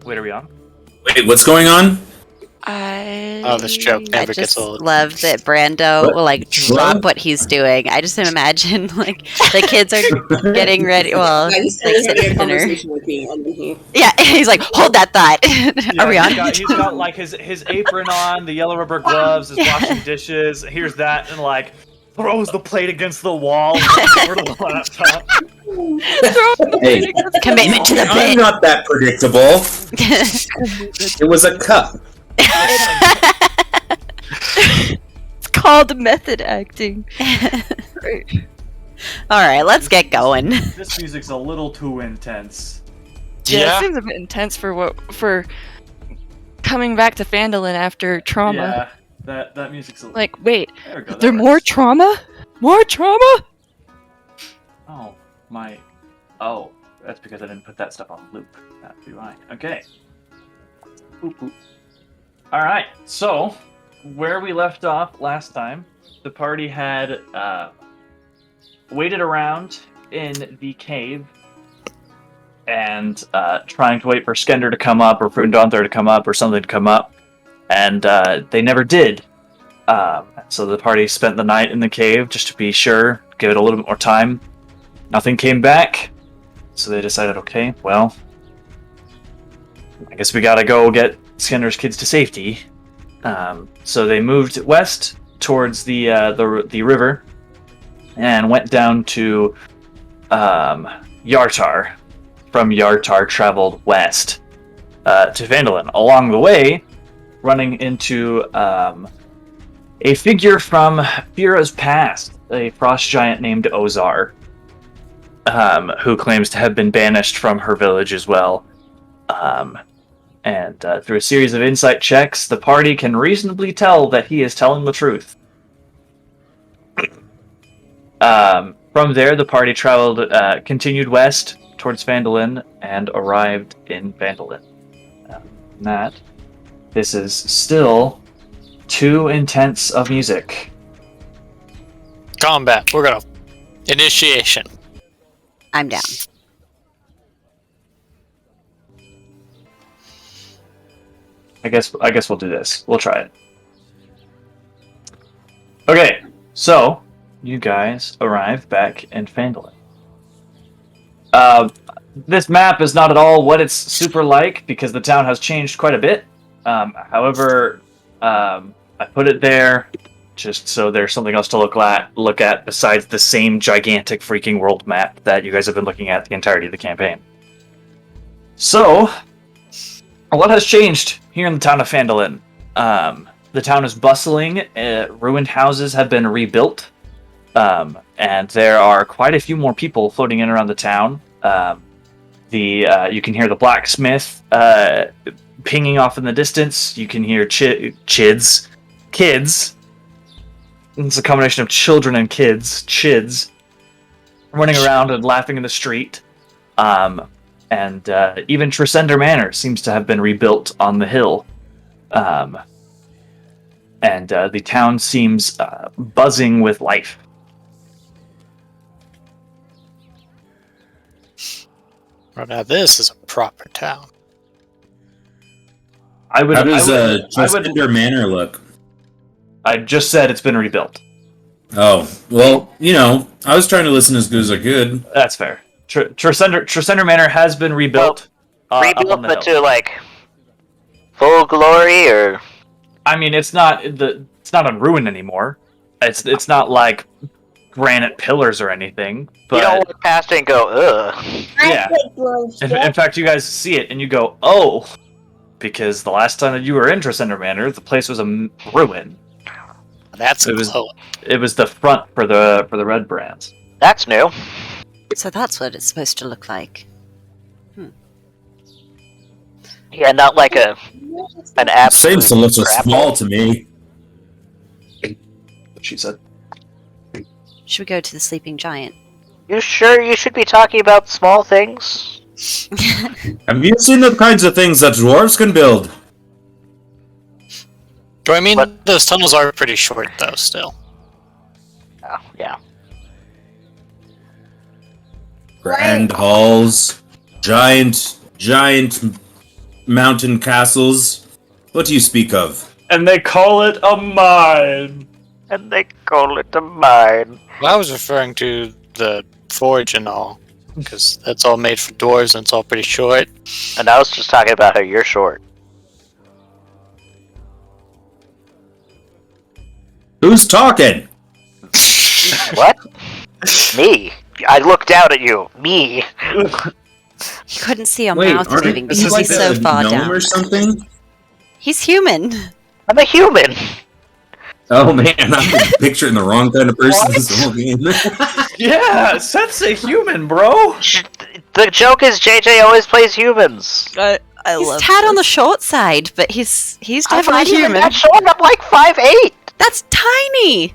Wait, are we on? Wait, what's going on? This joke never gets old. Love that Brando will drop what he's doing. I just imagine the kids are getting ready. Well, he's having a conversation with me, and then yeah, he's like, hold that thought. Yeah, are we on? He's got his apron on, the yellow rubber gloves, is washing dishes. Here's that, and throws the plate against the wall. Over the laptop. Hey, commitment to the I'm bit. not that predictable. It was a cup. It's called method acting. All right, let's get going. This music's a little too intense. Yeah, it seems a bit intense for coming back to Phandalin after trauma. Yeah, that music's a wait, is there more trauma? More trauma? Oh, my... Oh, that's because I didn't put that stuff on loop. That'd be right. Okay. Boop, boop. Alright, so, where we left off last time, the party had waited around in the cave and trying to wait for Skender to come up, or for Undanther to come up, or something to come up, and they never did. So the party spent the night in the cave just to be sure, give it a little bit more time. Nothing came back, so they decided, okay, well, I guess we gotta go get Skender's kids to safety. So they moved west towards the river and went down to Yartar. From Yartar, traveled west to Phandalin. Along the way, running into a figure from Fira's past, a frost giant named Ozar, who claims to have been banished from her village as well. And through a series of insight checks, the party can reasonably tell that he is telling the truth. From there, the party continued west towards Phandalin and arrived in Phandalin. This is still too intense of music. Combat. We're gonna initiation. I'm down. I guess we'll do this. We'll try it. Okay, so you guys arrive back in Phandalin. This map is not at all what it's super like because the town has changed quite a bit. However, I put it there just so there's something else to look at besides the same gigantic freaking world map that you guys have been looking at the entirety of the campaign. So, a lot has changed here in the town of Phandalin. The town is bustling, ruined houses have been rebuilt, and there are quite a few more people floating in around the town. You can hear the blacksmith pinging off in the distance. You can hear kids. It's a combination of children and kids, chids, running around and laughing in the street. And even Tresender Manor seems to have been rebuilt on the hill. And the town seems buzzing with life. Well, now this is a proper town. How does Tresender Manor look? I just said it's been rebuilt. Oh, well, I was trying to listen as good as I could. That's fair. Tresender Manor has been rebuilt. Rebuilt, but to full glory, or I mean, it's not a ruin anymore. It's not like granite pillars or anything. But you don't look past it and go, ugh. Yeah. In fact, you guys see it and you go, oh, because the last time that you were in Tresender Manor, the place was a ruin. That's it was the front for the red brands. That's new. So that's what it's supposed to look like. Yeah, not like an absolute. Seems to look so small to me. She said. Should we go to the sleeping giant? You sure you should be talking about small things? Have you seen the kinds of things that dwarves can build? I mean, those tunnels are pretty short, though, still. Oh, yeah. Grand halls, giant mountain castles. What do you speak of? And they call it a mine. And they call it a mine. Well, I was referring to the forge and all, because that's all made for dwarves and it's all pretty short. And I was just talking about how you're short. Who's talking? What? Me. I looked down at you. Me. You couldn't see your Wait, mouth aren't moving you because like he's so a far gnome down. or something? He's human. I'm a human. Oh man, I'm picturing the wrong kind of person this whole game. Yeah, Seth's a human, bro. The joke is JJ always plays humans. I He's love tad on the this. short side, but he's I'm definitely not even human. that short. I'm like 5'8". That's tiny.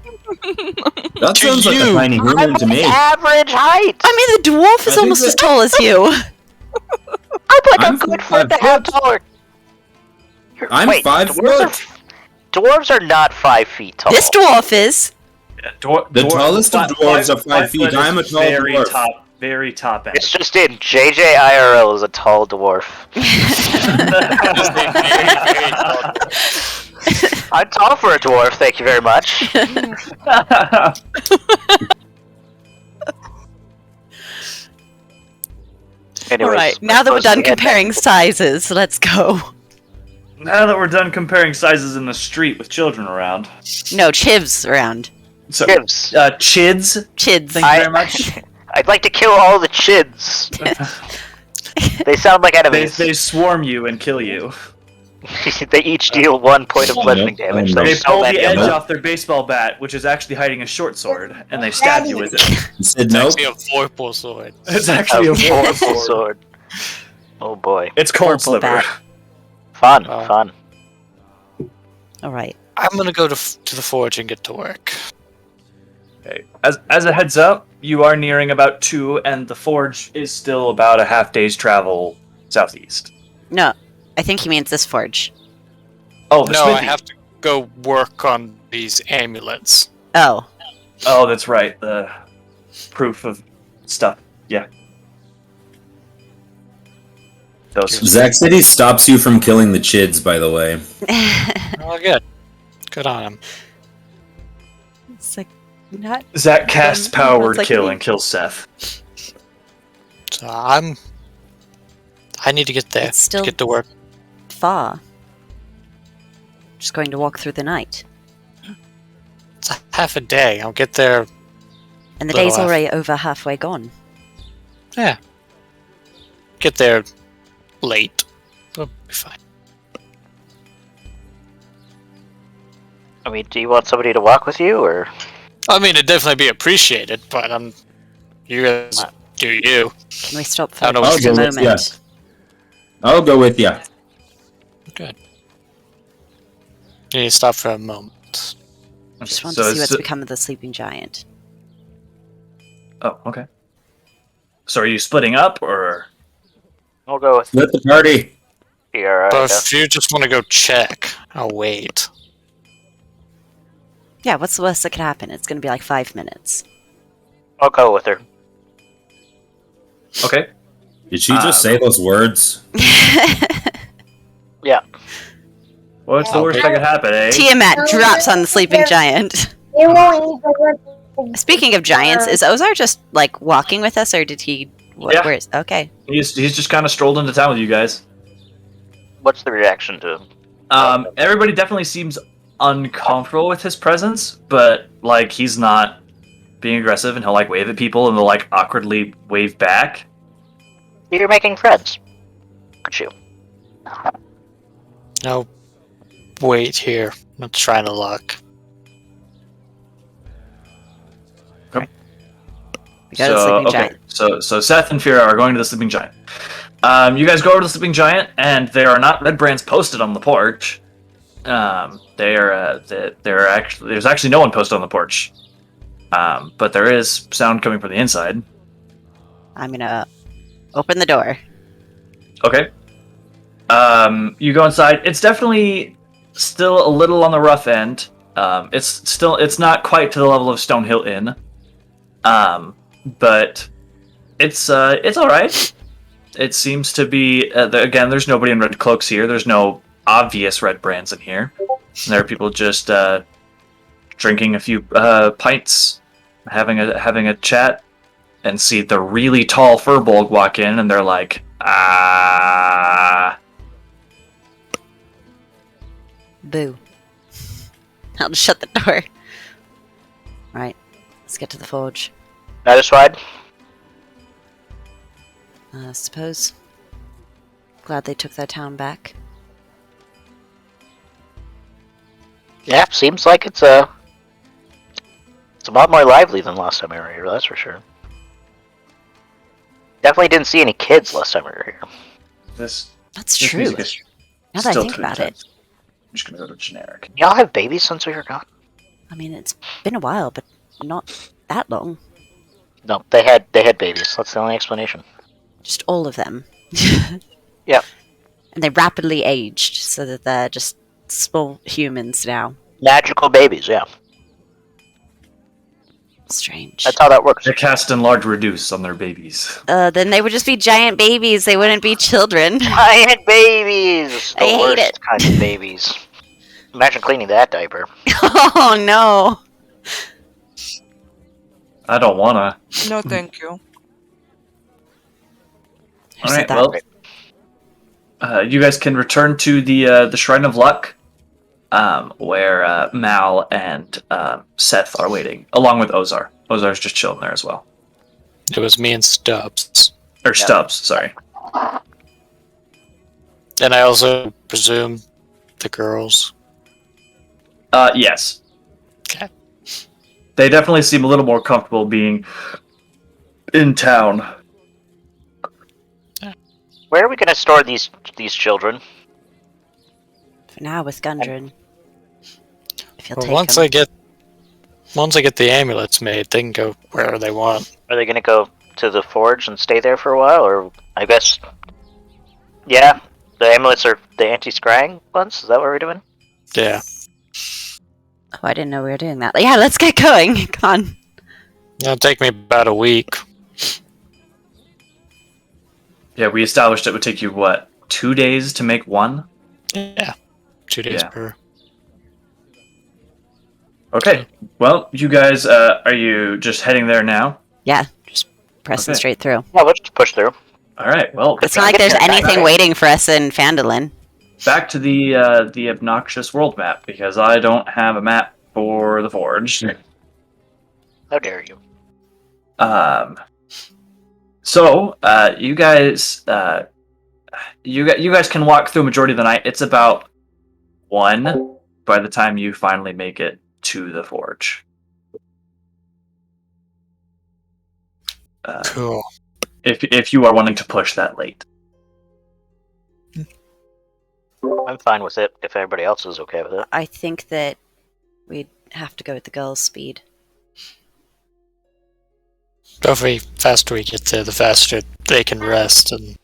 That sounds like a you. tiny I'm human to like me. average height. I mean, the dwarf is think almost that- as tall as you. I'm like I'm a good 5 foot and a half foot. taller. I'm Wait, 5 dwarves dwarves are not 5 feet tall. This dwarf is. The tallest of dwarves are 5 feet. foot I'm a is tall very dwarf. very top end. It's just in. JJ IRL is a tall dwarf. I'm tall for a dwarf, thank you very much. Anyways, All right, now that we're supposed done to end comparing sizes, let's go. Now that we're done comparing sizes in the street with children around. No, chivs around. So, Chids. chids, Chids. thank you very much. I'd like to kill all the chids. They sound like They, enemies. they swarm you and kill you. They each deal 1 point of bludgeoning Nope. damage. They They There's so pull the many edge of them. off their baseball bat, which is actually hiding a short sword, and they stab you with it. You said It's nope. actually a vorpal sword. It's actually a A vorpal vorpal sword. sword. Oh boy. It's cold Vorpal sliver. bat. Fun, Oh. fun. All right. I'm gonna go to the forge and get to work. Okay. As a heads up, you are nearing about 2, and the forge is still about a half day's travel southeast. No, I think he means this forge. Oh, the No, I smithy. have to go work on these amulets. Oh, Oh, that's right. The proof of stuff. Yeah. Those. Zack City stops you from killing the chids, by the way. Oh, good. Good on him. it's like not. Zach casts power word It's like kill me. and kills Seth. So I need to get there. It's still- To get to work. Far. Just going to walk through the night. It's a half a day. I'll get there. And the Little day's off. already over halfway gone. Yeah. Get there late. It'll be fine. I mean, do you want somebody to walk with you, or? I mean, it'd definitely be appreciated, but you guys do you. Can we stop for I don't know just a what's going on. moment? I'll go with you. Good. You need to stop for a moment. Just want So to see it's- what's become of the sleeping giant. Oh, okay. So are you splitting up, or? I'll go with Split the party. you. Alright. But if you just want to go check, I'll wait. Yeah, what's the worst that could happen? It's going to be like 5 minutes. I'll go with her. Okay. Did she just say those words? Yeah. What's the worst that could happen, eh? Tiamat drops on the sleeping giant. You won't even Speaking of giants, is Ozar just like walking with us, or did he? Yeah. Where is? Okay. He's just kind of strolled into town with you guys. What's the reaction to him? Everybody definitely seems uncomfortable with his presence, but like he's not being aggressive, and he'll like wave at people, and they'll like awkwardly wave back. You're making friends. Aren't you? No, wait here. I'm trying to look. We got a sleeping giant. So Seth and Fira are going to the sleeping giant. You guys go over to the sleeping giant, and there are not red brands posted on the porch. There's actually no one posted on the porch. But there is sound coming from the inside. I'm gonna open the door. Okay. You go inside. It's definitely still a little on the rough end. It's not quite to the level of Stonehill Inn. But it's all right. it seems to be again. There's nobody in red cloaks here. There's no obvious red brands in here. There are people just drinking a few pints, having a chat, and see the really tall Furbolg walk in, and they're like, ah. Boo. I'll just shut the door. Right. Let's get to the forge. Satisfied? I suppose. Glad they took their town back. Yeah, seems like it's a lot more lively than last time I were here, that's for sure. Definitely didn't see any kids last time we were here. This That's this true. music is Now that I still think too about intense. it. I'm just gonna go to generic. Y'all have babies since we were gone? I mean, it's been a while, but not that long. No, they had babies. That's the only explanation. Just all of them. Yep. And they rapidly aged, so that they're just small humans now. Magical babies, yeah. Strange. That's how that works. They're casting large reduce on their babies. Then they would just be giant babies. They wouldn't be children. Giant babies! The I hate worst it. kind of babies. Imagine cleaning that diaper. Oh no. I don't wanna. No, thank you. Who All said right, that? well, you guys can return to the Shrine of Luck, where Mal and Seth are waiting, along with Ozar. Ozar's just chilling there as well. It was me and Stubbs. Or Stubbs, sorry. And I also presume the girls. Yes. Okay. They definitely seem a little more comfortable being in town. Where are we gonna store these children? For now, with Gundren. If you'll Well, take once them. I get the amulets made, they can go wherever they want. Are they gonna go to the forge and stay there for a while, or I guess? Yeah, the amulets are the anti-scrying ones. Is that what we're doing? Yeah. Oh, I didn't know we were doing that. Yeah, let's get going. Come on. It'll take me about a week. Yeah, we established it would take you, what, 2 days to make one? Yeah. 2 days Yeah. per. Okay, well, you guys, are you just heading there now? Yeah, just pressing Okay. straight through. Yeah, let's just push through. Alright, well, It's not like there's anything waiting for us in Phandalin. back to the obnoxious world map, because I don't have a map for the Forge. How dare you? So, you guys can walk through a majority of the night. It's about 1 by the time you finally make it to the Forge. Cool. If you are wanting to push that late. I'm fine with it if everybody else is okay with it. I think that we'd have to go with the girls' speed. Hopefully, faster we get there, the faster they can rest and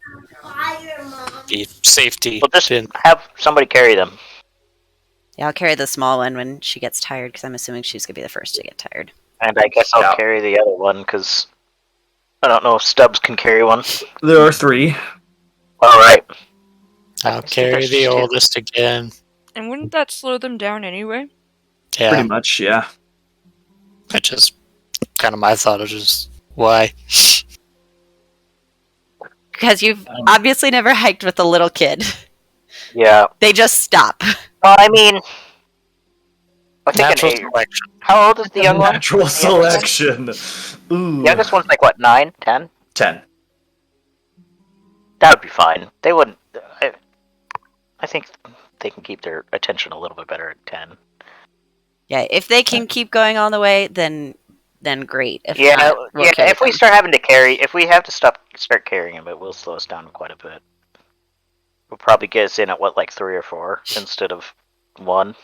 be safety. We'll just in. have somebody carry them. Yeah, I'll carry the small one when she gets tired, because I'm assuming she's going to be the first to get tired. And I guess I'll Yeah. carry the other one, because I don't know if Stubbs can carry one. There are 3. Alright. I'll carry the oldest again. And wouldn't that slow them down anyway? Yeah, Pretty much, yeah. which is kind of my thought of just why. Because you've obviously never hiked with a little kid. Yeah. They just stop. Well, I mean, I think Natural an 8. selection. How old is the young one? Natural selection. Ooh. The youngest one's like, what, 9? 10? 10. That would be fine. They wouldn't... I think they can keep their attention a little bit better at 10. Yeah, if they can keep going all the way, then great. If Yeah, not, we'll yeah. carry If we them. start having to carry... If we have to start carrying them, it will slow us down quite a bit. We'll probably get us in at, what, like 3 or 4 instead of 1.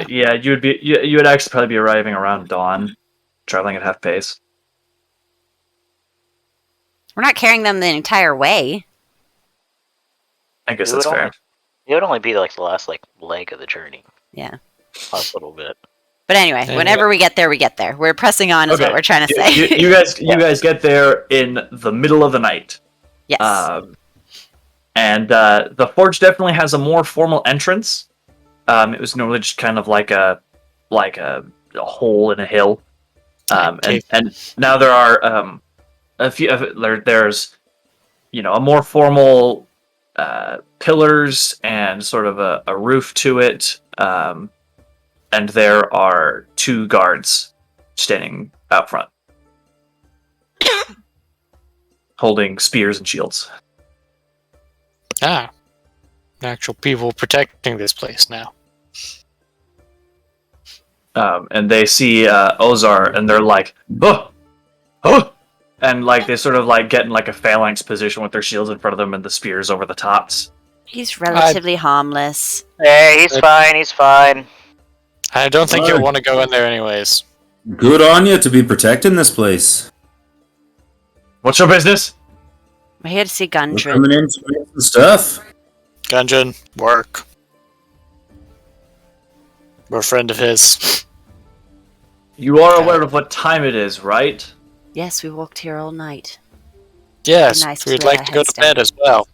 Yeah, you would actually probably be arriving around dawn, traveling at half pace. We're not carrying them the entire way. I guess It that's would fair. only- It would only be like the last leg of the journey. Yeah. Last little bit. But anyway, Anyway. whenever we get there, we get there. We're pressing on, is Okay. what we're trying to say. You guys get there in the middle of the night. Yes. And the forge definitely has a more formal entrance. It was normally just kind of like a hole in a hill. Okay. And now there are a few. There's a more formal pillars and sort of a roof to it. And there are 2 guards standing out front, holding spears and shields. Ah. Actual people protecting this place now. And they see Ozar, and they're like, "Oh, oh!" And like they sort of like get in like a phalanx position with their shields in front of them and the spears over the tops. He's relatively harmless. Hey, he's fine. He's fine. I don't think you'll Alright. want to go in there anyways. Good on you to be protecting this place. What's your business? We're here to see We're Gundren. coming in to make some stuff. Gungeon, work. We're a friend of his. You are aware of what time it is, right? Yes, we walked here all night. Yes, Nice we'd to lay like our to go heads to bed down. as well.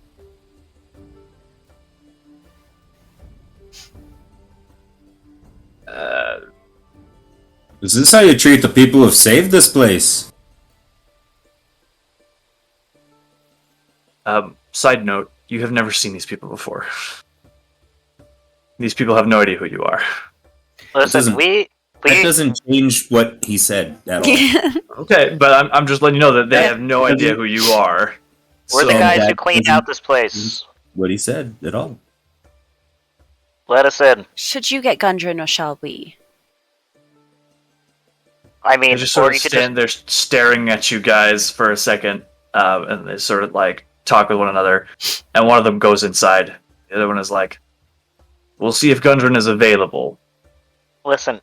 Is this how you treat the people who've saved this place? Side note, you have never seen these people before. These people have no idea who you are. Listen, doesn't- we That doesn't change what he said at all. Okay, but I'm just letting you know that they have no idea who you are. we're the So- guys who that cleaned doesn't- out this place. What he said at all. Let us in. Should you get Gundren or shall we? I They mean, just or sort you of could stand there staring at you guys for a second, and they sort of like talk with one another. And one of them goes inside. The other one is like, "We'll see if Gundren is available." listen.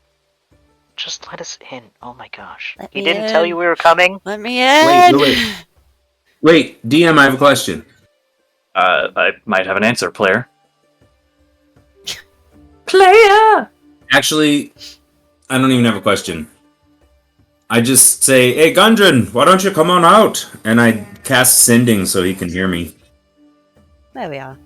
Just let us in. Oh my gosh. Let He me didn't tell in. you we were coming? Let me in. Wait, DM, I have a question. I might have an answer, player. Player. Actually, I don't even have a question. I just say, "Hey, Gundren, why don't you come on out?" And I cast Sending so he can hear me. There we are.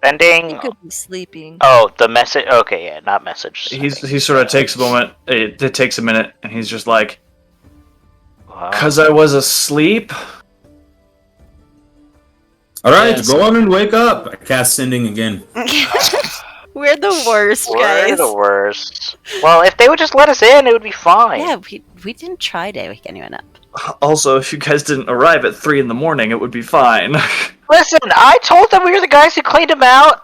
Sending. He could be sleeping. Oh, the message. Okay, yeah, not message. He sort of takes a moment. It takes a minute, and he's just like, Wow. "Cause I was asleep." All right, Yes. go on and wake up. I cast Sending again. We're the worst, We're guys. the worst. Well, if they would just let us in, it would be fine. Yeah, we didn't try to wake anyone up. Also, if you guys didn't arrive at 3 in the morning, it would be fine. Listen, I told them we were the guys who cleaned him out,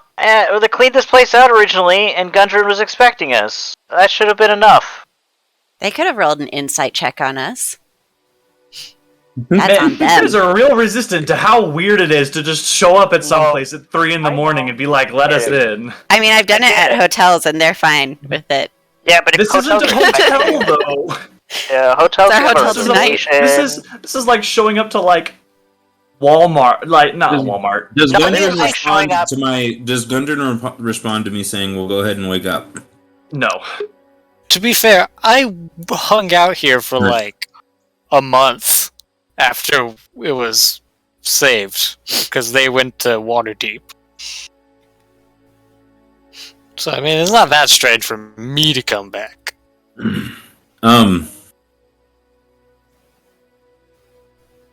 or they cleaned this place out originally, and Gundren was expecting us. That should have been enough. They could have rolled an insight check on us. That's on You guys them. are real resistant to how weird it is to just show up at some Well, place at 3 in the I morning know. and be like, "Let us in." I mean, I've done it at hotels, and they're fine with it. Yeah, but This isn't a hotel, though. Yeah, hotels It's our give hotel us tonight. information. This is like showing up to like Walmart, like not Does- Walmart. Does No, Gundren it's like showing respond up- to my? Does Gundren respond to me saying, "We'll go ahead and wake up"? No. To be fair, I hung out here for Right. like a month after it was saved because they went to Waterdeep. So I mean, it's not that strange for me to come back.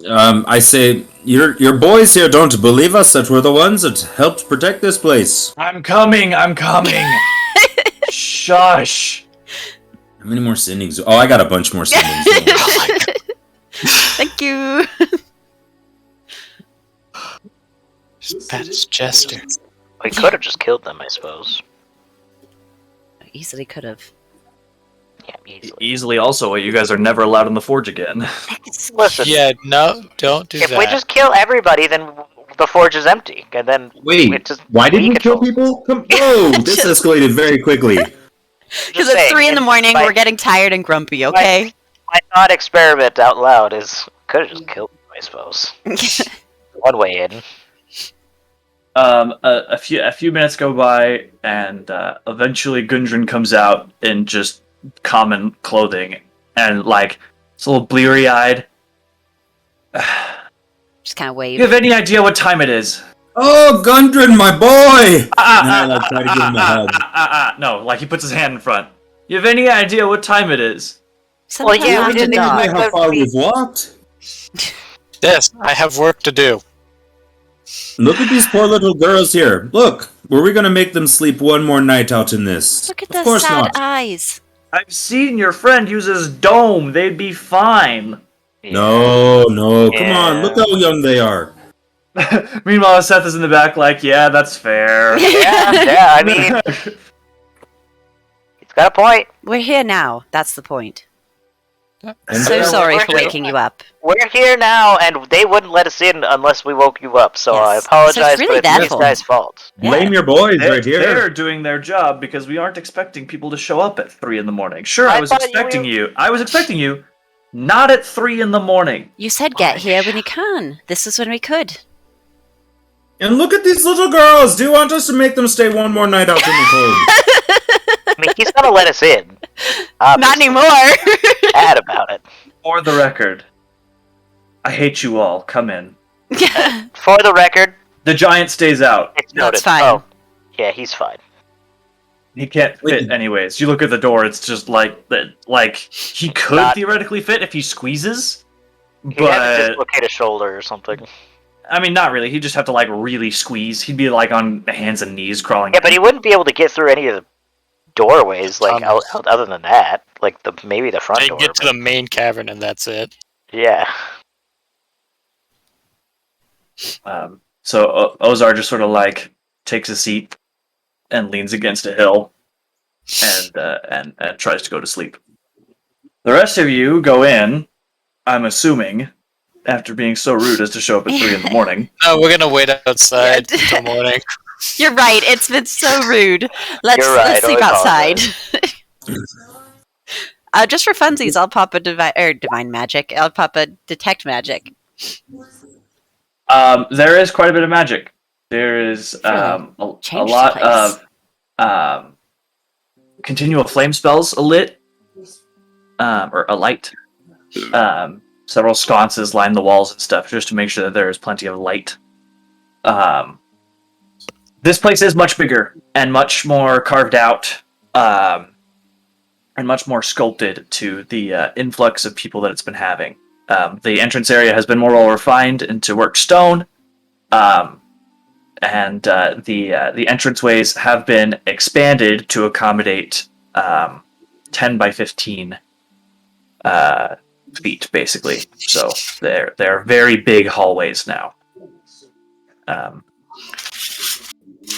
I say your boys here don't believe us that we're the ones that helped protect this place. I'm coming. I'm coming. Shush. How many more sendings? Oh, I got a bunch more sendings. Don't worry. Thank you. That is Jester. We could have just killed them, I suppose. Easily could have. Yeah, easily. Easily. Also, you guys are never allowed in the forge again. Listen, Yeah, no, don't do if that. we just kill everybody, then the forge is empty, and then Wait, it's just why did we we kill control. people? Whoa, this escalated very quickly. Because Just it's saying, 3 in the morning, my- we're getting tired and grumpy, okay? My thought experiment out loud is could have just killed them, I suppose. One way in. A few minutes go by, and eventually Gundren comes out in just common clothing, and like it's a little bleary-eyed, Just kind of wave. You have any idea what time it is? Oh, Gundren, my boy! And I like try to give him a hug. No, like he puts his hand in front. You have any idea what time it is? Sometime yeah, we after didn't dark. expect- How far we've walked. Yes, I have work to do. Look at these poor little girls here. Look, were we gonna make them sleep one more night out in this? Look at Of those course sad not. eyes. I've seen your friend use his dome. They'd be fine. Yeah. No, come on, Yeah. look how young they are. Meanwhile, Seth is in the back, like, yeah, that's fair. Yeah, I mean, he's got a point. We're here now. That's the point. And So they're- sorry we're for here. waking you up. We're here now, and they wouldn't let us in unless we woke you up. So I Yes. apologize, So it's really but their it's these fault. guys' fault. Blame your boys right here. They're doing their job because we aren't expecting people to show up at 3 in the morning. Sure, I I was thought expecting you. I was expecting you, not at 3 in the morning. You said get here when you can. This is when we could. And look at these little girls. Do you want us to make them stay one more night out in the cold? I mean, he's gonna let us in. Not Obviously. anymore. Bad about it. For the record, I hate you all. Come in. For the record, The giant stays out. it's No, noted. it's fine. Oh, yeah, he's fine. He can't fit Wait. anyways. You look at the door, it's just like that. Like he could Not- theoretically fit if he squeezes, He'd have to but dislocate a shoulder or something. I mean, not really. He'd just have to like really squeeze. He'd be like on hands and knees crawling. Yeah, but he wouldn't be able to get through any of the doorways, like other than that, like maybe the front They door. get to but- the main cavern and that's it. Yeah. So Ozar just sort of like takes a seat and leans against a hill, and tries to go to sleep. The rest of you go in. I'm assuming after being so rude as to show up at 3 in the morning. No, we're gonna wait outside Yeah. until morning. You're right. It's been so rude. Let's You're right, sleep I outside. Just for funsies, I'll pop a divine magic. I'll pop a detect magic. There is quite a bit of magic. There is a Change the lot place. of continual flame spells alit, or alight. Several sconces line the walls and stuff just to make sure that there is plenty of light. This place is much bigger and much more carved out, and much more sculpted to the influx of people that it's been having. The entrance area has been more well refined into worked stone, and the entranceways have been expanded to accommodate 10 by 15 feet, basically. So they're very big hallways now.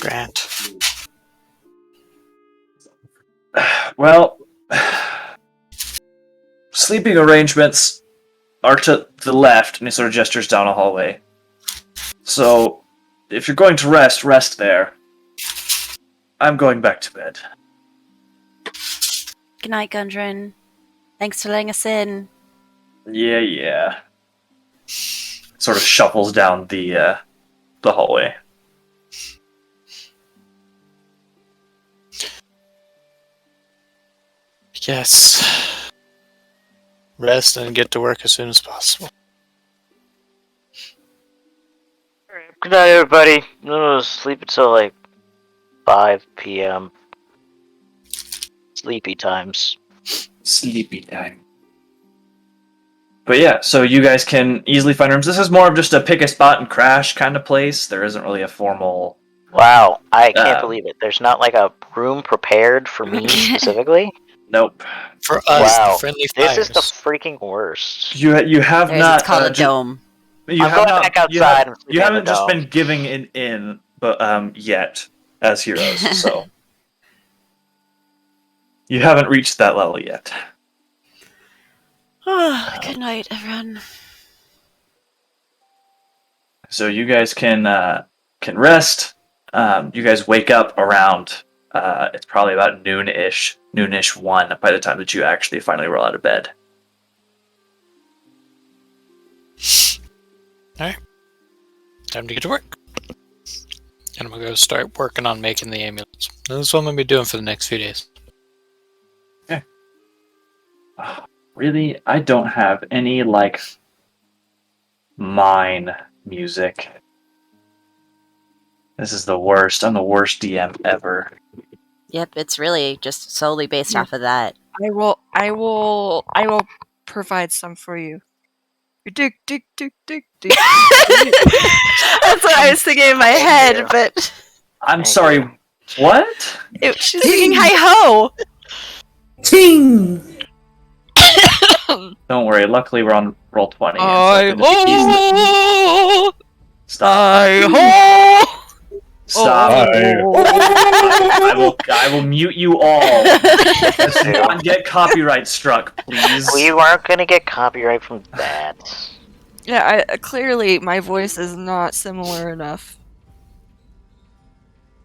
Grant. Well, sleeping arrangements are to the left, and he sort of gestures down a hallway. So, if you're going to rest there. I'm going back to bed. Good night, Gundren. Thanks for letting us in. Yeah. Sort of shuffles down the hallway. Yes. Rest and get to work as soon as possible. Good night, everybody. No, sleep until like 5 p.m. Sleepy times. Sleepy time. But yeah, so you guys can easily find rooms. This is more of just a pick a spot and crash kind of place. There isn't really a formal... Wow, I can't believe it. There's not like a room prepared for me specifically. Nope. For us, Wow, the friendly this fires. is the freaking worst. You have not... It's called a ju- dome. You I'm have going not, back you outside have- and sleeping you in haven't the just dome. been giving an in, but yet as heroes. So you haven't reached that level yet. Good night, everyone. So you guys can rest. You guys wake up around. It's probably about noonish 1 by the time that you actually finally roll out of bed. Time to get to work. And I'm gonna go start working on making the amulets. That's what I'm gonna be doing for the next few days. Really, I don't have any mine music. This is the worst. I'm the worst DM ever. Yep, it's really just solely based off of that. I will provide some for you. Dig, dig, dig, dig, dig. That's what I was thinking in my Thank head, you. but I'm Thank sorry. you. What? she's singing hi ho. Ting! Don't worry. Luckily, we're on roll 20. and so I I can just easily- Stop. I ho. Stop. Oh. I will mute you all. Let's not get copyright struck, please. We weren't gonna get copyright from that. Yeah, clearly my voice is not similar enough.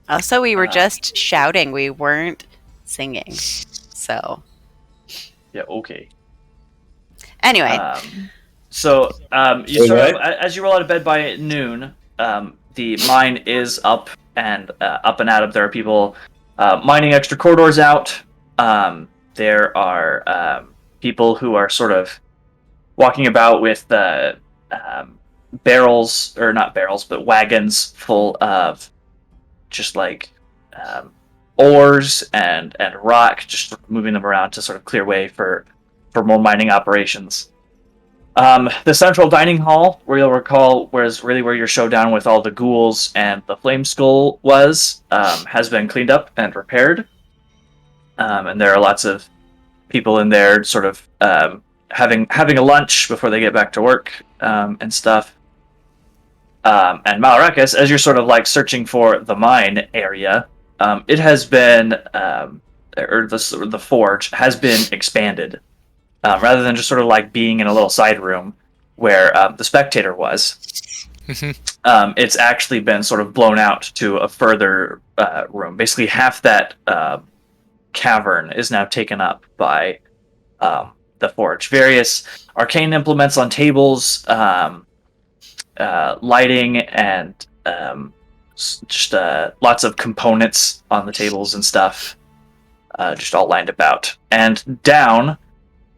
Also, we were just shouting. We weren't singing. So, Yeah. Okay. anyway. You start as you roll out of bed by noon. The mine is up and out of. There are people mining extra corridors out. There are people who are sort of walking about with barrels, or not barrels, but wagons full of just like ores and rock, just moving them around to sort of clear way for more mining operations. The central dining hall, where you'll recall, was really where your showdown with all the ghouls and the flame skull was, has been cleaned up and repaired. And there are lots of people in there, sort of having a lunch before they get back to work and stuff. And Malarakas, as you're sort of like searching for the mine area, it has been, or the forge has been expanded. Rather than just sort of like being in a little side room where the spectator was, it's actually been sort of blown out to a further room. Basically, half that cavern is now taken up by the forge. Various arcane implements on tables, lighting, and just lots of components on the tables and stuff, just all lined about. And down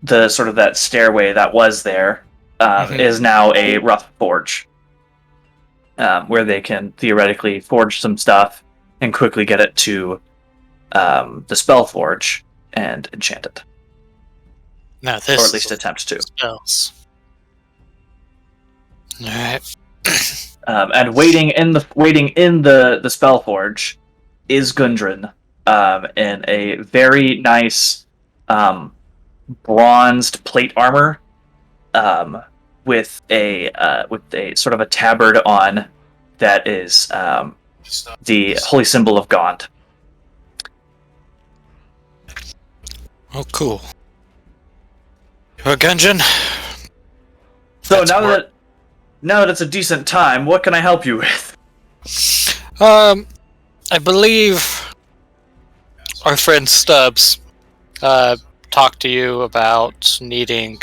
the sort of that stairway that was there is now a rough forge, where they can theoretically forge some stuff and quickly get it to the spell forge and enchant it, Now this or at least attempt to. spells. All right. And waiting in the spell forge is Gundren, in a very nice bronzed plate armor, with a sort of a tabard on that is the holy symbol of Gaunt. Oh, cool. Well, Gungeon. So now that it's a decent time, what can I help you with? I believe our friend Stubbs talked to you about needing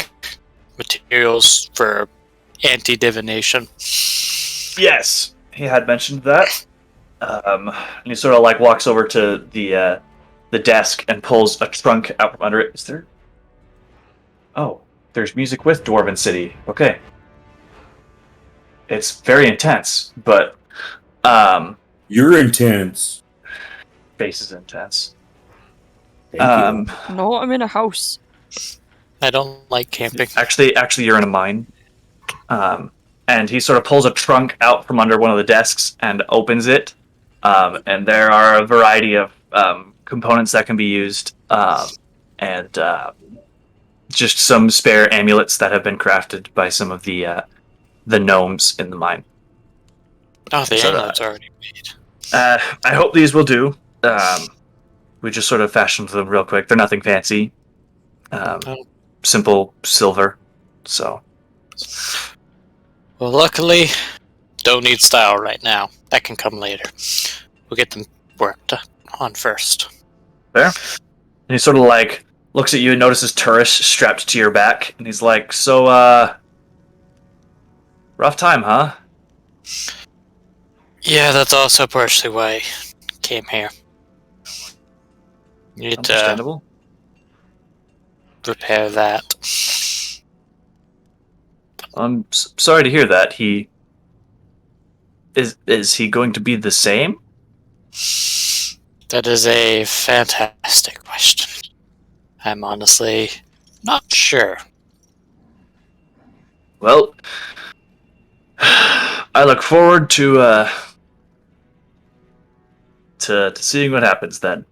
materials for anti-divination. Yes, he had mentioned that. And he sort of like walks over to the desk and pulls a trunk out from under it. Is there? Oh, there's music with Dwarven City. Okay. It's very intense, but You're intense. bass is intense. Thank you. No, I'm in a house. I don't like camping. Actually, you're in a mine. And he sort of pulls a trunk out from under one of the desks and opens it. And there are a variety of components that can be used, and just some spare amulets that have been crafted by some of the gnomes in the mine. Oh, the So, amulet's already made. I hope these will do. We just sort of fashioned them real quick. They're nothing fancy. Simple silver. So. Well, luckily, don't need style right now. That can come later. We'll get them worked on first. There. And he sort of like looks at you and notices Turris strapped to your back, and he's like, "So, rough time, huh?" Yeah, that's also partially why I came here. Need to Understandable. repair that. I'm sorry to hear that. He is he going to be the same? That is a fantastic question. I'm honestly not sure. Well, I look forward to seeing what happens then.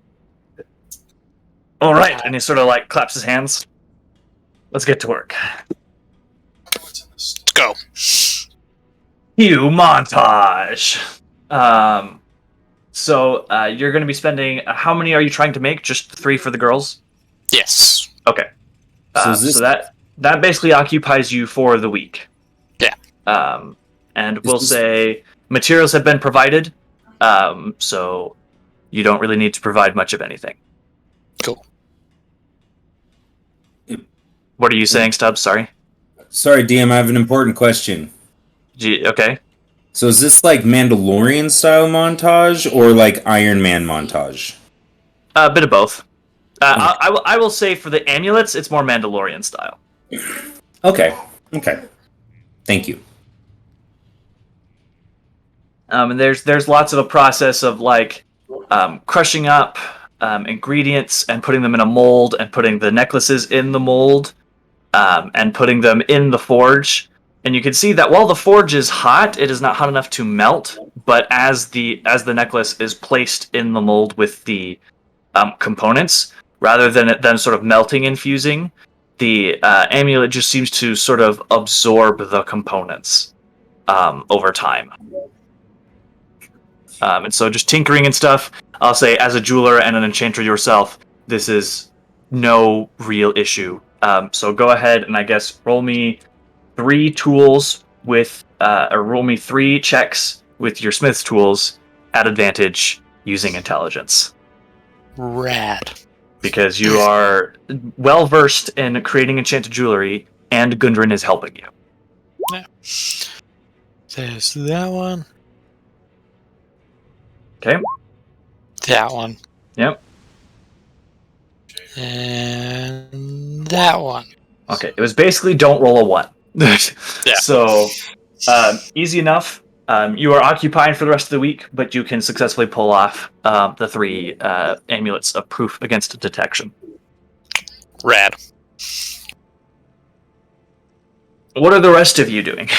All right, and he sort of like claps his hands. Let's get to work. Let's go. Cue montage. So you're going to be spending. How many are you trying to make? Just 3 for the girls. Yes. Okay. So that basically occupies you for the week. Yeah. And we'll say materials have been provided. So you don't really need to provide much of anything. Cool. What are you saying, Stubbs? Sorry. Sorry, DM, I have an important question. Okay. So is this like Mandalorian style montage or like Iron Man montage? A bit of both. I will say for the amulets, it's more Mandalorian style. Okay. Thank you. And there's lots of a process of like crushing up ingredients and putting them in a mold and putting the necklaces in the mold and putting them in the forge. And you can see that while the forge is hot, it is not hot enough to melt. But as the necklace is placed in the mold with the components, rather than it then sort of melting and fusing, the amulet just seems to sort of absorb the components over time. And so just tinkering and stuff, I'll say as a jeweler and an enchanter yourself, this is no real issue. So go ahead and I guess roll me 3 tools with, or roll me 3 checks with your smith's tools at advantage using intelligence. Rad. Because you are well versed in creating enchanted jewelry, and Gundren is helping you. Yeah. There's that one. Okay. That one. Yep. And that one. Okay. It was basically don't roll a 1. Yeah. So easy enough. You are occupied for the rest of the week, but you can successfully pull off the 3 amulets of proof against detection. Rad. What are the rest of you doing?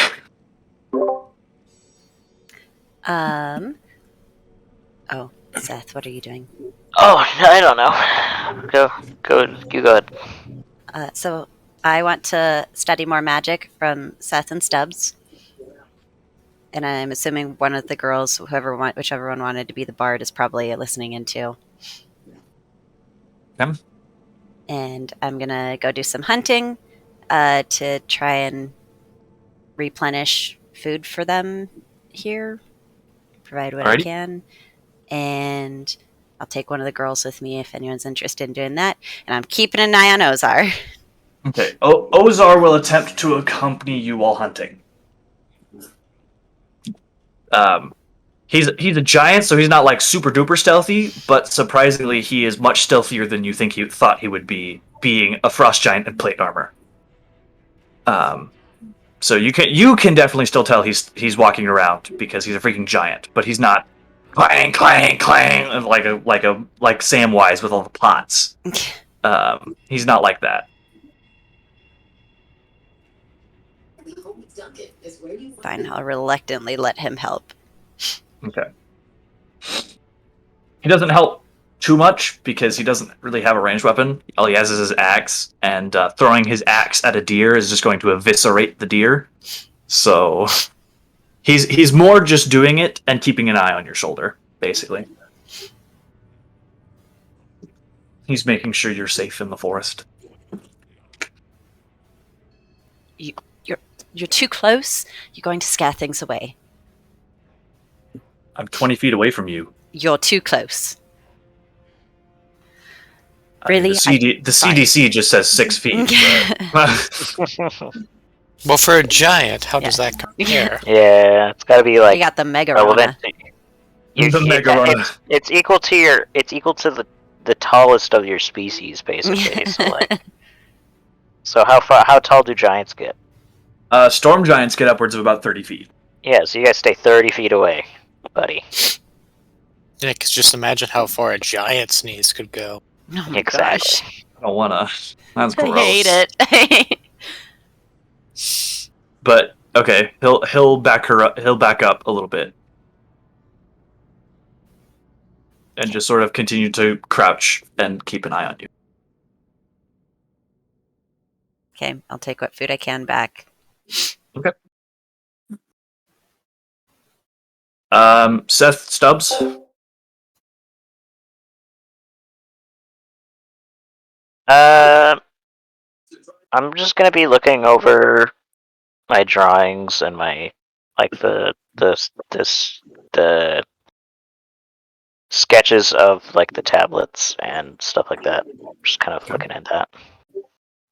Oh, Seth, what are you doing? Oh, I don't know. You go ahead. So I want to study more magic from Seth and Stubbs. And I'm assuming one of the girls, whichever one wanted to be the bard, is probably listening in too. Okay. And I'm going to go do some hunting to try and replenish food for them here. Provide what I Alrighty. can. And I'll take one of the girls with me if anyone's interested in doing that. And I'm keeping an eye on Ozar. Okay. Ozar will attempt to accompany you while hunting. He's a giant, so he's not like super duper stealthy, but surprisingly, he is much stealthier than you think he thought he would be, being a frost giant in plate armor. So you can definitely still tell he's walking around because he's a freaking giant, but he's not clang clang clang like Samwise with all the pots. He's not like that. Fine, I'll reluctantly let him help. Okay. He doesn't help too much because he doesn't really have a ranged weapon. All he has is his axe, and throwing his axe at a deer is just going to eviscerate the deer. So he's more just doing it and keeping an eye on your shoulder, basically. He's making sure you're safe in the forest. You're too close. You're going to scare things away. I'm 20 feet away from you. You're too close. Really? The CDC just says 6 feet. Well, for a giant, how does that compare? Yeah, it's got to be like. You got the mega Oh, well, Rona. it's equal to the tallest of your species, basically. So like, so how tall do giants get? Storm giants get upwards of about 30 feet. Yeah, so you guys stay 30 feet away, buddy. Yeah, because just imagine how far a giant sneeze could go. Oh my Exactly. gosh. I don't wanna. That's I gross. hate it. But okay, he'll back her up. He'll back up a little bit, and just sort of continue to crouch and keep an eye on you. Okay, I'll take what food I can back. Seth Stubbs. I'm just gonna be looking over my drawings and my the sketches of like the tablets and stuff like that. Just kind of looking at that.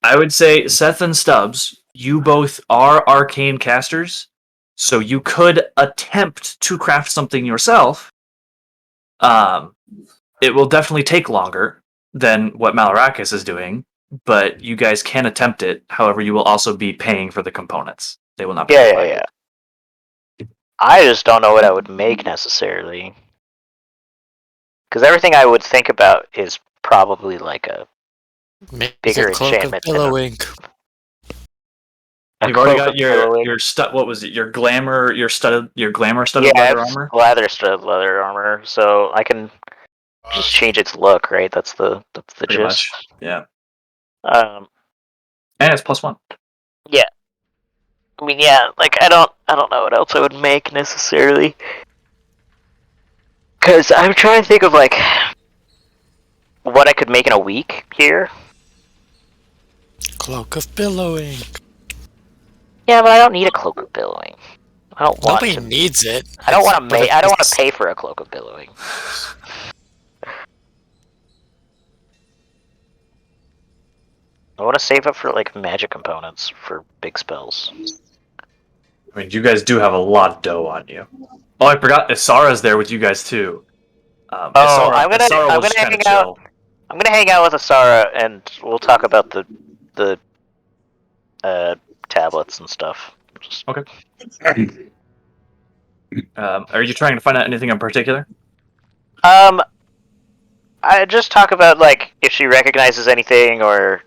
I would say Seth and Stubbs, you both are arcane casters, so you could attempt to craft something yourself. It will definitely take longer than what Malarakis is doing, but you guys can attempt it. However, you will also be paying for the components. They will not be provided. Yeah. I just don't know what I would make necessarily. Because everything I would think about is probably like a Make bigger a cloak of enchantment than billowing. You've already cloak got of billowing. your what was it? Your glamour studded leather armor. Leather studded leather armor, so I can just change its look, right? That's the Pretty gist. much. Yeah. Um, And it's +1. yeah. I mean, yeah. Like I don't know what else I would make necessarily. Because I'm trying to think of like what I could make in a week here. Cloak of billowing. Yeah, but I don't need a cloak of billowing. I don't want Nobody to. needs it. I don't want to But make. I don't want it's- to pay for a cloak of billowing. I want to save up for like magic components for big spells. I mean, you guys do have a lot of dough on you. Oh, I forgot. Isara's there with you guys too. I'm gonna hang out. I'm gonna hang out with Asara, and we'll talk about the tablets and stuff. Just... Okay. Are you trying to find out anything in particular? I just talk about like if she recognizes anything, or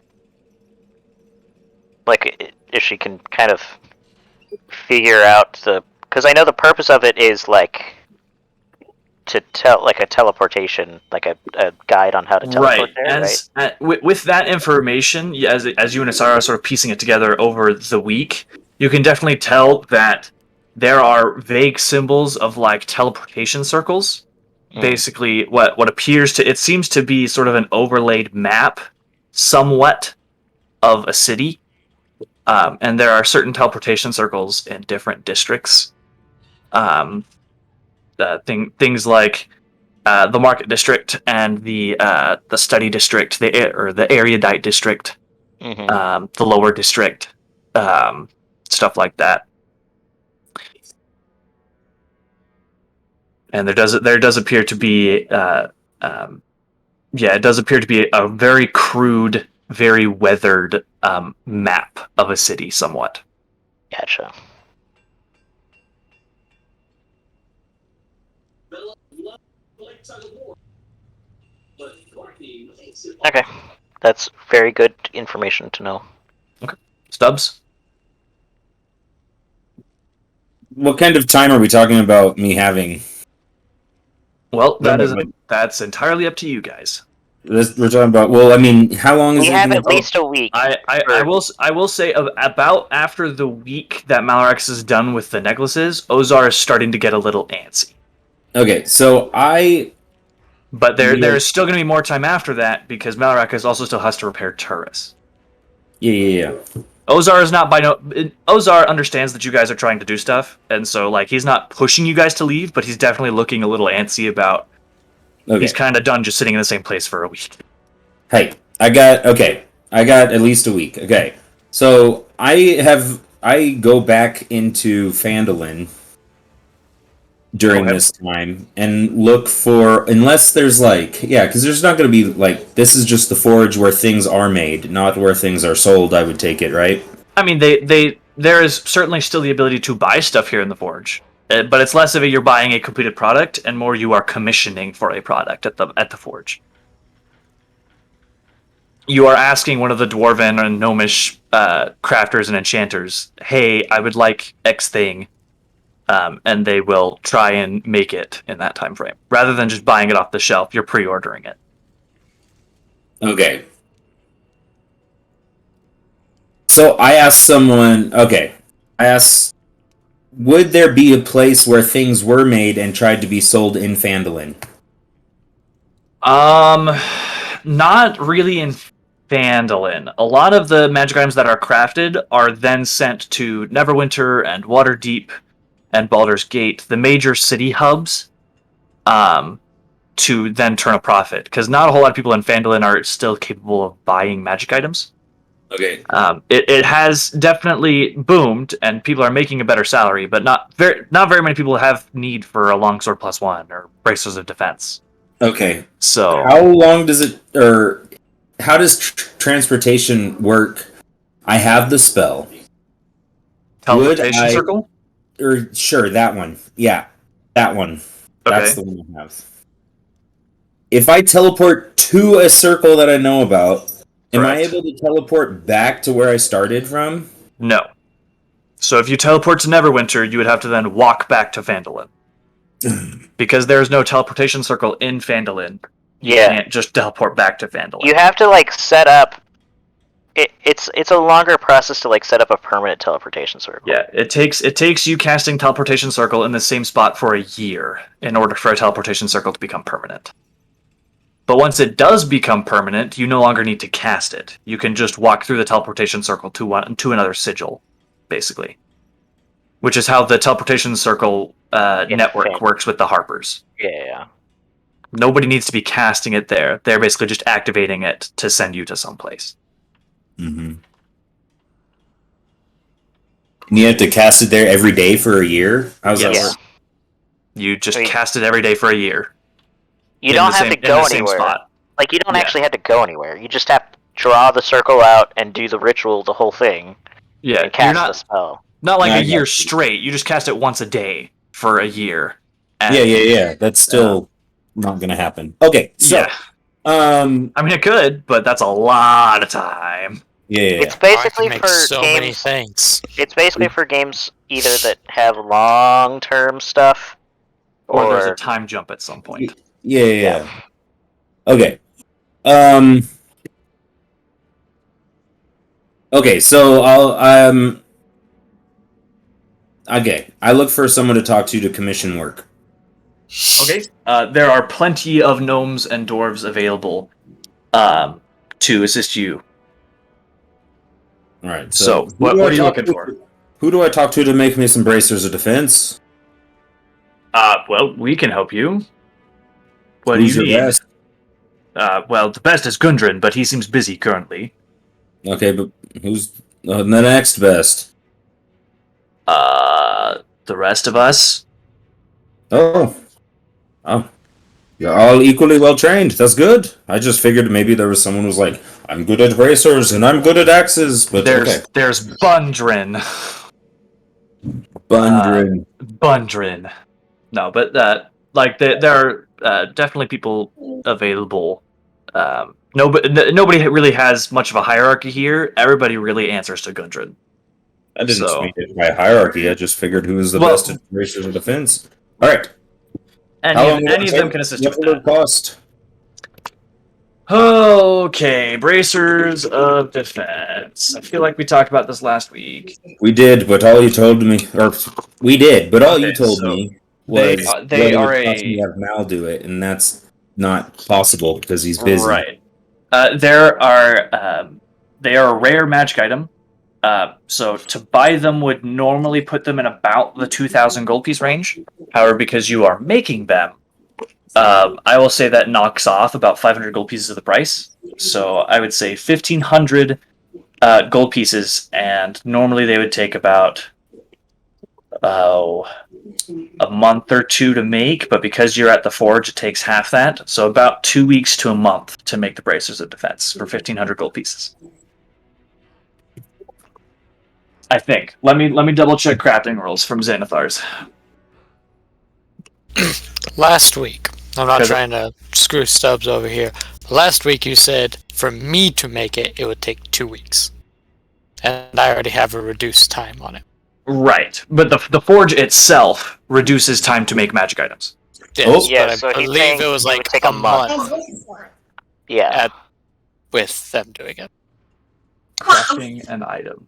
like if she can kind of figure out because I know the purpose of it is like to tell like a teleportation, like a guide on how to teleport there, right? With that information, as you and Asara are sort of piecing it together over the week, you can definitely tell that there are vague symbols of like teleportation circles. Basically, what appears to it seems to be sort of an overlaid map, somewhat, of a city, and there are certain teleportation circles in different districts. Things like the market district and the study district, the erudite district, the lower district, stuff like that. And there does appear to be it does appear to be a very crude, very weathered map of a city, somewhat. Gotcha. Okay, that's very good information to know. Okay, Stubbs. What kind of time are we talking about me having? Well, that's entirely up to you guys. We're talking about. Well, I mean, how long is We it? have gonna at least a week. I will say about after the week that Malarax is done with the necklaces, Ozar is starting to get a little antsy. Okay, so But there's still going to be more time after that because Malarax also still has to repair Turris. Yeah. Ozar is not Ozar understands that you guys are trying to do stuff, and so like he's not pushing you guys to leave, but he's definitely looking a little antsy about. Okay. He's kind of done just sitting in the same place for a week. Hey, I got at least a week. Okay, so I go back into Phandalin during this time and look for, unless there's like, because there's not going to be like, this is just the forge where things are made, not where things are sold, I would take it, right? I mean, they there is certainly still the ability to buy stuff here in the Forge, but it's less of a you're buying a completed product and more you are commissioning for a product at the Forge. You are asking one of the dwarven and gnomish crafters and enchanters, "Hey, I would like X thing," and they will try and make it in that time frame, rather than just buying it off the shelf. You're pre-ordering it. Okay. So I asked someone. Okay, I asked, would there be a place where things were made and tried to be sold in Phandalin? Not really in Phandalin. A lot of the magic items that are crafted are then sent to Neverwinter and Waterdeep and Baldur's Gate, the major city hubs, to then turn a profit. Because not a whole lot of people in Phandalin are still capable of buying magic items. Okay. It has definitely boomed, and people are making a better salary, but not very many people have need for a longsword +1 or bracers of defense. Okay. So how long does it, or how does transportation work? I have the spell. Teleportation circle? Or sure, that one. Yeah, that one. Okay. That's the one I have. If I teleport to a circle that I know about, am I able to teleport back to where I started from? No. So if you teleport to Neverwinter, you would have to then walk back to Phandalin. Because there's no teleportation circle in Phandalin. You can't just teleport back to Phandalin. You have to like set up. It's a longer process to like set up a permanent teleportation circle. Yeah, it takes you casting teleportation circle in the same spot for a year in order for a teleportation circle to become permanent. But once it does become permanent, you no longer need to cast it. You can just walk through the teleportation circle to another sigil, basically. Which is how the teleportation circle network works with the Harpers. Yeah. Nobody needs to be casting it there. They're basically just activating it to send you to someplace. Mm-hmm. And you have to cast it there every day for a year? How's that work? You just cast it every day for a year. You don't have to go anywhere. Like, you don't actually have to go anywhere. You just have to draw the circle out and do the ritual, the whole thing. Yeah, and cast the spell. Not like a year straight. You just cast it once a day for a year. And, yeah. That's still not going to happen. Okay, so... I mean, it could, but that's a lot of time. Yeah. It's basically for so games. Many things. It's basically for games either that have long-term stuff, or there's a time jump at some point. Yeah. Okay. Okay, so I'll okay, I look for someone to talk to commission work. Okay. There are plenty of gnomes and dwarves available to assist you. All right. So what are you looking for? Who do I talk to make me some bracers of defense? Well, we can help you. What Who's do you your need? best? Well, the best is Gundren, but he seems busy currently. Okay, but who's the next best? The rest of us. Oh, you're all equally well trained. That's good. I just figured maybe there was someone who's like, I'm good at bracers and I'm good at axes, but there's Bundren. Bundren. No, but there are definitely people available. Nobody really has much of a hierarchy here. Everybody really answers to Gundren. I didn't mean it by hierarchy. I just figured who was the best at bracers of defense. All right. Any of them can assist you with that. Cost? Okay, bracers of defense. I feel like we talked about this last week. We did, but all you told me, was they are a have Mal do it, and that's not possible because he's busy. Right. They are a rare magic item. So to buy them would normally put them in about the 2,000 gold piece range. However, because you are making them, I will say that knocks off about 500 gold pieces of the price. So I would say 1,500 gold pieces, and normally they would take about a month or two to make, but because you're at the forge, it takes half that. So about 2 weeks to a month to make the bracers of defense for 1,500 gold pieces. I think. Let me double check crafting rules from Xanathar's. Last week, I'm not Because- trying to screw Stubbs over here. Last week you said for me to make it, it would take 2 weeks. And I already have a reduced time on it. Right, but the forge itself reduces time to make magic items. Yes, Yeah, but so I he's believe saying it was it would like take a a month. month Yeah. with them doing it. Crafting an item.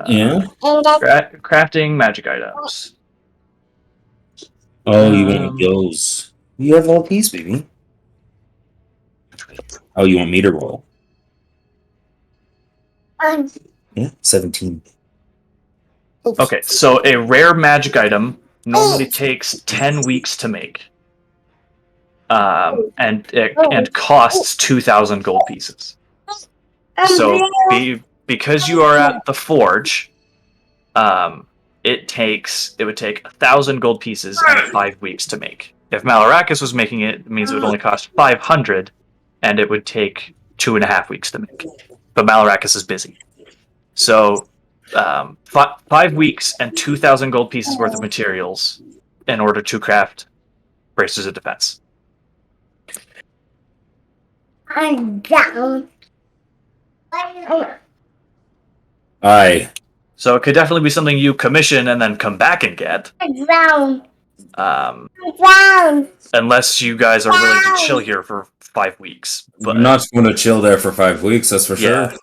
Yeah. Crafting magic items. Oh, you want those? You have all these, baby. Oh, you want me to roll? Yeah, 17. Okay, so a rare magic item normally takes 10 weeks to make. And costs 2,000 gold pieces. So because you are at the forge, it would take 1,000 gold pieces and 5 weeks to make. If Malarakis was making it, it means it would only cost 500, and it would take 2.5 weeks to make. But Malarakis is busy, so 5 weeks and 2,000 gold pieces worth of materials in order to craft bracers of defense. I'm down. Aye. So it could definitely be something you commission and then come back and get. I'm down. Um, I'm down. unless you guys are willing to chill here for 5 weeks. But I'm not going to chill there for 5 weeks, that's for Yeah. sure.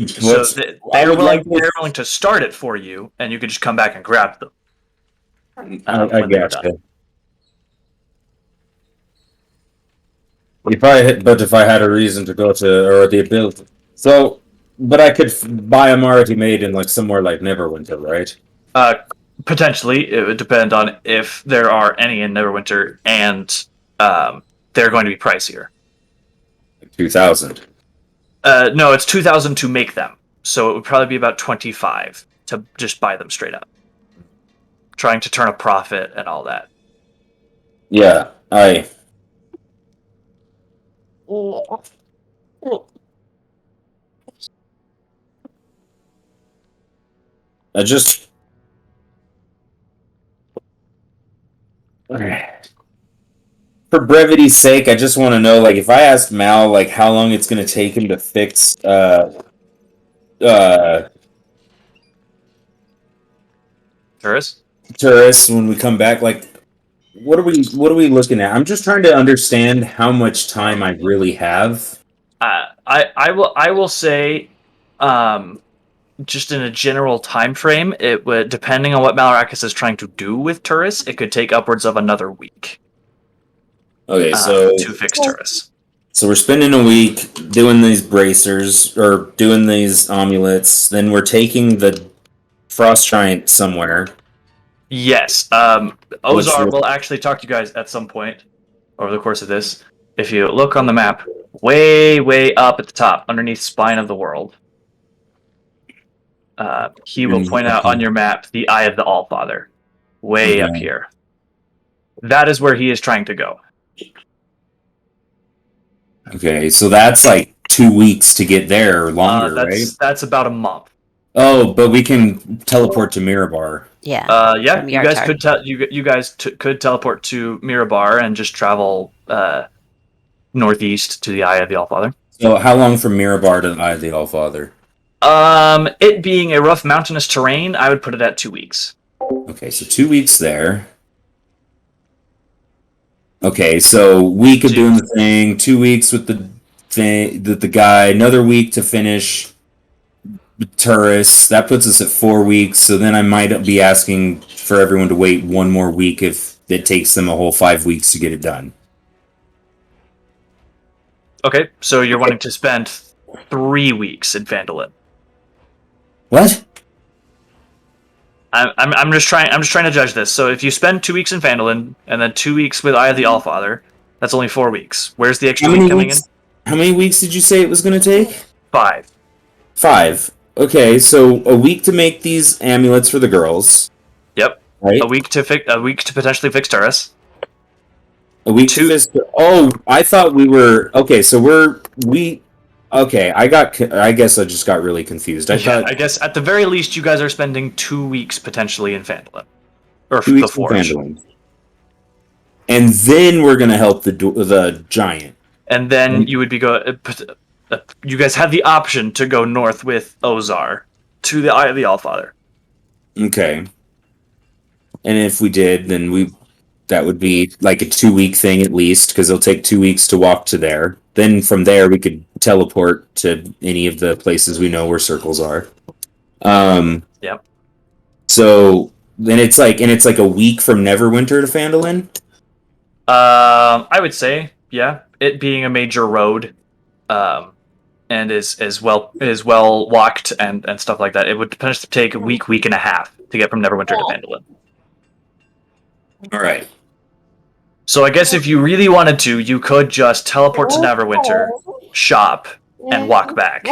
so What's- they're I would willing. like to- They're willing to start it for you, and you can just come back and grab them. I when they're gotcha. done. If I had a reason to go to, or the ability, so, but I could buy them already made in like somewhere like Neverwinter, right? Potentially, it would depend on if there are any in Neverwinter, and they're going to be pricier. 2,000. No, it's 2,000 to make them, so it would probably be about 25 to just buy them straight up. Trying to turn a profit and all that. Yeah, I. I just. For brevity's sake, I just want to know, like, if I asked Mal, like, how long it's going to take him to fix, Turris when we come back, like, what are we looking at? I'm just trying to understand how much time I really have. I will say, just in a general time frame, it would, depending on what Malarakis is trying to do with Turris, it could take upwards of another week. Okay, so to fix Turris. So we're spending a week doing these bracers or doing these amulets. Then we're taking the frost giant somewhere. Yes. Ozar will actually talk to you guys at some point over the course of this. If you look on the map, way up at the top, underneath Spine of the World, he will point out on your map the Eye of the Allfather, way up here. That is where he is trying to go. Okay, so that's like 2 weeks to get there or longer, right? That's about a month. Oh, but we can teleport to Mirabar. Yeah. Yeah, from you guys Yartar. could teleport to Mirabar and just travel northeast to the Eye of the Allfather. So how long from Mirabar to the Eye of the Allfather? It being a rough mountainous terrain, I would put it at 2 weeks. Okay, so 2 weeks there. Okay, so week of doing the thing, 2 weeks with the thing, the guy, another week to finish Turris. That puts us at 4 weeks. So then I might be asking for everyone to wait one more week if it takes them a whole 5 weeks to get it done. Okay, so you're wanting to spend 3 weeks in Phandalin. What? I'm just trying to judge this. So if you spend 2 weeks in Phandalin and then 2 weeks with Eye of the Allfather, that's only 4 weeks. Where's the extra week coming in? How many weeks did you say it was going to take? 5. 5. Okay, so a week to make these amulets for the girls. Yep. Right. A week to potentially fix Turris. A week to fix. Oh, I thought we were okay. So Okay, I guess I just got really confused. I thought I guess at the very least, you guys are spending 2 weeks potentially in Phandalin. Or 2 the weeks in Forge. Phandalin. And then we're gonna help the giant. And then you would be you guys have the option to go north with Ozar to the Eye of the Allfather. Okay. And if we did, then that would be like a 2 week thing at least, because it'll take 2 weeks to walk to there. Then from there we could teleport to any of the places we know where circles are. Yep. So then it's like a week from Neverwinter to Phandalin. I would say, yeah, it being a major road, and is well walked and stuff like that. It would potentially take a week and a half to get from Neverwinter to Phandalin. All right. So I guess if you really wanted to, you could just teleport to Neverwinter, shop, and walk back.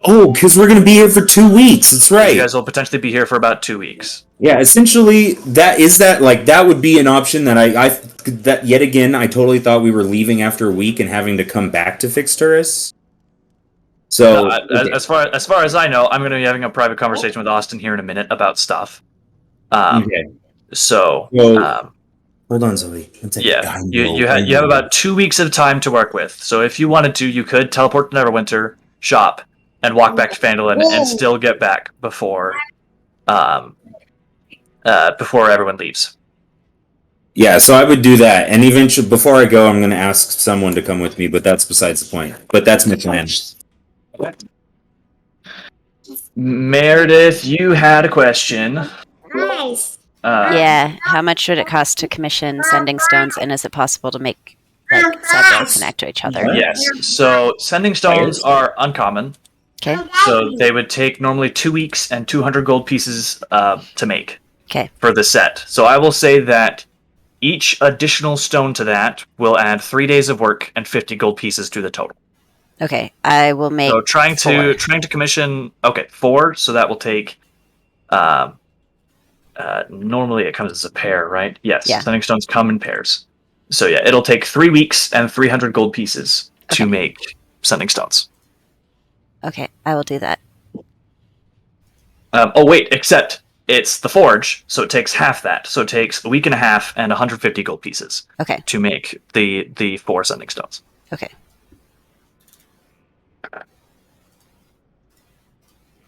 Oh, because we're gonna be here for 2 weeks. That's right. You guys will potentially be here for about 2 weeks. Yeah, essentially that would be an option that yet again I totally thought we were leaving after a week and having to come back to fix Turris. So No, as far as I know, I'm going to be having a private conversation with Austin here in a minute about stuff. Okay. So, hold on, Zoe. yeah, you have about 2 weeks of time to work with. So if you wanted to, you could teleport to Neverwinter, shop, and walk back to Phandalin and still get back before everyone leaves. Yeah, so I would do that, and eventually, before I go, I'm going to ask someone to come with me, but that's besides the point. But that's my plan. Okay. Meredith, you had a question. Nice. Yeah, how much would it cost to commission sending stones, and is it possible to make like several connect to each other? Yes. So sending stones are uncommon. Okay. So they would take normally 2 weeks and 200 gold pieces to make. Okay. For the set. So I will say that each additional stone to that will add 3 days of work and 50 gold pieces to the total. Okay, I will make. So trying 4. to commission 4. So that will take. Normally it comes as a pair, right? Yes. Yeah. Sending stones come in pairs. So yeah, it'll take 3 weeks and 300 gold pieces to make sending stones. Okay, I will do that. Except it's the Forge, so it takes half that. So it takes a week and a half and 150 gold pieces. Okay. To make the 4 sending stones. Okay.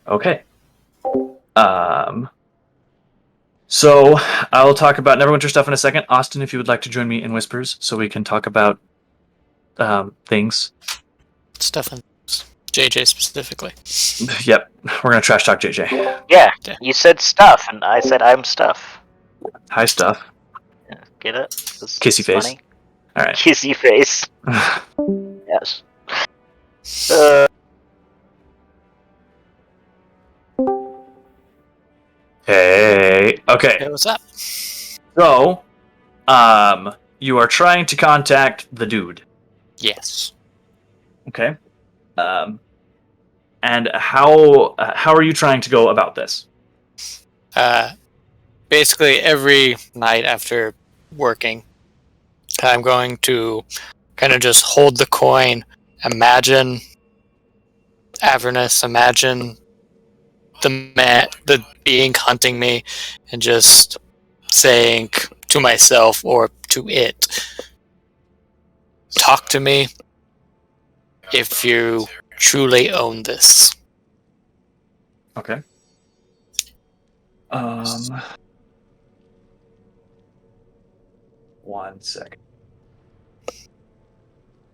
Okay. So I'll talk about Neverwinter stuff in a second. Austin, if you would like to join me in Whispers, so we can talk about things. Stuff in JJ specifically. Yep, we're gonna trash talk JJ. Yeah, you said stuff, and I said I'm stuff. Hi, stuff. Yeah, get it? Kissy face. Funny. All right. Kissy face. Yes. Hey. Okay. Hey, what's up? So, you are trying to contact the dude. Yes. Okay. And how are you trying to go about this? Basically, every night after working, I'm going to kind of just hold the coin, imagine Avernus, imagine the being hunting me, and just saying to myself or to it, talk to me if you truly own this. Okay. One second.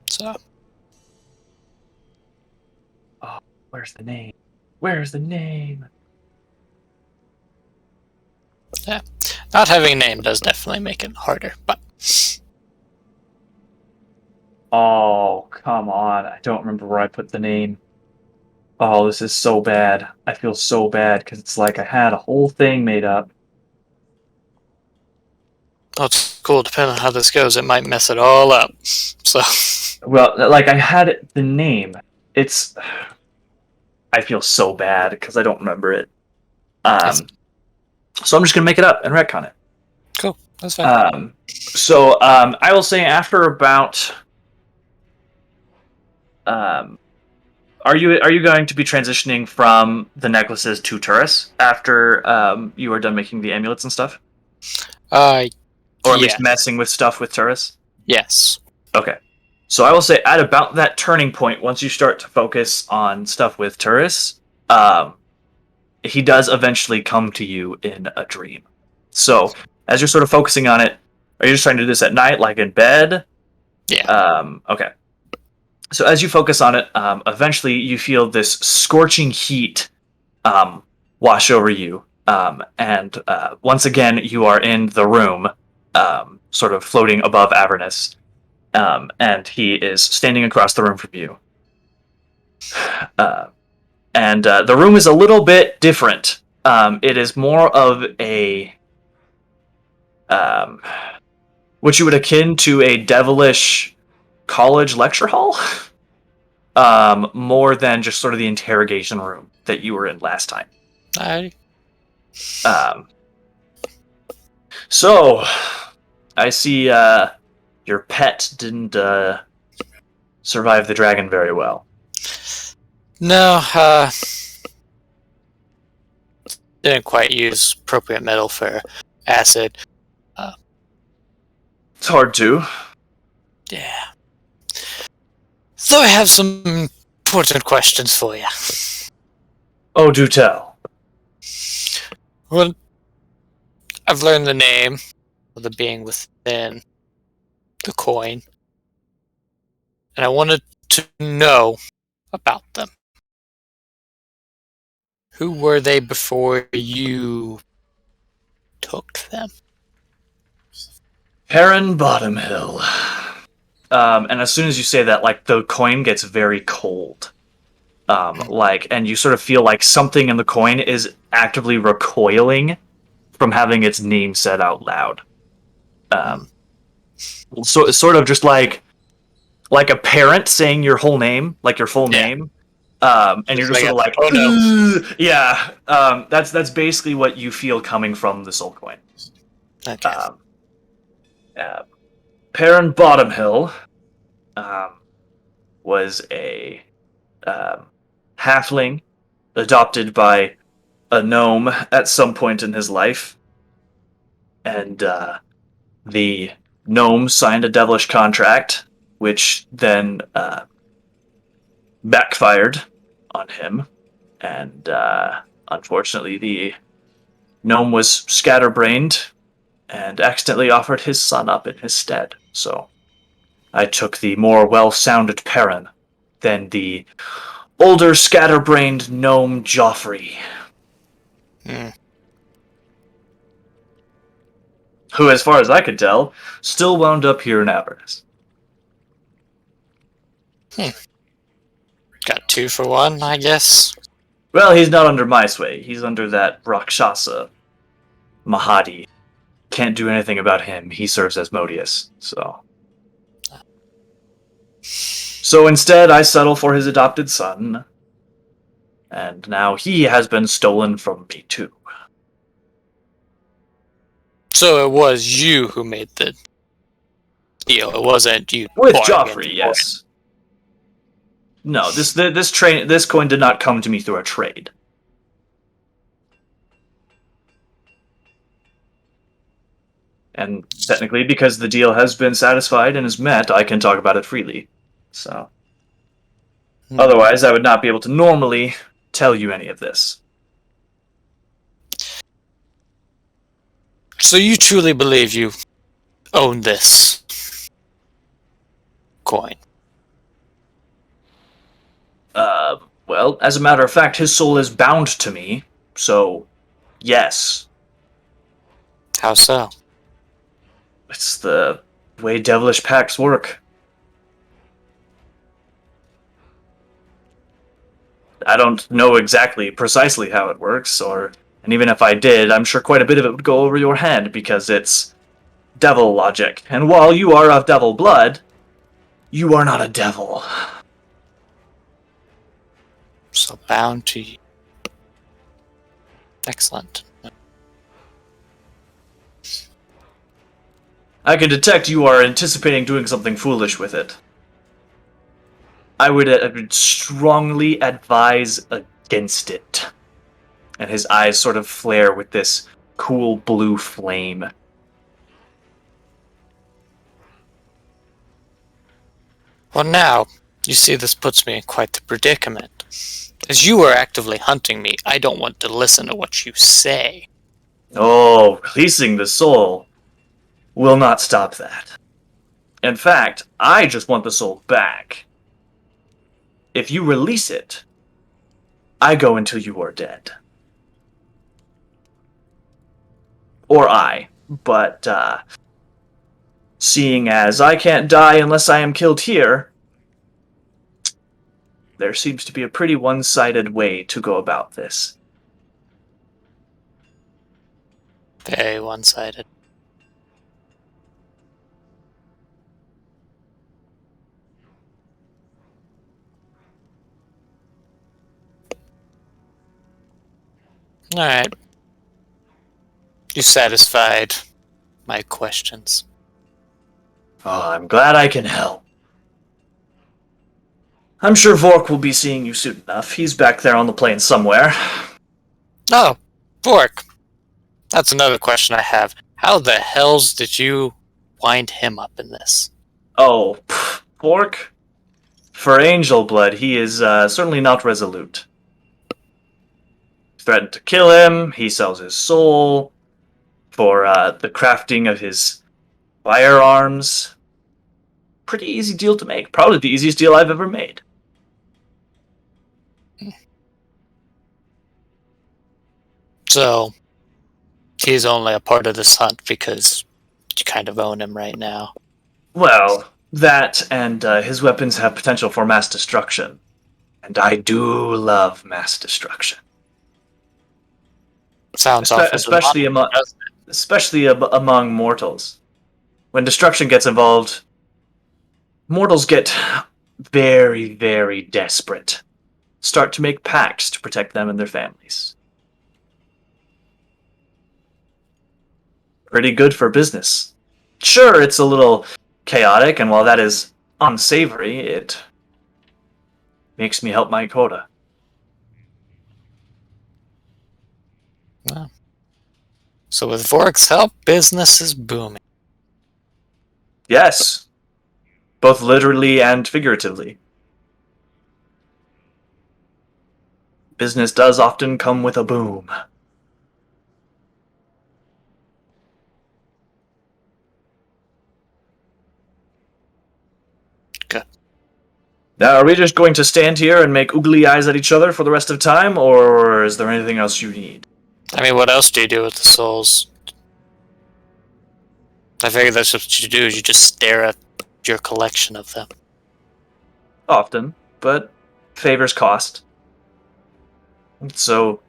So, Oh, where's the name? Where's the name? yeah. Not having a name does definitely make it harder, but Oh, come on. I don't remember where I put the name. Oh, this is so bad. I feel so bad because it's like I had a whole thing made up. oh, it's cool. Depending on how this goes, it might mess it all up. So, Well, like I had the name. It's. I feel so bad because I don't remember it. So I'm just gonna make it up and retcon it. cool. That's fine. I will say after about are you going to be transitioning from the necklaces to Turris after you are done making the amulets and stuff, Uh, or at least yes. messing with stuff with Turris? Yes. Okay. So I will say at about that turning point, once you start to focus on stuff with Turris, he does eventually come to you in a dream. So as you're sort of focusing on it, are you just trying to do this at night, like in bed? Yeah. Okay. So as you focus on it, eventually you feel this scorching heat wash over you, and once again you are in the room, sort of floating above Avernus, and he is standing across the room from you. And the room is a little bit different. It is more of a what you would akin to a devilish college lecture hall, more than just sort of the interrogation room that you were in last time. So I see your pet didn't survive the dragon very well. No, didn't quite use appropriate metal for acid. It's hard to. Yeah. So I have some important questions for you. Oh, do tell. Well, I've learned the name of the being within the coin, and I wanted to know about them. Who were they before you took them? Heron Bottomhill. And as soon as you say that, like, the coin gets very cold. And you sort of feel like something in the coin is actively recoiling from having its name said out loud. So it's sort of just like a parent saying your whole name, like your full name. And you're just sort of like, oh no. "Ugh." Yeah. That's basically what you feel coming from the soul coin. Okay. Perrin Bottomhill was a halfling adopted by a gnome at some point in his life, and the gnome signed a devilish contract, which then backfired on him, and unfortunately the gnome was scatterbrained and accidentally offered his son up in his stead. So I took the more well-sounded Perrin than the older scatterbrained gnome Joffrey. Who, as far as I could tell, still wound up here in Avernus. Got 2 for 1, I guess. Well, he's not under my sway. He's under that Rakshasa, Mahadi. Can't do anything about him. He serves as Modius, So instead, I settle for his adopted son, and now he has been stolen from me too. So it was you who made the deal. It wasn't you With bargained Joffrey, for yes. No, this coin did not come to me through a trade. And technically, because the deal has been satisfied and is met, I can talk about it freely. So, otherwise, I would not be able to normally tell you any of this. So you truly believe you own this coin? Well, as a matter of fact, his soul is bound to me, so yes. How so? It's the way devilish pacts work. I don't know precisely how it works, and even if I did, I'm sure quite a bit of it would go over your head because it's devil logic. And while you are of devil blood, you are not a devil. So bound to you. Excellent. I can detect you are anticipating doing something foolish with it. I would strongly advise against it. And his eyes sort of flare with this cool blue flame. Well, now, you see, this puts me in quite the predicament. As you are actively hunting me, I don't want to listen to what you say. Oh, releasing the soul will not stop that. In fact, I just want the soul back. If you release it, I go until you are dead. Or I. But, seeing as I can't die unless I am killed here, there seems to be a pretty one-sided way to go about this. Very one-sided. Alright. You satisfied my questions. Oh, I'm glad I can help. I'm sure Vork will be seeing you soon enough. He's back there on the plane somewhere. Oh, Bork. That's another question I have. How the hells did you wind him up in this? Oh, Vork? For Angel Blood, he is certainly not resolute. Threatened to kill him, he sells his soul for the crafting of his firearms. Pretty easy deal to make. Probably the easiest deal I've ever made. So, he's only a part of this hunt because you kind of own him right now. Well, that and his weapons have potential for mass destruction. And I do love mass destruction. Sounds awful. Especially among mortals. When destruction gets involved, mortals get very, very desperate. Start to make pacts to protect them and their families. Pretty good for business. Sure, it's a little chaotic, and while that is unsavory, it makes me help my quota. Well, so with Vork's help, business is booming. Yes. Both literally and figuratively. Business does often come with a boom. Good. Now, are we just going to stand here and make oogly eyes at each other for the rest of time, or is there anything else you need? I mean, what else do you do with the souls? I figure that's what you do, is you just stare at your collection of them. Often, but favors cost. So,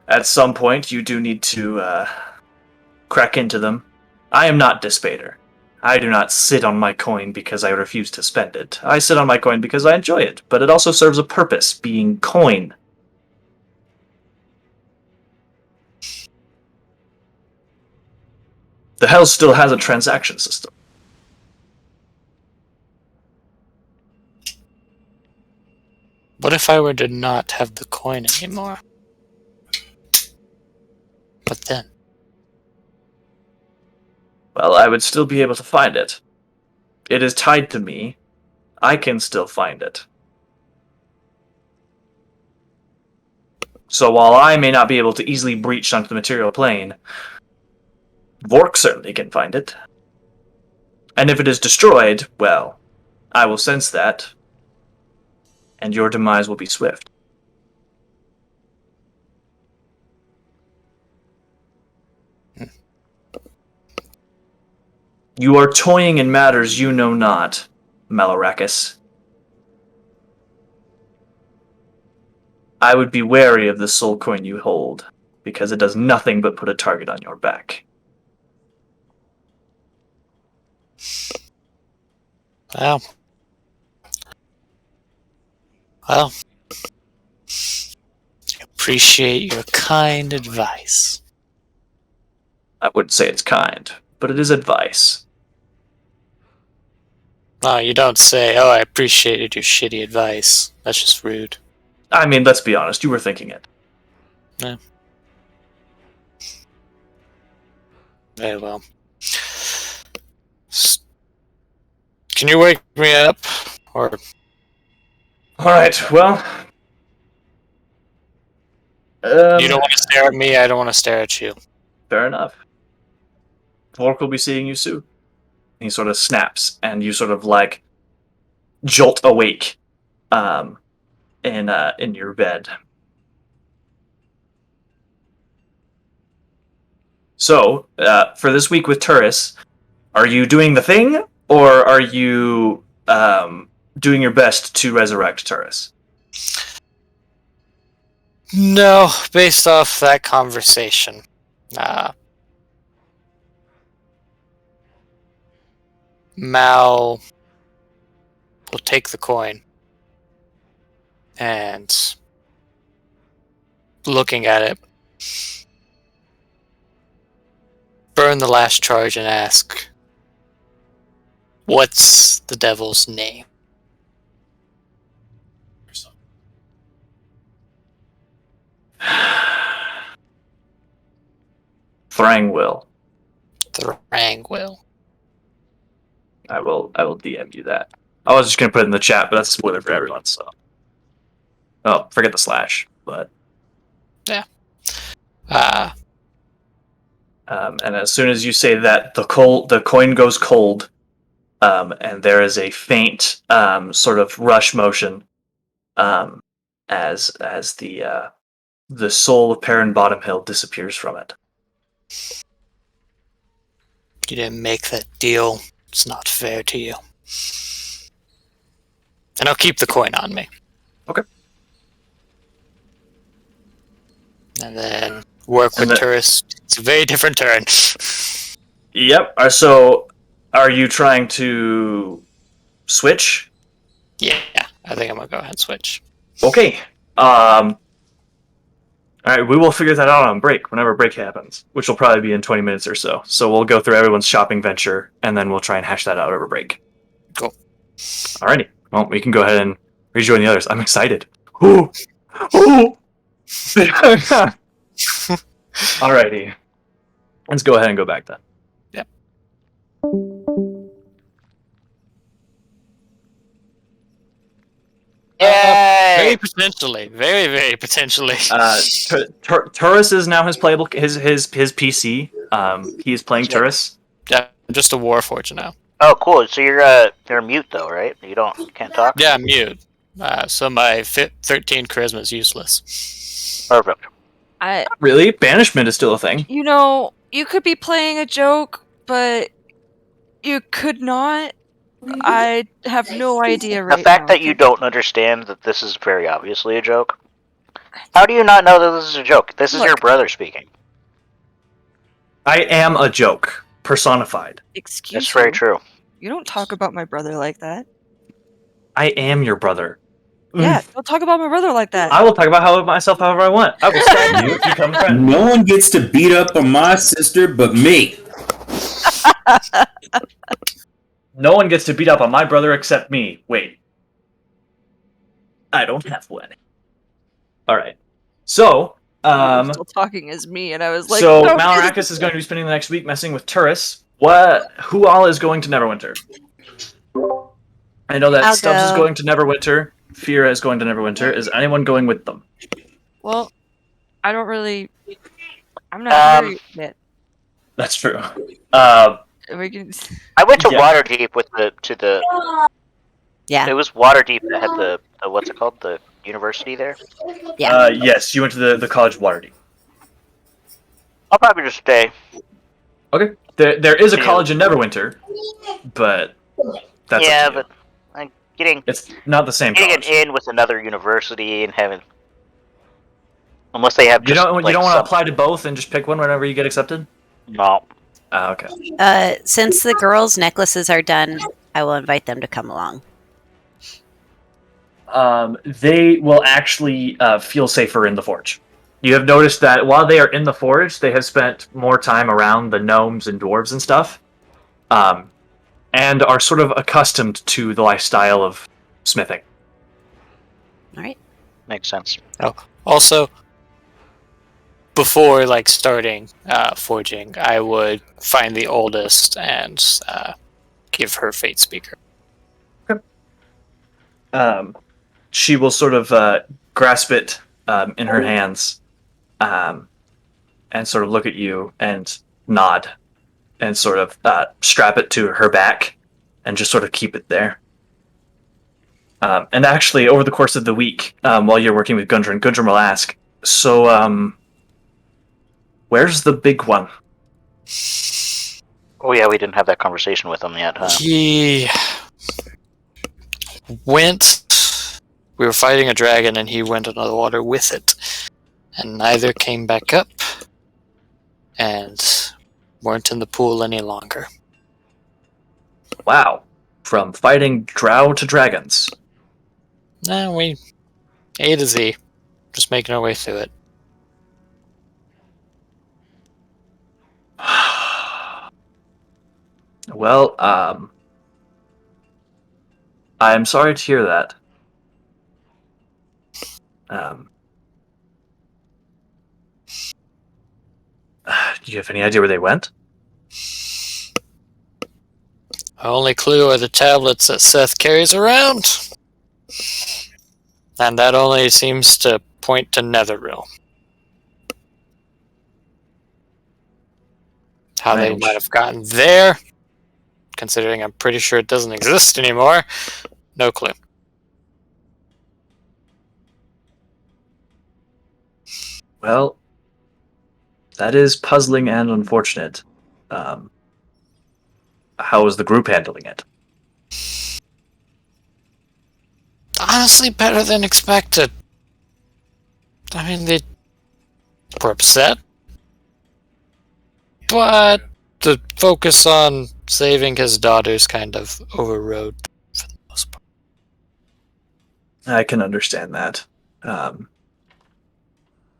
at some point, you do need to crack into them. I am not Dispater. I do not sit on my coin because I refuse to spend it. I sit on my coin because I enjoy it, but it also serves a purpose, being coin. The Hell still has a transaction system. What if I were to not have the coin anymore? What then? Well, I would still be able to find it. It is tied to me. I can still find it. So while I may not be able to easily breach onto the material plane, Vork certainly can find it. And if it is destroyed, well, I will sense that, and your demise will be swift. You are toying in matters you know not, Maloracus. I would be wary of the soul coin you hold, because it does nothing but put a target on your back. Well, I appreciate your kind advice. I wouldn't say it's kind, but it is advice. Oh, you don't say, oh, I appreciated your shitty advice. That's just rude. I mean, let's be honest. You were thinking it. Yeah. Very well. Can you wake me up? Or All right. Well, you don't want to stare at me, I don't want to stare at you. fair enough. Volk will be seeing you soon. He sort of snaps, and you sort of like jolt awake, in your bed. So, for this week with Turris, are you doing the thing, or are you doing your best to resurrect Turris? No, based off that conversation. Mal will take the coin and, looking at it, burn the last charge and ask, what's the devil's name? Thrangwill. Thrangwill. I will DM you that. I was just gonna put it in the chat, but that's a spoiler for everyone. So, oh, forget the slash. But Yeah. and as soon as you say that, the coin goes cold, and there is a faint sort of rush motion, as the soul of Perrin Bottomhill disappears from it. You didn't make that deal. It's not fair to you. And I'll keep the coin on me. Okay. And then work with tourists. It's a very different turn. Yep. So, are you trying to switch? Yeah, I think I'm gonna go ahead and switch. Okay. All right, we will figure that out on break, whenever break happens, which will probably be in 20 minutes or so. So we'll go through everyone's shopping venture, and then we'll try and hash that out over break. Cool. Alrighty. Well, we can go ahead and rejoin the others. I'm excited. Ooh! Ooh! Alrighty. Let's go ahead and go back then. Yep. Very potentially. Very, very potentially. Turris is now his playable his PC. He is playing Turris. Yeah, I'm just a Warforged now. Oh, cool. So you're mute though, right? You can't talk. Yeah, I'm mute. So my 13 charisma is useless. Perfect. Really? Banishment is still a thing. You know, you could be playing a joke, but you could not. I have no idea right now. The fact that you don't understand that this is very obviously a joke. How do you not know that this is a joke? This is your brother speaking. I am a joke personified. Excuse me. That's very true. You don't talk about my brother like that. I am your brother. Yeah, don't talk about my brother like that. I will talk about myself however I want. I will stab you if you come friend. No one gets to beat up on my sister but me. No one gets to beat up on my brother except me. Wait. I don't have one. Alright. So, You're still talking as me, and I was like, so no, Malarakas is going to be spending the next week messing with Turris. Who all is going to Neverwinter? I know that I'll Stubbs is go. going to Neverwinter. Fira is going to Neverwinter. Is anyone going with them? Well, I don't really. I'm not here yet. That's true. We can... I went to Yeah. Waterdeep with the. Yeah. It was Waterdeep that had the what's it called, the university there. Yeah. Yes, you went to the College of Waterdeep. I'll probably just stay. Okay. There is a college in Neverwinter, but that's yeah, up to you. but I'm getting It's not the same an college. in with another university and having. Unless they have. You Just, don't want to apply to both and just pick one whenever you get accepted? No. Okay. Since the girls' necklaces are done, I will invite them to come along. They will actually feel safer in the forge. You have noticed that while they are in the forge, they have spent more time around the gnomes and dwarves and stuff. and are sort of accustomed to the lifestyle of smithing. All right. Makes sense. Also, before starting forging, I would find the oldest and give her Fate Speaker. She will sort of grasp it in her hands, and sort of look at you and nod, and sort of strap it to her back, and just sort of keep it there. And actually, over the course of the week, while you're working with Gundren will ask, so, where's the big one? Oh yeah, we didn't have that conversation with him yet, huh? He went. We were fighting a dragon, and he went under the water with it, and neither came back up, and weren't in the pool any longer. Wow. From fighting drow to dragons. Nah, we A to Z, just making our way through it. Well, I'm sorry to hear that. Do you have any idea where they went? Our only clue are the tablets that Seth carries around. And that only seems to point to Netherrealm. How they Strange. might have gotten there, considering I'm pretty sure it doesn't exist anymore, no clue. Well, that is puzzling and unfortunate. How is the group handling it? Honestly, better than expected. I mean, they were upset, but the focus on saving his daughters kind of overrode for the most part. I can understand that.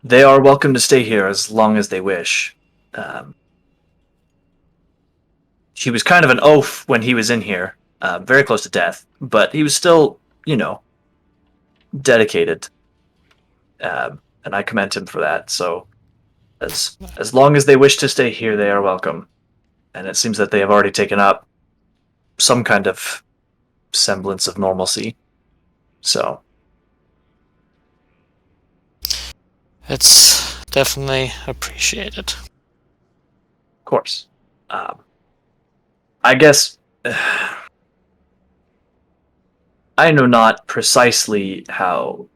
They are welcome to stay here as long as they wish. He was kind of an oaf when he was in here, very close to death, but he was still, dedicated. And I commend him for that. So, as long as they wish to stay here, they are welcome. And it seems that they have already taken up some kind of semblance of normalcy. So, It's definitely appreciated. of course. I guess I know not precisely how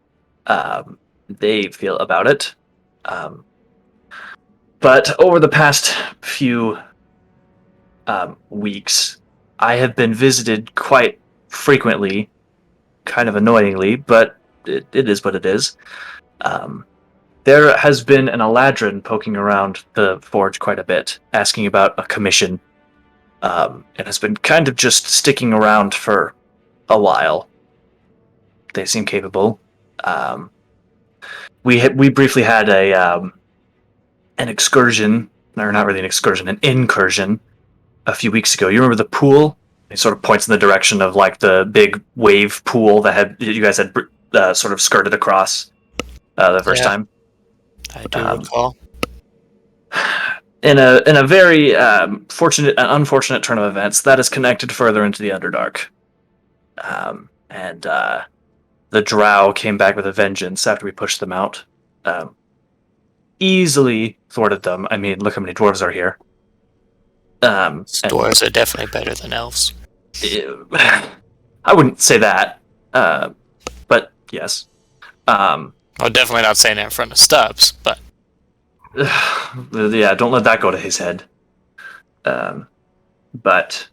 they feel about it, but over the past few weeks, I have been visited quite frequently, kind of annoyingly, but it is what it is. There has been an Eladrin poking around the forge quite a bit, asking about a commission, and has been kind of just sticking around for a while. They seem capable. We briefly had an excursion, or not really an excursion, an incursion a few weeks ago. You remember the pool? He sort of points in the direction of the big wave pool that you guys had sort of skirted across the first time. I do recall. In a very fortunate and unfortunate turn of events, that is connected further into the Underdark. And the Drow came back with a vengeance after we pushed them out. Easily thwarted them. I mean, look how many dwarves are here. Dwarves are definitely better than elves. I wouldn't say that, but yes. I'm definitely not saying that in front of Stubbs, but yeah, don't let that go to his head. But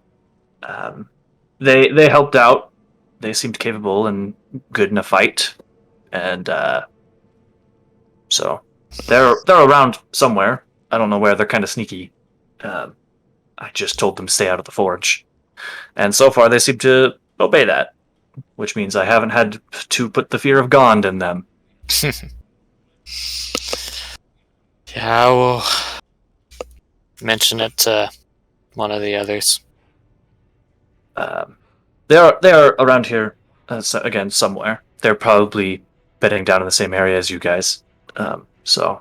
they helped out. They seemed capable and good in a fight, and so they're around somewhere. I don't know where. They're kind of sneaky. I just told them to stay out of the forge, and so far they seem to obey that, which means I haven't had to put the fear of Gond in them. yeah, I will mention it to one of the others. They are around here again somewhere. They're probably bedding down in the same area as you guys. So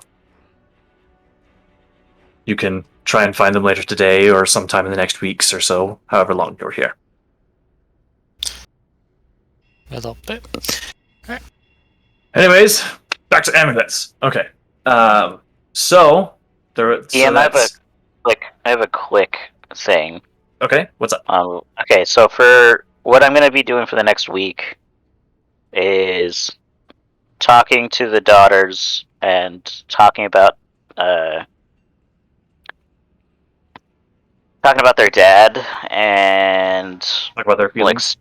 you can try and find them later today or sometime in the next weeks or so, however long you're here. Little bit. Anyways, back to amulets. Okay. So there. So Ian, that's I have a quick thing. okay. What's up? Okay, so for what I'm gonna be doing for the next week is talking to the daughters and talking about their dad and Talk about their like feelings.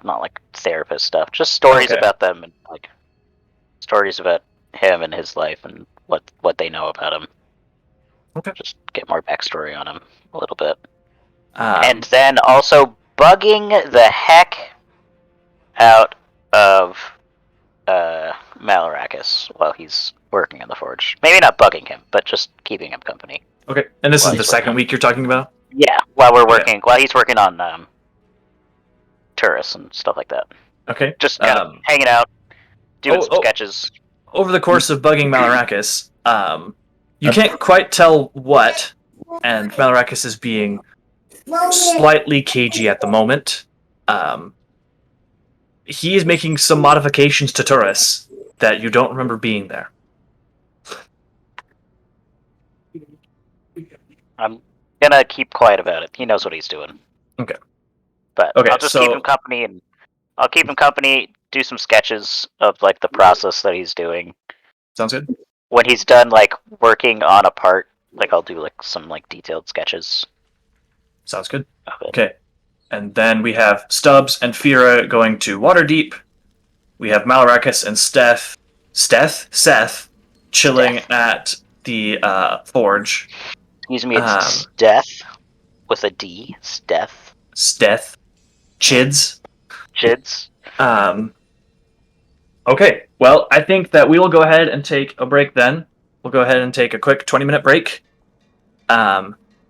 not like therapist stuff, just stories Okay. about them and like stories about him and his life and what they know about him. Okay. Just get more backstory on him a little bit. Um, And then also bugging the heck out of Malarakis while he's working in the forge. Maybe not bugging him, but just keeping him company. okay. And this Well, is the he's working second on- week you're talking about. Yeah, while he's working on tourists and stuff like that. Okay. Just kind of hanging out, doing some oh. sketches. Over the course of bugging Malarakis, you can't quite tell what, and Malarakis is being slightly cagey at the moment. He is making some modifications to Turris that you don't remember being there. I'm gonna keep quiet about it. He knows what he's doing. Okay. But Okay, I'll just keep him company, and I'll keep him company. Do some sketches of like the process that he's doing. Sounds good. When he's done like working on a part, like I'll do like some like detailed sketches. Sounds good. Of it. Okay. And then we have Stubbs and Fira going to Waterdeep. We have Malarakis and Seth, chilling at the forge. Excuse me, it's Steth with a D. Steth. Chids. Chids. Okay, well, I think that we will go ahead and take a break then. We'll go ahead and take a quick 20-minute break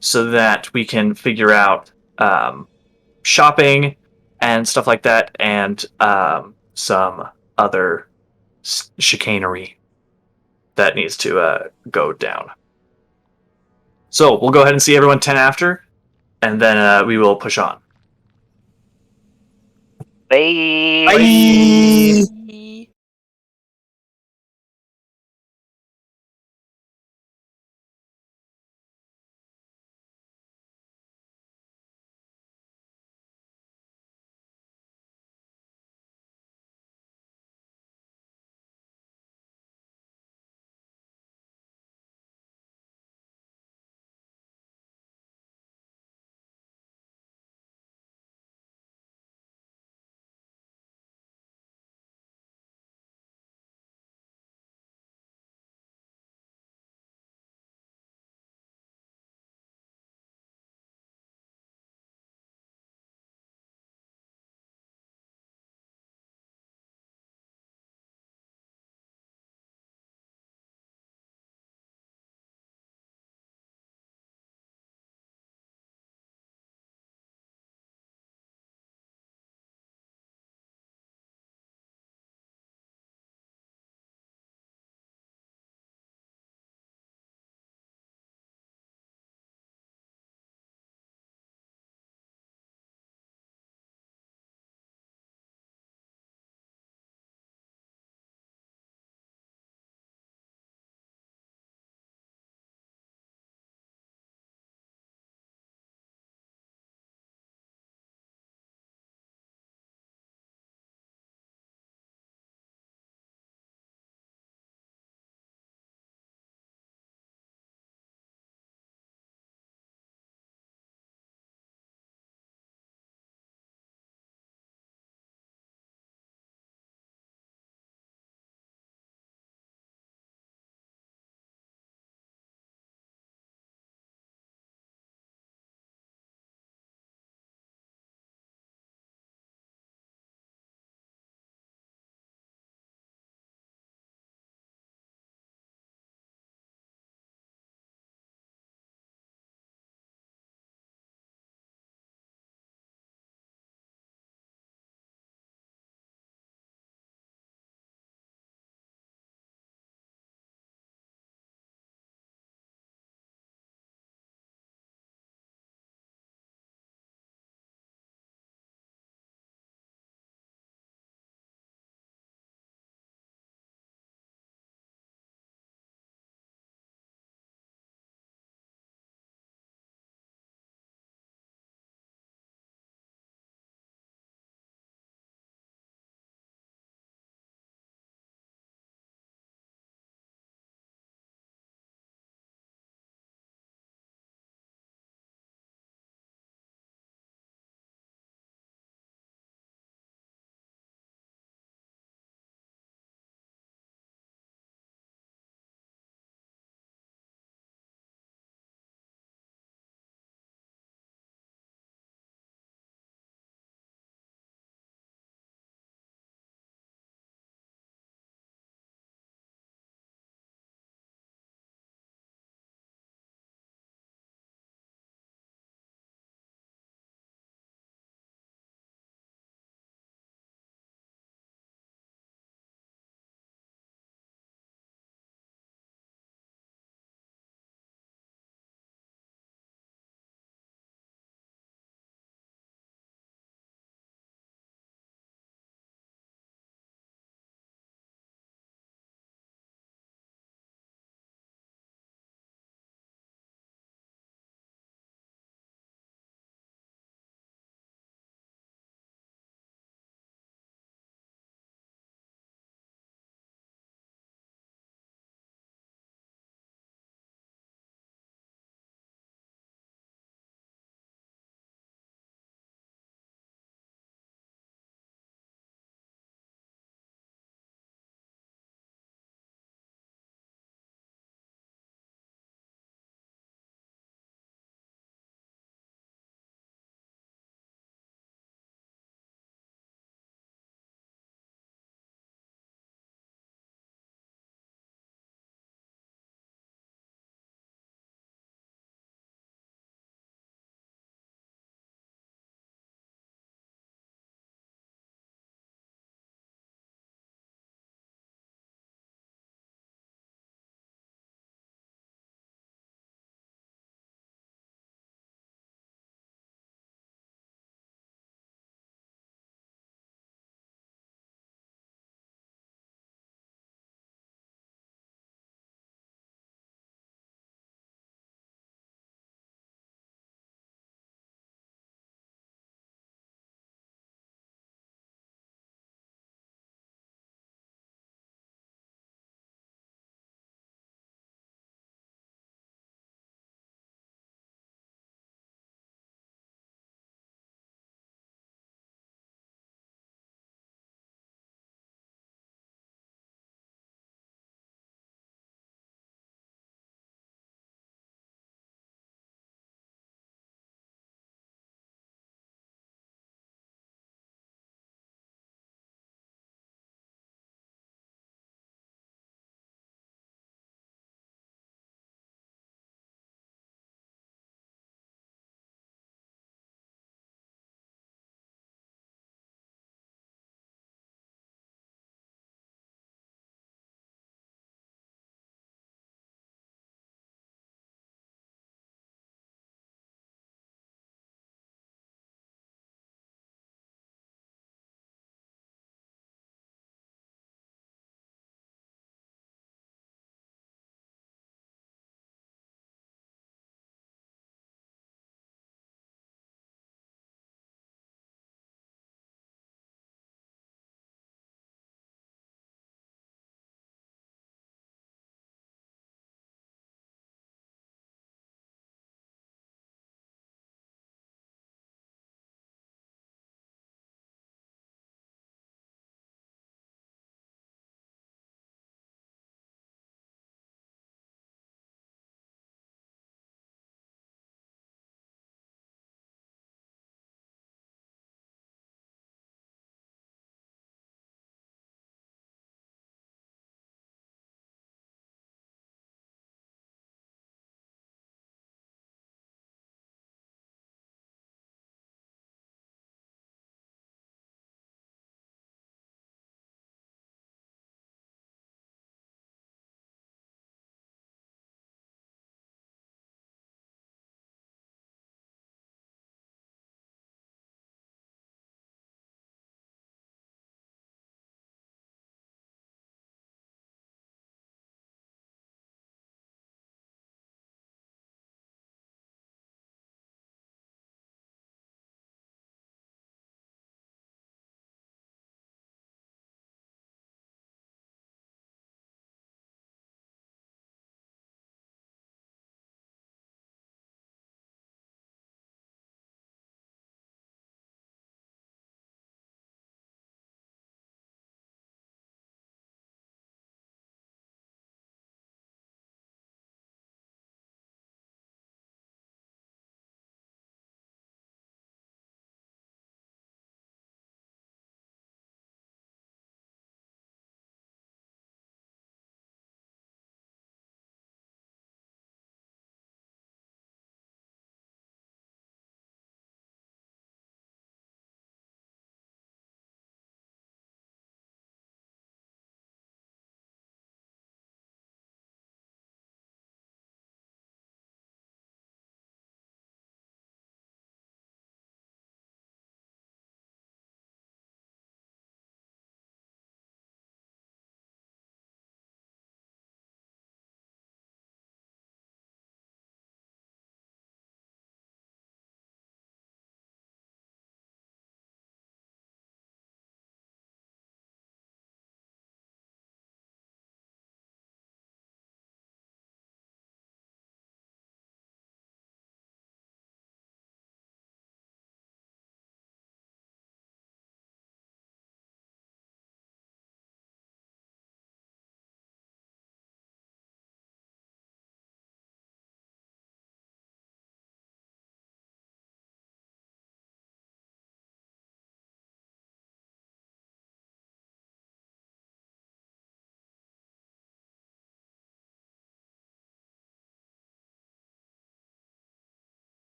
so that we can figure out shopping and stuff like that and some other chicanery that needs to go down. So we'll go ahead and see everyone 10 after, and then we will push on. Bye. Bye.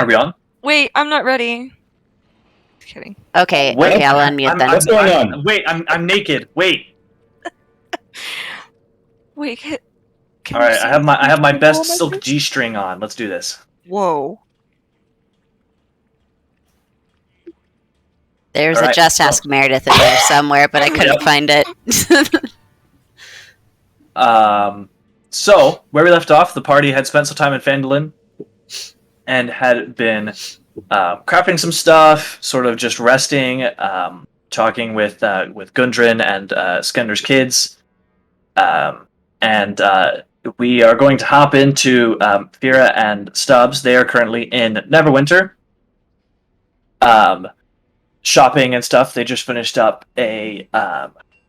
Are we on? Wait, I'm not ready. Just kidding. Okay, Wait, okay, I'll unmute then. What's going on? Wait, I'm naked. Wait. Wait, can All you right, see I have my the best ball on silk my face? G-string on. Let's do this. Whoa. There's All a right, Just so- Ask Meredith in there somewhere, but I couldn't Yep. find it. So where we left off, the party had spent some time in Phandalin and had been crafting some stuff, sort of just resting, talking with Gundren and Skender's kids, and we are going to hop into Fira and Stubbs. They are currently in Neverwinter, shopping and stuff. They just finished up a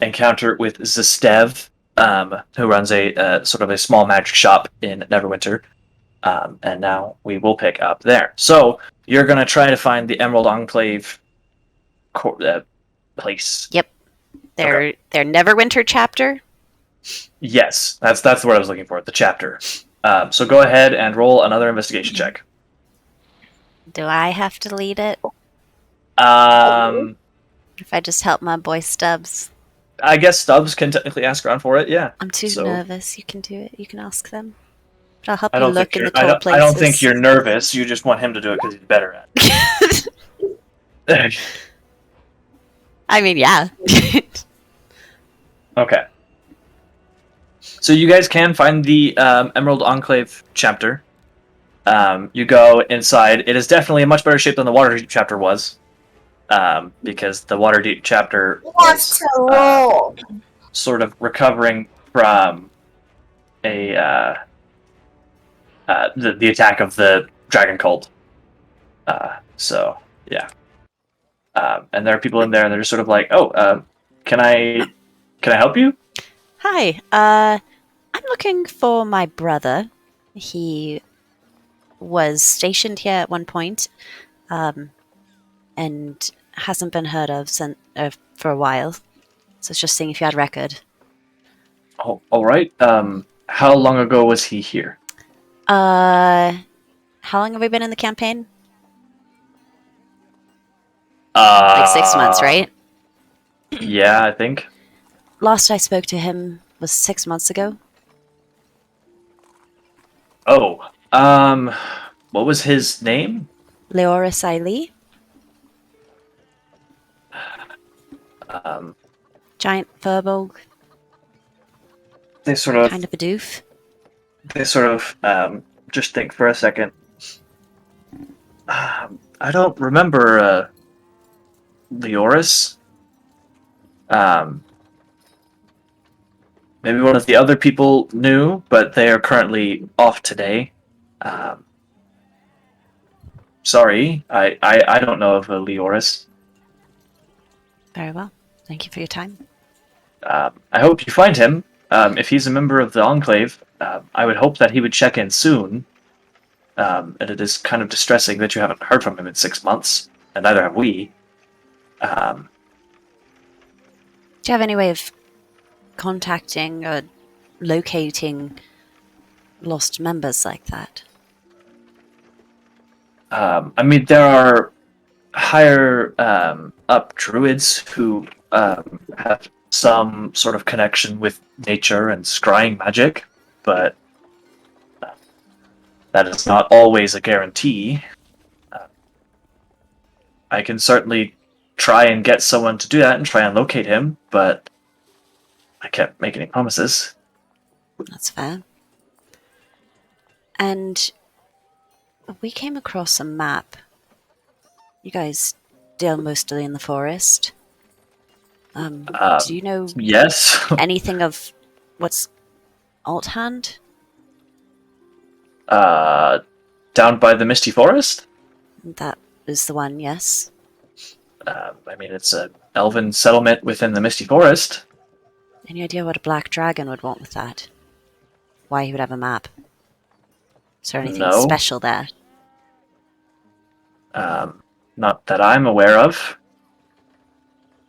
encounter with Zistev, who runs a sort of a small magic shop in Neverwinter. And now we will pick up there. So you're going to try to find the Emerald Enclave place. Yep. Their Neverwinter chapter. Yes, that's the word I was looking for. The chapter. So go ahead and roll another investigation check. Do I have to lead it? If I just help my boy Stubbs. I guess Stubbs can technically ask around for it. Yeah. I'm too So- nervous. You can do it. You can ask them. But I'll help I you don't look think in you're. the cold places. I don't think you're nervous. You just want him to do it because he's better at it. I mean, yeah. Okay. So you guys can find the Emerald Enclave chapter. You go inside. It is definitely in much better shape than the Waterdeep chapter was, because the Waterdeep chapter was sort of recovering from a the attack of the dragon cult. So yeah. And there are people in there, and they're just sort of like, "Oh, can I help you?" Hi. I'm looking for my brother. He was stationed here at one point, and hasn't been heard of for a while. So it's just seeing if you had a record. Oh, all right. How long ago was he here? How long have we been in the campaign? Like 6 months, right? Yeah, I think. Last I spoke to him was 6 months ago. Oh, what was his name? Leoris Ailey, Um, giant furbolg, they sort of kind of a doof. just think for a second. I don't remember Leoris. Maybe one of the other people knew, but they are currently off today. Sorry, I don't know of a Leoris. Very well. Thank you for your time. I hope you find him. If he's a member of the Enclave, I would hope that he would check in soon. And it is kind of distressing that you haven't heard from him in 6 months, and neither have we. Do you have any way of contacting or locating lost members like that? I mean, there are higher up druids who have some sort of connection with nature and scrying magic, but that is not always a guarantee. I can certainly try and get someone to do that and try and locate him, but I can't make any promises. That's fair. And we came across a map. You guys deal mostly in the forest. Do you know Yes. anything of what's Althand? Down by the Misty Forest? That is the one, yes. I mean, it's an elven settlement within the Misty Forest. Any idea what a black dragon would want with that? Why he would have a map? Is there anything No. special there? Not that I'm aware of.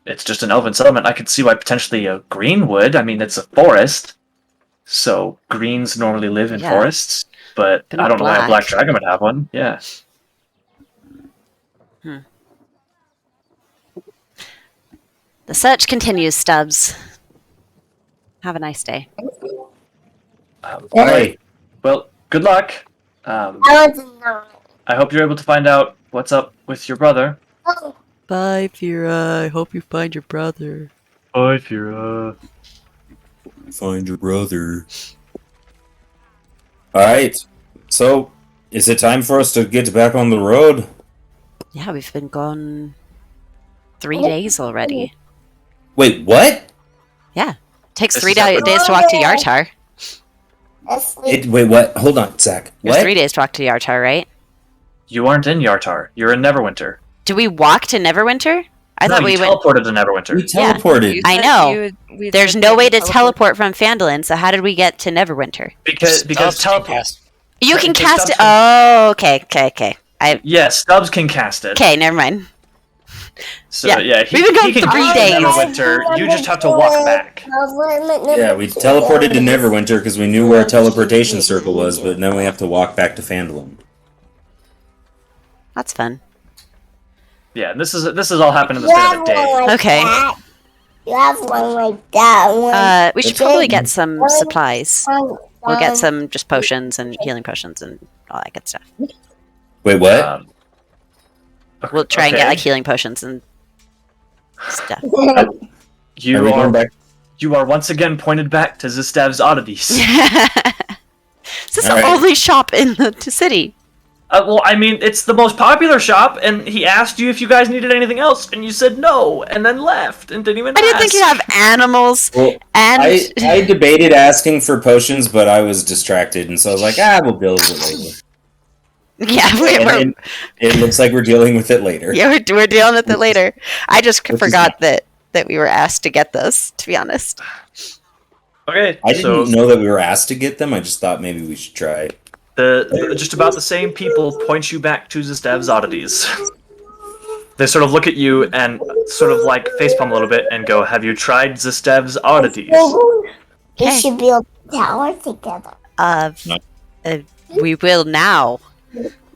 It's just an elven settlement. I could see why potentially a green would. I mean, it's a forest, so greens normally live in Yeah. forests. But But I not don't know why a black black. dragon would have one. Yeah. The search continues, Stubbs. Have a nice day. Hey, Well, good luck. I want to know. I hope you're able to find out what's up with your brother. Bye, Fira. I hope you find your brother. Bye, Fira. find your brother. All right. So, is it time for us to get back on the road? Yeah, we've been gone 3 days already. Wait, what? Takes This 3 is happening. days to walk to Yartar. Wait, what? Hold on, Zach. It was What? 3 days to walk to Yartar, right? You aren't in Yartar. You're in Neverwinter. Did we walk to Neverwinter? I No, thought you we went. teleported to Neverwinter. We Yeah. teleported. I know. There's no way to teleport from Phandalin, so how did we get to Neverwinter? Because Stubbs can teleport. cast- You can Because cast it. Stubbs can- Oh, okay. Yes, Stubbs can cast it. Okay, never mind. So Yeah. yeah, We've been going he can 3 cast days. Neverwinter. You just have to walk back. Yeah, we teleported to Neverwinter because we knew where a teleportation circle was, but then we have to walk back to Phandalin. That's fun. Yeah, and this is all happened in the span of a day. Okay. You have one like that one. We should Okay. probably get some supplies. We'll get Um, some just potions and healing potions and all that good stuff. Wait, what? Um, We'll try and get okay. like healing potions and stuff. Are You we going are back? you are once again pointed back to Zistav's oddities. Is this the All right. only shop in the city? Well, I mean, it's the most popular shop, and he asked you if you guys needed anything else, and you said no, and then left, and didn't even I didn't think you ask. have animals Well, and I debated asking for potions, but I was distracted, and so I was like, we'll deal with it later. yeah, And it looks like we're dealing with it later. we're dealing with it later. I just Which is forgot that we were asked to get this. To be honest, Okay, I so didn't know that we were asked to get them. I just thought maybe we should try. just about the same people point you back to Zistav's oddities. They sort of look at you and sort of like facepalm a little bit and go, "Have you tried Zistav's oddities?" We Okay. should build a tower together. No. We will now.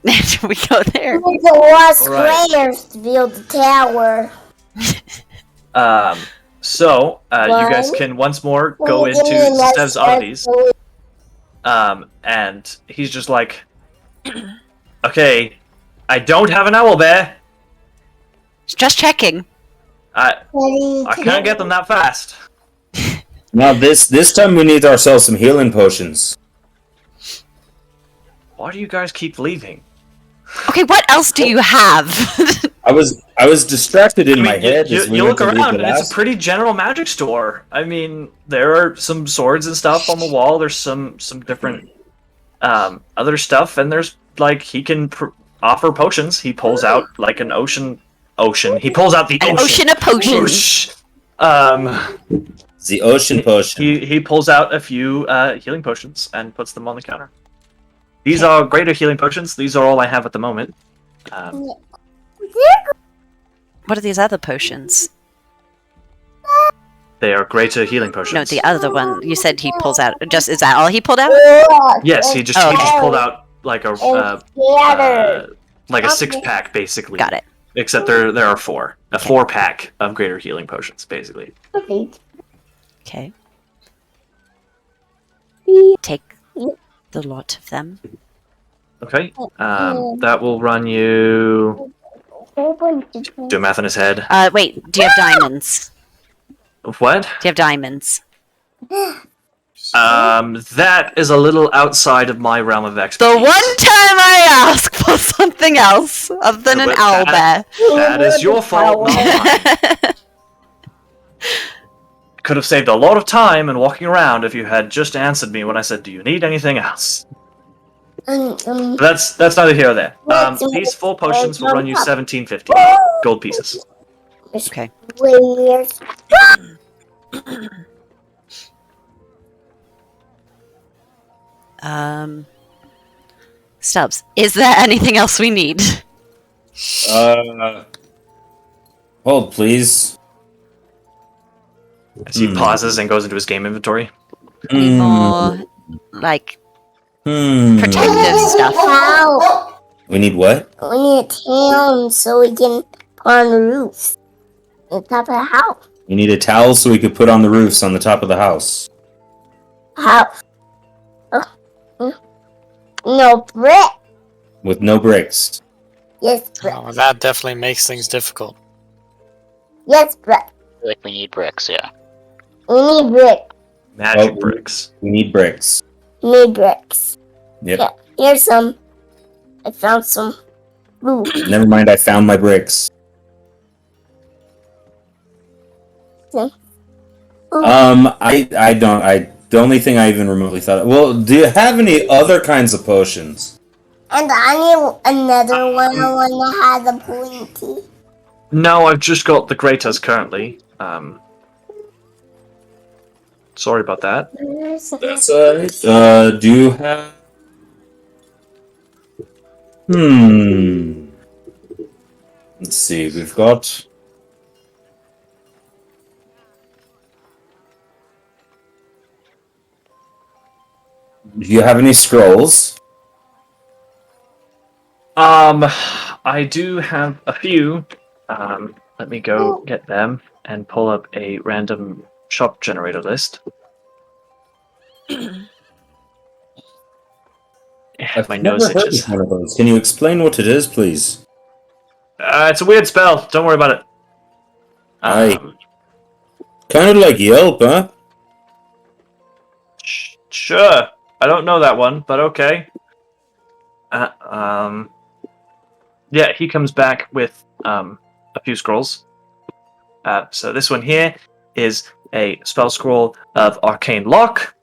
After we go there. We need to watch Alright. players to build the tower. So you guys One. can once more go Well, into give me a nice Zistav's oddities. circle. And he's just like, "Okay, I don't have an owl bear. Just checking. I Ready can't get them that fast." Now this time we need ourselves some healing potions. Why do you guys keep leaving? Okay, what else do you have? I was distracted in I my mean, head. you, as we you went look to leave around the and it's last- a pretty general magic store. I mean, there are some swords and stuff on the wall. There's some different other stuff, and there's like he can offer potions. He pulls out like an ocean. He pulls out the An ocean of potions. Whoosh. the ocean potion. He pulls out a few healing potions and puts them on the counter. These are greater healing potions. These are all I have at the moment. What are these other potions? They are greater healing potions. No, the other one. You said he pulls out. Just is that all he pulled out? Yes, he just Oh, he just okay. pulled out like a Together. like a 6-pack basically. Got it. Except there are 4. A 4-pack of greater healing potions basically. Okay. Take the lot of them. Okay. That will run you. Do math in his head. Wait. Do you have diamonds? What? Do you have diamonds? That is a little outside of my realm of The expertise. one time I ask for something else other than No, an but owl bear. That is your fault, not mine. Could have saved a lot of time and walking around if you had just answered me when I said, "Do you need anything else?" But that's neither here nor there. These 4 potions will run you 1750 gold pieces. Okay. Where's Stubbs, is there anything else we need? Hold, please. As he pauses and goes into his game inventory. Any more, like, Hmm. protective stuff? How? We need what? We need a town so we can put on the roof. The top of the house. We need a towel so we could put on the roofs on the top of the house. House. No brick. With no bricks. Yes, brick. Oh, that definitely makes things difficult. Yes, brick. I feel like we need bricks, yeah. We need brick. Magic Oh, bricks. We need bricks. We need bricks. Yep. Yeah, here's some. I found some. Ooh. Never mind, I found my bricks. Ooh. I don't. The only thing I even remotely thought. Well, do you have any other kinds of potions? And I need another one that has a pointy. No, I've just got the Greaters currently. Sorry about that. That's do you have? Let's see. We've got. Do you have any scrolls? I do have a few. Let me go get them and pull up a random shop generator list. My nose never heard itches. of one of those. Can you explain what it is, please? It's a weird spell. Don't worry about it. Aye. Kind of like Yelp, huh? Sure. I don't know that one, but okay. Yeah, he comes back with a few scrolls. So this one here is a spell scroll of Arcane Lock.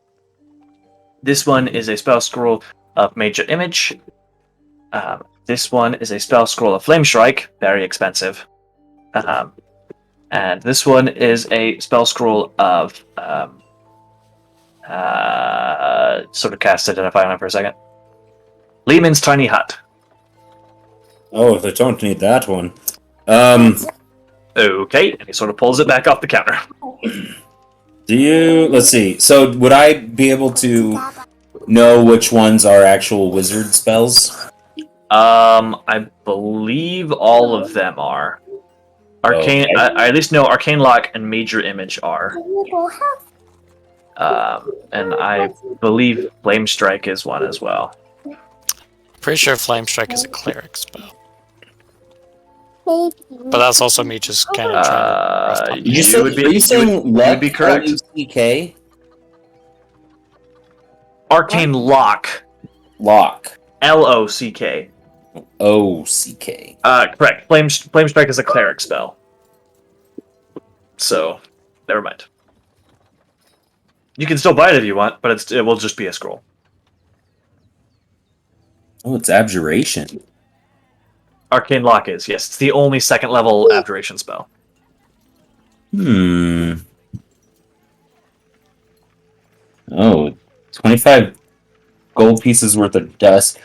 This one is a spell scroll of Major Image. This one is a spell scroll of Flame Strike, very expensive. And this one is a spell scroll of sort of cast identify on it for a second. Lehman's Tiny Hut. Oh, they don't need that one. Okay, and he sort of pulls it back off the counter. Do you? Let's see. So, would I be able to know which ones are actual wizard spells? I believe all of them are. Arcane. Okay. I at least know Arcane Lock and Major Image are. And I believe Flame Strike is one as well. Pretty sure Flame Strike is a cleric spell. But that's also me just kind of trying to... You would be. Are you saying you would be correct. L-U-C-K? Arcane Lock. Lock. L-O-C-K. O-C-K. Correct. Flame Strike is a cleric spell. So, never mind. You can still buy it if you want, but it will just be a scroll. Oh, it's Abjuration. Arcane Lock is, yes. It's the only second level Abjuration spell. Oh, 25 gold pieces worth of dust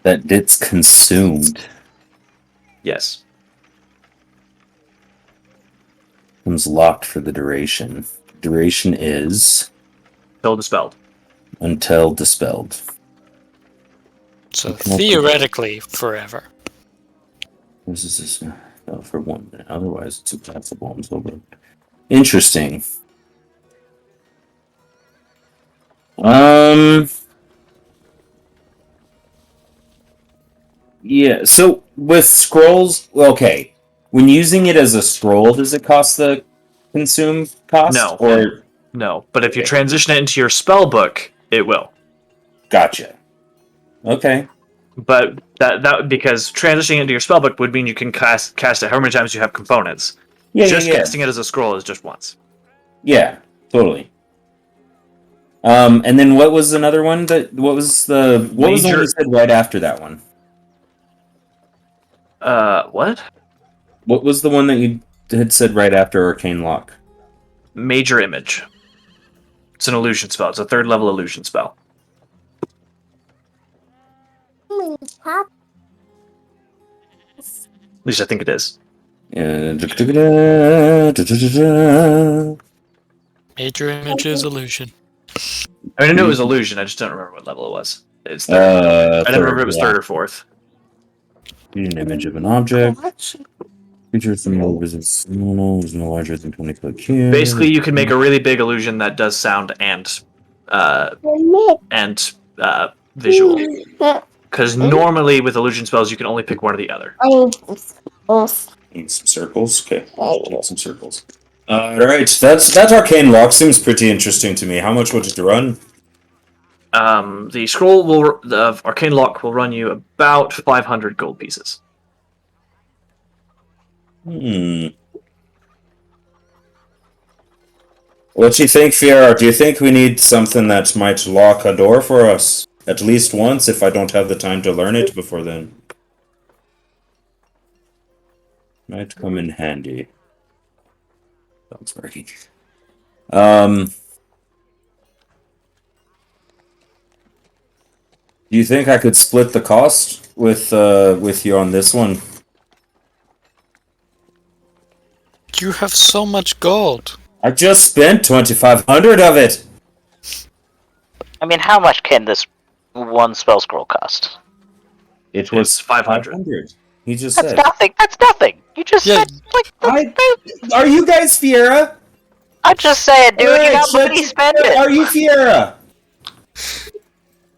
that gets consumed. Yes. Comes locked for the duration. Duration is Until dispelled. until dispelled. So theoretically, forever. This is this for 1 minute. Otherwise, it's accessible until the. Interesting. Yeah. So with scrolls, okay. When using it as a scroll, does it cost the consume cost? No. Or No, but if you Okay. transition it into your spell book, it will. gotcha. Okay. But that because transitioning into your spellbook would mean you can cast it however many times you have components. Yeah. Just yeah. casting it as a scroll is just once. Yeah. Totally. And then what was another one what was the one you said right after that one? What? What was the one that you had said right after Arcane Lock? Major Image. It's an illusion spell. It's a 3rd level illusion spell. At least I think it is. Major Images Illusion. I mean, I knew it was illusion. I just don't remember what level it was. It's 3rd. I didn't remember it was 3rd or 4th. Need an image of an object. Features some more visits. No larger than 20-foot cube. Basically, you can make a really big illusion that does sound and visual. Because normally with illusion spells, you can only pick one or the other. Need some circles. Okay, need some circles. All right, that arcane lock seems pretty interesting to me. How much would it run? The scroll of arcane lock will run you about 500 gold pieces. What do you think, Fiora? Do you think we need something that might lock a door for us? At least once, if I don't have the time to learn it before then. Might come in handy. Sounds working. Do you think I could split the cost with you on this one? You have so much gold. I just spent 2,500 of it. I mean, how much can this one spell scroll cost? It was It's 500. He just That's said. nothing. That's nothing. You just said like. Are you guys Fiora? I'm just saying, dude. You got Shut- money, spend it. Are you Fiora?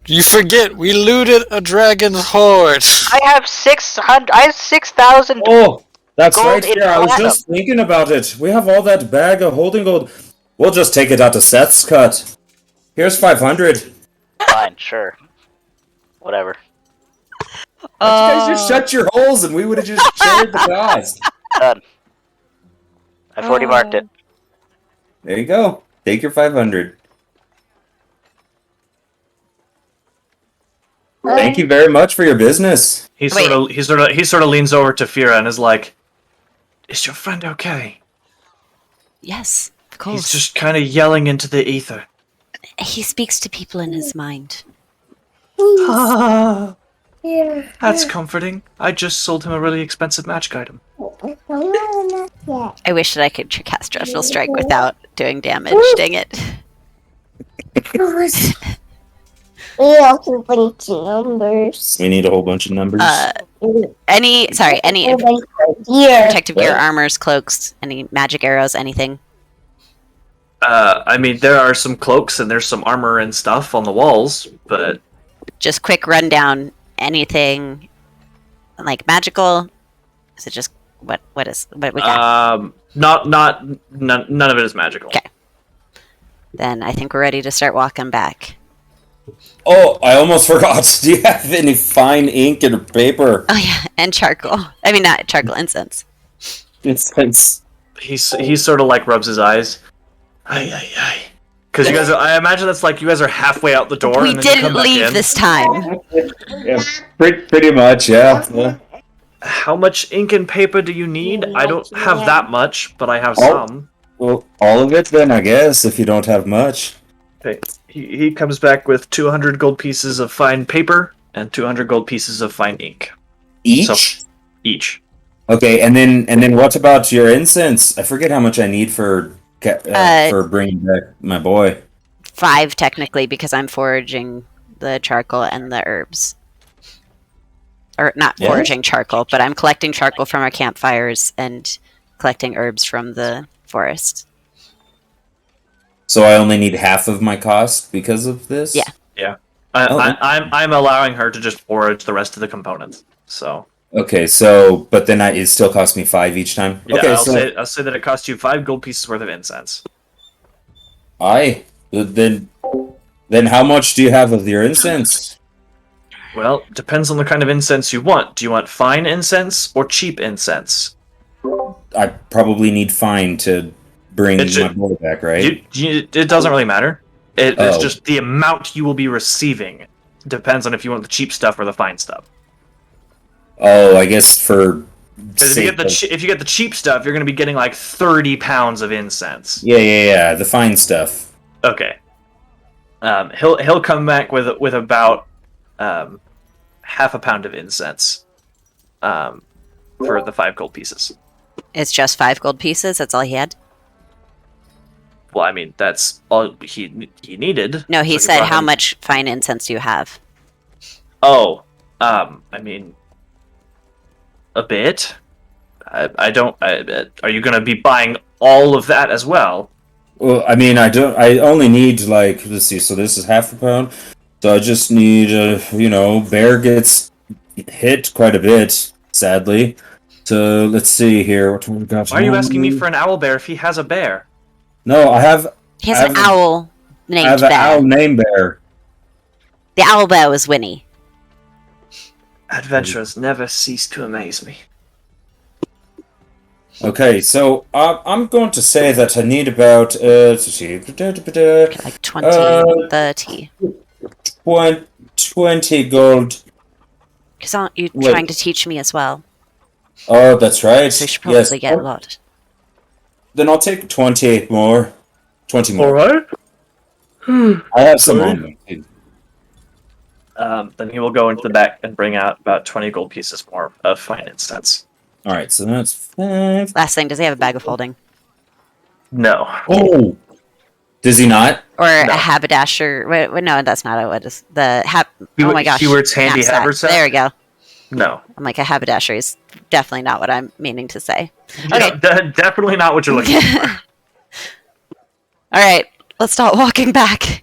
You forget, we looted a dragon's hoard. I have 600. I have 6,000. Oh, that's Gold right, in Fiora. I was platinum. just thinking about it. We have all that bag of holding gold. We'll just take it out of Seth's cut. Here's 500. Fine, sure. Whatever. You guys just shut your holes and we would have just shared the cost. Done. I've already marked it. There you go. Take your 500. Thank you very much for your business. He sort of leans over to Fira and is like, "Is your friend okay? Yes, of course. He's just kind of yelling into the ether." He speaks to people in his mind. Ah, that's comforting. I just sold him a really expensive magic item. I wish that I could cast Dreadful Strike without doing damage. Dang it. Yeah, a bunch of numbers. We need a whole bunch of numbers. Any protective gear, armors, cloaks, any magic arrows, anything. I mean, there are some cloaks and there's some armor and stuff on the walls, but Just quick rundown. Anything like magical? Is it just what we got? none of it is magical. Okay. Then I think we're ready to start walking back. Oh, I almost forgot. Do you have any fine ink and paper? Oh yeah, and charcoal. I mean, not charcoal, incense. Incense. He sort of like rubs his eyes. Ay. Because you guys are, I imagine that's like you guys are halfway out the door. We and then you didn't come back leave in. this time. Yeah, pretty much, yeah. How much ink and paper do you need? I don't have that much, but I have Oh. some. Well, all of it then, I guess, if you don't have much. Okay. He comes back with 200 gold pieces of fine paper and 200 gold pieces of fine ink. Each? So, each. Okay, and then what about your incense? I forget how much I need for bringing back my boy. 5 technically, because I'm foraging the charcoal and the herbs. Or not Yeah. foraging charcoal, but I'm collecting charcoal from our campfires and collecting herbs from the forest. So I only need half of my cost because of this? Yeah. I'm allowing her to just forage the rest of the components. So Okay, so but then it still costs me 5 each time. yeah, Okay, I'll say that it costs you 5 gold pieces worth of incense. Then how much do you have of your incense? Well, depends on the kind of incense you want. Do you want fine incense or cheap incense? I probably need fine to bring my boy back, right? It doesn't really matter. It's Oh. just the amount you will be receiving depends on if you want the cheap stuff or the fine stuff. Oh, I guess for Because if you get the cheap stuff, you're going to be getting like 30 pounds of incense. Yeah, the fine stuff. Okay. He'll come back with about half a pound of incense for the 5 gold pieces. It's just 5 gold pieces. That's all he had. Well, I mean that's all he needed. No, he So said, brought "How him- much fine incense do you have?" Oh, I mean, a bit. I don't. Are you going to be buying all of that as well? Well, I mean, I don't. I only need like let's see. So this is half a pound. So I just need bear gets hit quite a bit, sadly. So let's see here. What we got? Why are you asking me for an owl bear if he has a bear? No, I have. He has I an have owl I named have an Bear. owl named Bear. The owl bear was Winnie. Adventures never cease to amaze me. Okay, so I'm going to say that I need about let's see, Like 20, 30. 20 gold. Because aren't you Wait. trying to teach me as well? Oh, that's right. So you should probably Yes. get a lot. Then I'll take 28 more. 20 more. Alright. I have some on me. Then he will go into the back and bring out about 20 gold pieces more of fine incense. Alright, so that's 5. Last thing, does he have a bag of holding? No. Oh! Does he not? Or No. a haberdasher? Wait, no, that's not what it is. He Oh wo- my gosh. he wears handy knapsack. haversack? There we go. No. I'm like, a haberdasher is definitely not what I'm meaning to say. Okay. Definitely not what you're looking for. Alright, let's start walking back.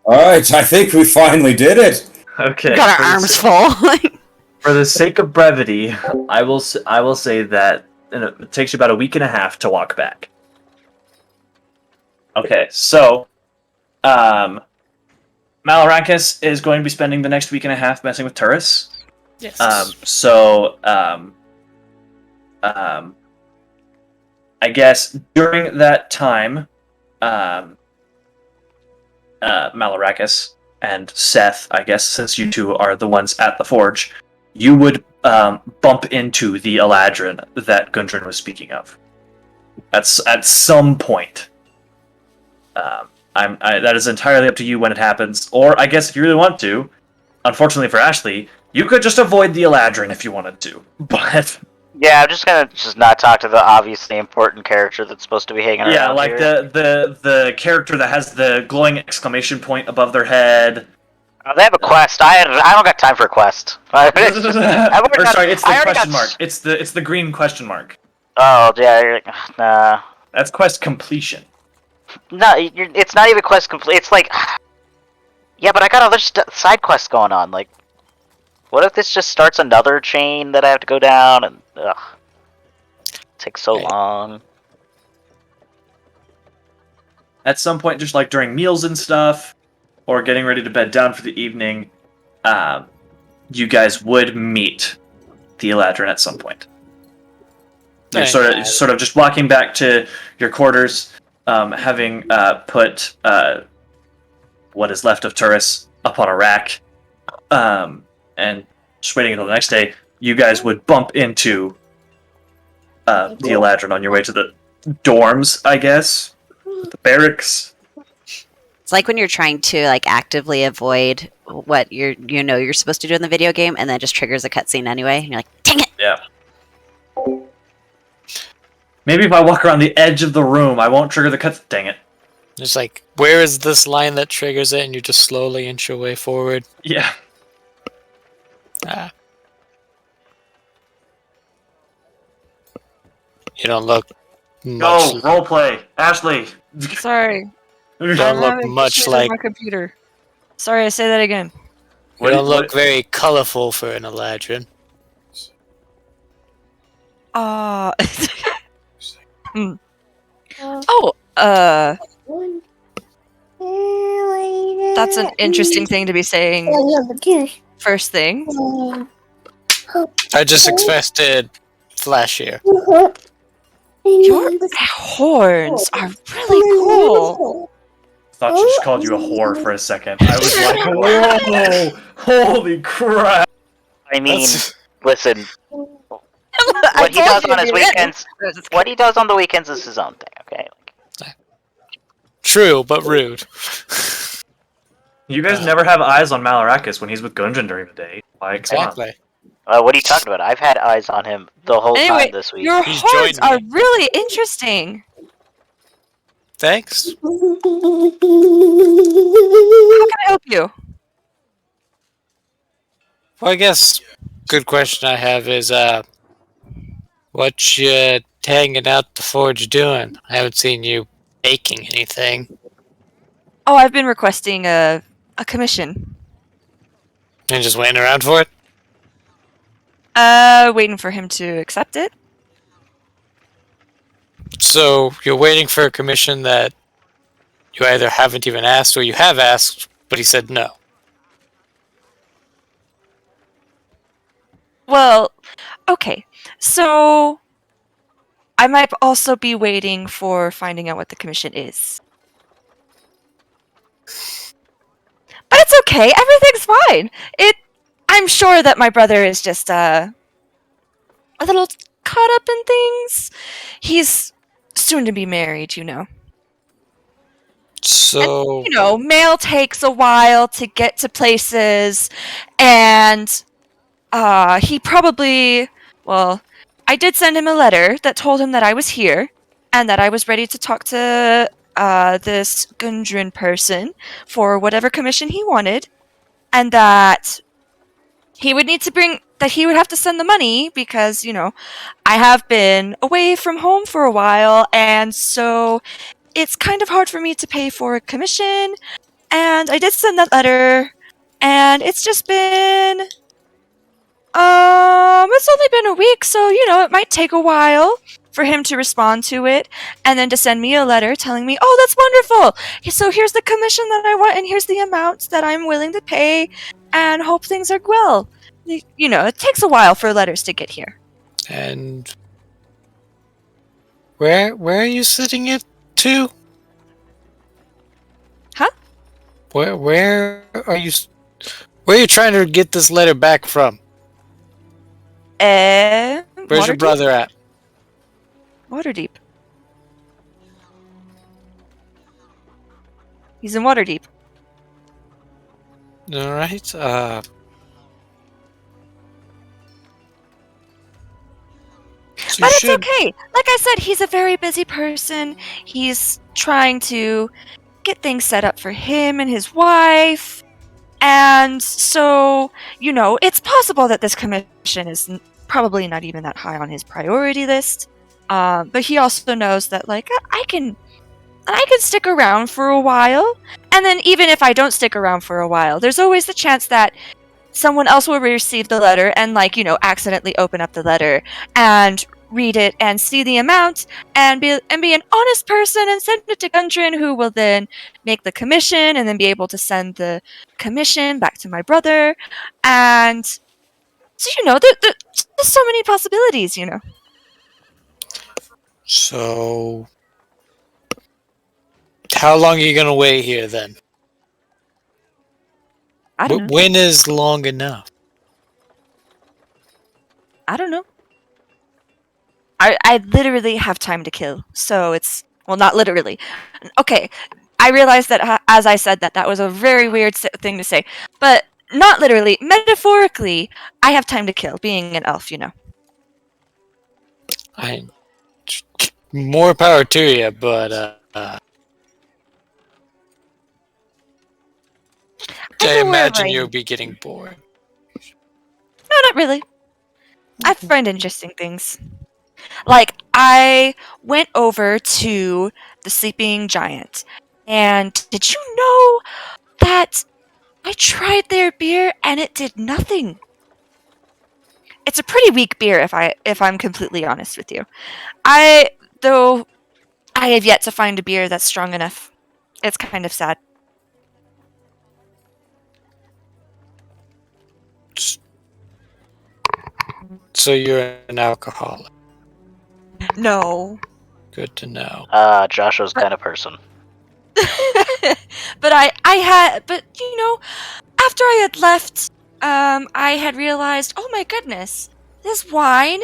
Alright, I think we finally did it! Okay. Got for our the arms sa- full. For the sake of brevity, I will say that it takes you about a week and a half to walk back. Okay, so Malarakis is going to be spending the next week and a half messing with Turris. Yes. I guess during that time, Malarakis and Seth, I guess since you two are the ones at the forge, you would bump into the Eladrin that Gundren was speaking of. At some point. That is entirely up to you when it happens, or I guess if you really want to, unfortunately for Ashley, you could just avoid the Eladrin if you wanted to. But Yeah, I'm just gonna not talk to the obviously important character that's supposed to be hanging around. yeah, like here. the character that has the glowing exclamation point above their head. Oh, they have a quest. I don't got time for a quest. Or sorry, it's the question mark. It's the green question mark. Oh yeah, nah. That's quest completion. No, it's not even quest complete. It's like, yeah, but I got other side quests going on. Like, what if this just starts another chain that I have to go down and it takes so long. At some point, just like during meals and stuff, or getting ready to bed down for the evening, you guys would meet the Eladrin at some point. You're sort of just walking back to your quarters, having put what is left of Turris up on a rack, and just waiting until the next day. You guys would bump into the Eladrin on your way to the dorms, I guess, the barracks. It's like when you're trying to like actively avoid what you're supposed to do in the video game, and then it just triggers a cutscene anyway. And you're like, dang it! Yeah. Maybe if I walk around the edge of the room, I won't trigger the cut. Dang it. It's like, where is this line that triggers it? And you just slowly inch your way forward. Yeah. You don't look much. Go, roleplay. Ashley. Sorry. You I'm don't look having much issues with like. my computer. Sorry, I say that again. You don't look very colorful for an Eladrin. Oh, that's an interesting thing to be saying first thing. I just expected flashier. Your horns are really cool. Thought she just called you a whore for a second. I was like, whoa! Holy crap! I mean, That's- listen. I What he told does you on his to do it. weekends, what he does on the weekends is his own thing. Okay. True, but rude. You guys never have eyes on Malarakis when he's with Gunjan during the day. Like, come on. Exactly. What are you talking about? I've had eyes on him the whole Anyway, time this week. your He's horns joined are me. really interesting. Thanks. How can I help you? Well, I guess good question I have is, What you hanging out the forge doing? I haven't seen you baking anything. Oh, I've been requesting a commission. And just waiting around for it? Waiting for him to accept it. So you're waiting for a commission that you either haven't even asked or you have asked, but he said no. Well, okay. So I might also be waiting for finding out what the commission is. But it's okay. Everything's fine. I'm sure that my brother is just a little caught up in things. He's soon to be married, you know. So And, you know, mail takes a while to get to places, and he probably, well, I did send him a letter that told him that I was here and that I was ready to talk to this Gundren person for whatever commission he wanted, and that he would have to send the money because, you know, I have been away from home for a while, and so it's kind of hard for me to pay for a commission. And I did send that letter, and it's just been it's only been a week, so, you know, it might take a while for him to respond to it, and then to send me a letter telling me, oh, that's wonderful! So here's the commission that I want, and here's the amount that I'm willing to pay, and hope things are well. You know, it takes a while for letters to get here. And where are you sending it to? Huh? Where are you trying to get this letter back from? Where's your brother at? Waterdeep. He's in Waterdeep. Alright, so But it's okay. Like I said, he's a very busy person. He's trying to get things set up for him and his wife. And so, you know, it's possible that this commission is probably not even that high on his priority list. But he also knows that, like, I can stick around for a while. And then even if I don't stick around for a while, there's always the chance that someone else will receive the letter and, like, you know, accidentally open up the letter and read it and see the amount and be an honest person and send it to Gundren, who will then make the commission and then be able to send the commission back to my brother. And so, you know, there's so many possibilities, you know. So how long are you gonna wait here then? I don't know. When is long enough? I don't know. I literally have time to kill, so it's, well, not literally. Okay, I realized that as I said that was a very weird thing to say, but not literally. Metaphorically, I have time to kill, being an elf, you know. More power to you, but I imagine you'll be getting bored. No, not really. I find interesting things. Like, I went over to the Sleeping Giant, and did you know that I tried their beer and it did nothing? It's a pretty weak beer, if I'm completely honest with you. Though I have yet to find a beer that's strong enough. It's kind of sad. So you're an alcoholic. No. Good to know. Joshua's kind of person. But you know, after I had left, I had realized, oh my goodness, this wine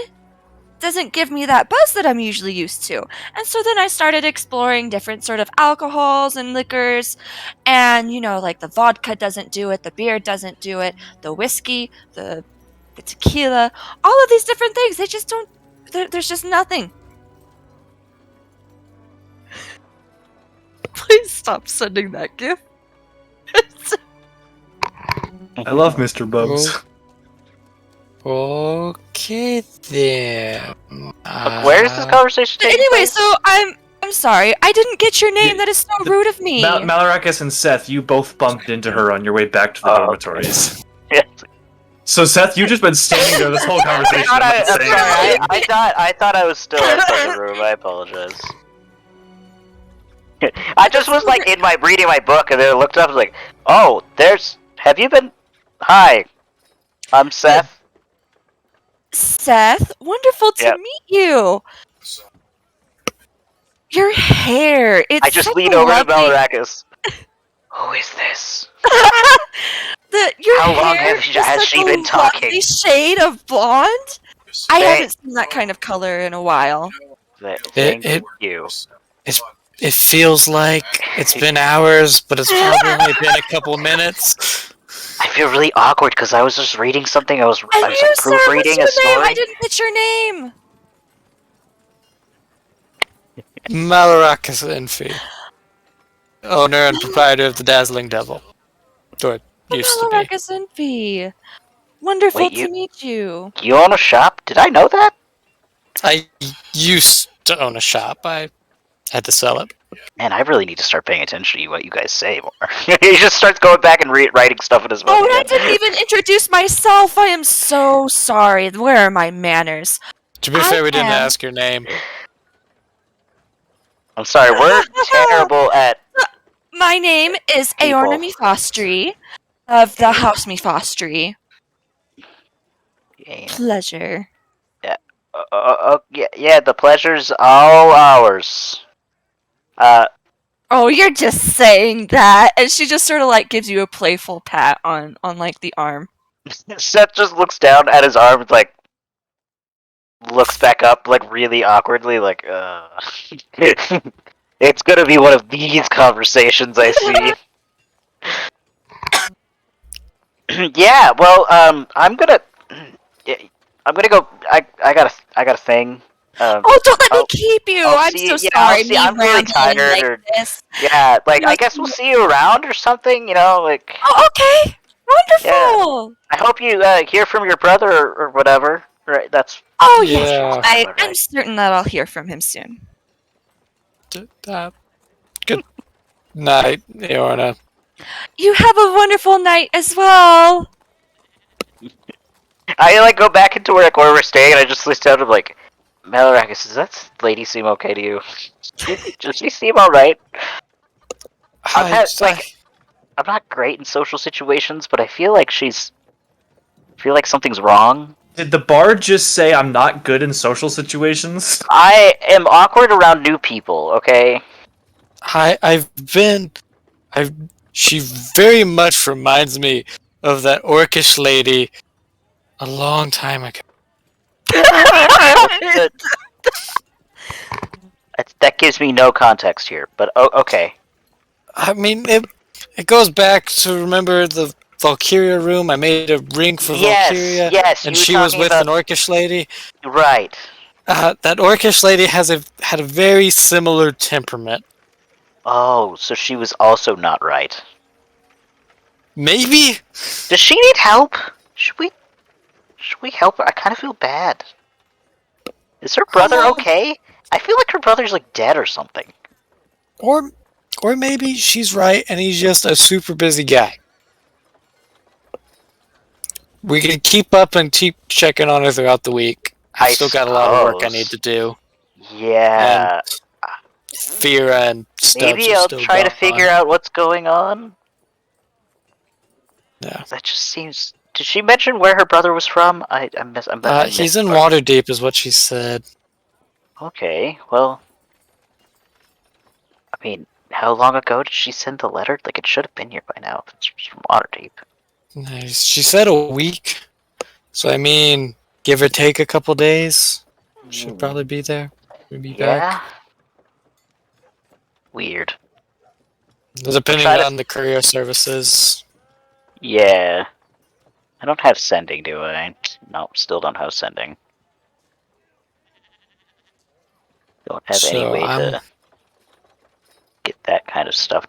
doesn't give me that buzz that I'm usually used to. And so then I started exploring different sort of alcohols and liquors, and, you know, like the vodka doesn't do it, the beer doesn't do it, the whiskey, the tequila, all of these different things, they just don't, there's just nothing. Please stop sending that gift. I love Mr. Bubs. Okay then. Look, where is this conversation But taking anyway, place? so I'm sorry. I didn't get your name. That is so rude of me. Malarakas and Seth, you both bumped into her on your way back to the dormitories. Yes. So Seth, you've just been standing there this whole conversation. I'm saying sorry. anything. I thought I was still outside the room. I apologize. I just was like reading my book, and then I looked up. and was like, "Oh, have you been? Hi, I'm Seth." Seth, wonderful to Yep. meet you. Your hair. It's I just such lean a over to lovely... Malarakis. Who is this? Your How long hair has is she such been a talking? lovely shade of blonde. I Thank- haven't seen that kind of color in a while. Thank you. It feels like it's been hours, but it's probably only been a couple minutes. I feel really awkward because I was just reading something. I was And like you, sir, what's proofreading your a story. name? I didn't get your name. Malarakas Enfi, owner and proprietor of the Dazzling Devil. Or it used to be. Malarakas Enfi. Wonderful Wait, to meet you. You own a shop? Did I know that? I used to own a shop. I had to sell it. Man, I really need to start paying attention to what you guys say more. He just starts going back and writing stuff in his book. Oh, and I didn't even introduce myself. I am so sorry. Where are my manners? To be fair, we didn't ask your name. I'm sorry, we're terrible at... My name is People. Aorna Mifostri of the House Mifostri. Pleasure. Yeah, the pleasure's all ours. Oh, you're just saying that. And she just sort of like gives you a playful pat on like the arm. Seth just looks down at his arm, like, looks back up, like, really awkwardly, like, It's gonna be one of these conversations, I see. Yeah, well, I'm gonna go. I got a thing. Oh, don't let me keep you! I'm so sorry. Me I'm really rambling tired. like this. Yeah, like I guess we'll see you around or something. You know, like. Oh, okay. Wonderful. Yeah. I hope you hear from your brother or whatever. Right? That's. Oh yes, Yeah. I'm certain that I'll hear from him soon. Good night, Aorna. You have a wonderful night as well. I like go back into where we're staying, and I just list out of like, Malarakis, does that lady seem okay to you? Does she seem alright? I'm not great in social situations, but I feel like something's wrong. Did the bard just say I'm not good in social situations? I am awkward around new people, okay? She very much reminds me of that orcish lady a long time ago. That gives me no context here, but okay. I mean, it goes back to, remember the Valkyria room? I made a ring for Valkyria. Yes, and you were she was talking with about... an orcish lady. Right. That orcish lady had a very similar temperament. Oh, so she was also not right. Maybe? Does she need help? Should we help her? I kind of feel bad. Is her brother okay? I feel like her brother's like dead or something. Or maybe she's right and he's just a super busy guy. We can keep up and keep checking on her throughout the week. I've still got a lot of work I need to do. Yeah. And Fira and Stubbs Maybe I'll try to figure out what's going on. Yeah. That just seems... Did she mention where her brother was from? I he's in Waterdeep is what she said. Okay, well... I mean, how long ago did she send the letter? Like, it should have been here by now if it's from Waterdeep. Nice. She said a week. So, I mean, give or take a couple days. Should probably be there. We'll be back. Weird. Depending on the courier services. Yeah. I don't have sending, do I? Nope, still don't have sending. Don't have any way to get that kind of stuff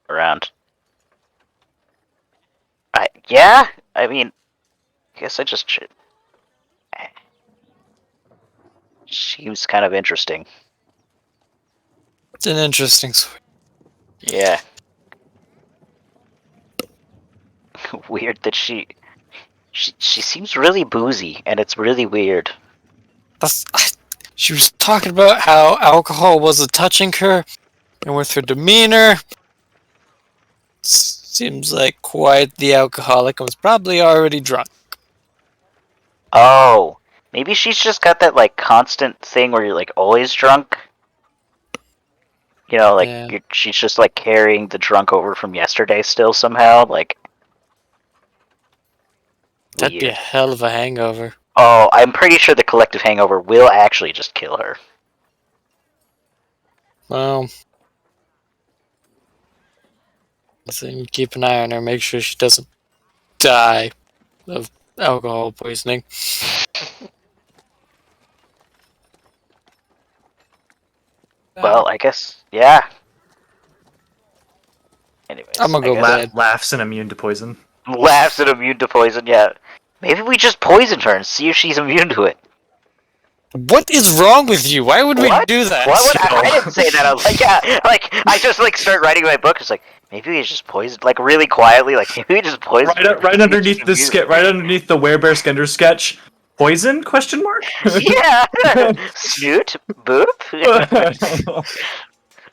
around. Yeah? I mean, I guess I just should... Seems kind of interesting. It's an interesting story. Yeah. Weird that she seems really boozy, and it's really weird. She was talking about how alcohol wasn't touching her, and with her demeanor, seems like quite the alcoholic and was probably already drunk. Oh, maybe she's just got that like constant thing where you're like always drunk. You know, like Yeah. she's just like carrying the drunk over from yesterday still somehow. Like, That'd be a weird. hell of a hangover. Oh, I'm pretty sure the collective hangover will actually just kill her. Well, so you keep an eye on her, make sure she doesn't die of alcohol poisoning. Well, I guess, yeah. Anyways, I'm gonna I go guess bed. Laughs and immune to poison. laughs and immune to poison. Yeah, maybe we just poison her and see if she's immune to it. What is wrong with you? Why would we What? do that? What would I didn't say that. I was like, yeah, like I just like start writing my book. It's like maybe we just poison, like really quietly, like maybe we just poison. her. Right underneath the right underneath the Werebear Skender sketch. Poison? Question mark. Yeah, snoot, boop. No, it's just-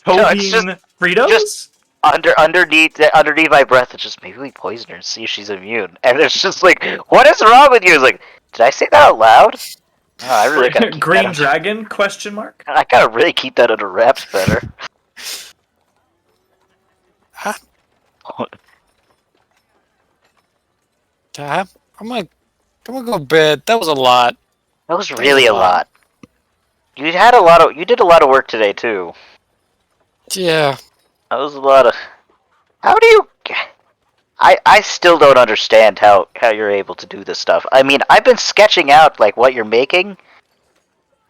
Togging Fritos. underneath my breath, it's just maybe we poison her and see if she's immune. And it's just like, what is wrong with you? It's like, did I say that out loud? Oh, I really gotta keep Green that Dragon? Question mark. I gotta really keep that under wraps better. Huh? I'm gonna go to bed. That was a lot. That was really a lot. You did a lot of work today too. Yeah. That was a lot of. How do you? I still don't understand how you're able to do this stuff. I mean, I've been sketching out like what you're making.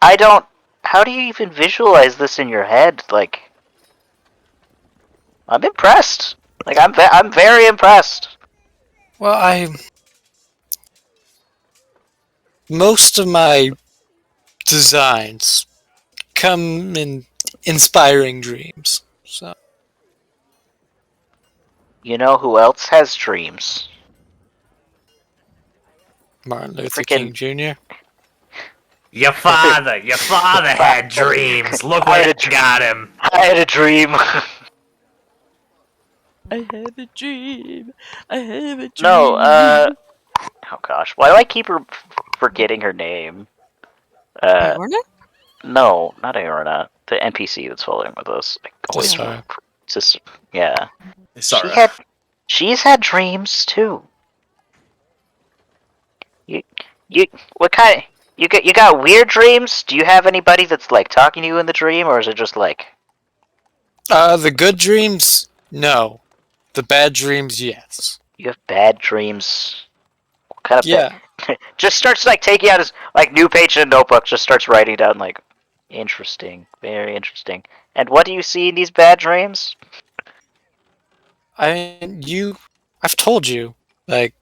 I don't. How do you even visualize this in your head? Like, I'm impressed. Like, I'm very impressed. Well, most of my designs come in inspiring dreams. So You know who else has dreams? Martin Luther Freaking- King Jr. Your father had dreams. Look I what had a got him. I had a dream. I have a dream. I have a dream. No, oh gosh, why do I keep forgetting her name? Iorna? No, not Aorna. The NPC that's following with us. I always Sorry. just yeah. Sorry. She's had dreams too. You what kind? You got weird dreams? Do you have anybody that's like talking to you in the dream, or is it just like? The good dreams, no. The bad dreams, yes. You have bad dreams. What kind of Yeah. just starts like taking out his like new page in a notebook, just starts writing down like interesting, very interesting. And what do you see in these bad dreams? I've told you, like,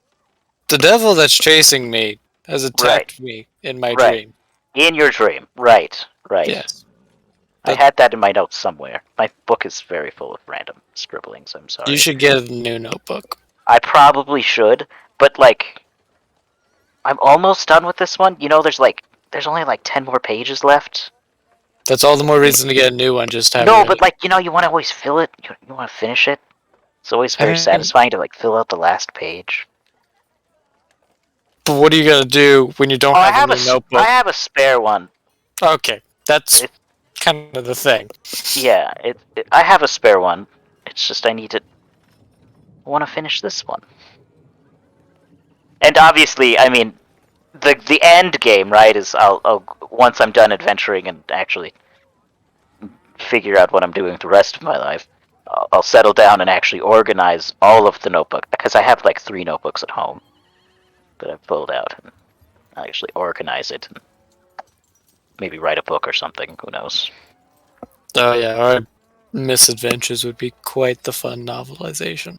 the devil that's chasing me has attacked me in my Right. dream. In your dream. Right. Yes. I had that in my notes somewhere. My book is very full of random scribblings, I'm sorry. You should get a new notebook. I probably should, but like I'm almost done with this one. You know, there's only like 10 more pages left. That's all the more reason to get a new one. Just have No, it but like, you know, you want to always fill it. You want to finish it. It's always very I mean- satisfying to like fill out the last page. But what are you gonna do when you don't I have have a new notebook? I have a spare one. Okay, that's It- kind of the thing. Yeah, I have a spare one. It's just I want to finish this one. And obviously, I mean, the end game, right? Is I'll once I'm done adventuring and actually figure out what I'm doing with the rest of my life, I'll settle down and actually organize all of the notebook because I have like 3 notebooks at home that I've pulled out and I'll actually organize it and maybe write a book or something. Who knows? Oh yeah, our misadventures would be quite the fun novelization.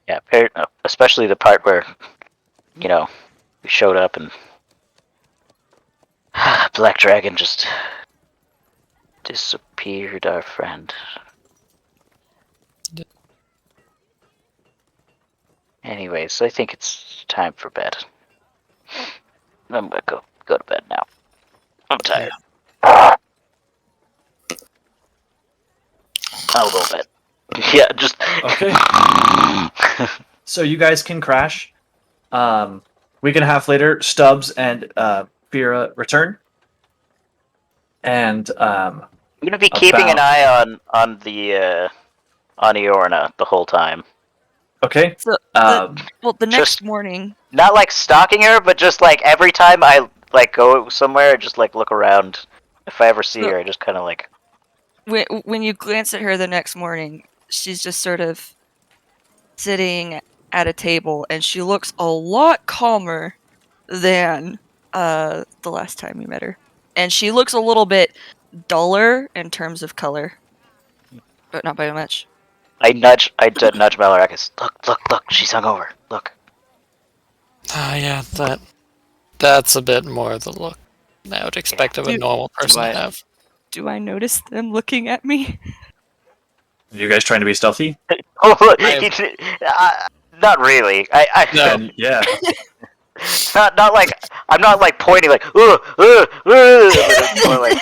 Yeah, especially the part where, you know, we showed up and Black Dragon just disappeared, our friend. Anyways, I think it's time for bed. I'm gonna go to bed now. I'm tired. I'll go to bed. Yeah, just Okay. So you guys can crash. Week and a half later, Stubbs and Fira return. And I'm gonna be keeping an eye on the on Iorna the whole time. Okay. So, the next morning, Not like stalking her, but just like every time I like go somewhere, just like look around. If I ever see her, I just kind of like. when you glance at her the next morning, she's just sort of sitting at a table, and she looks a lot calmer than the last time you met her. And she looks a little bit duller in terms of color, but not by much. I nudge Malarakas. Look, she's hungover. Look. Yeah, that's a bit more the look I would expect of a normal person to have. Do I notice them looking at me? Are you guys trying to be stealthy? Not really. No. Yeah. Not like I'm not like pointing like but it's more like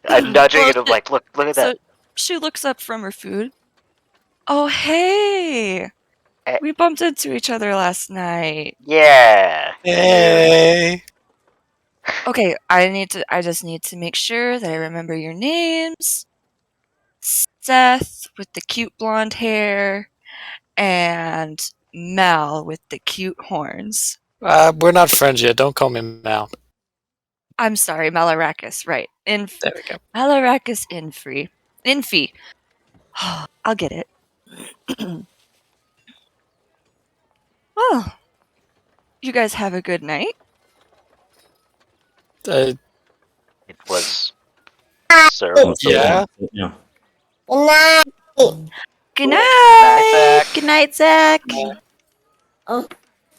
I'm nudging and I'm like look at that. She looks up from her food. Oh hey, we bumped into each other last night. Yeah. Hey. Okay, I just need to make sure that I remember your names. Seth with the cute blonde hair, and Mal with the cute horns. We're not friends yet. Don't call me Mal. I'm sorry, Malarakis, right. There we go. Malarakis Infi. I'll get it. Well, you guys have a good night. It was sir. Yeah. Yeah. Good night. Good night. Good night, Zach.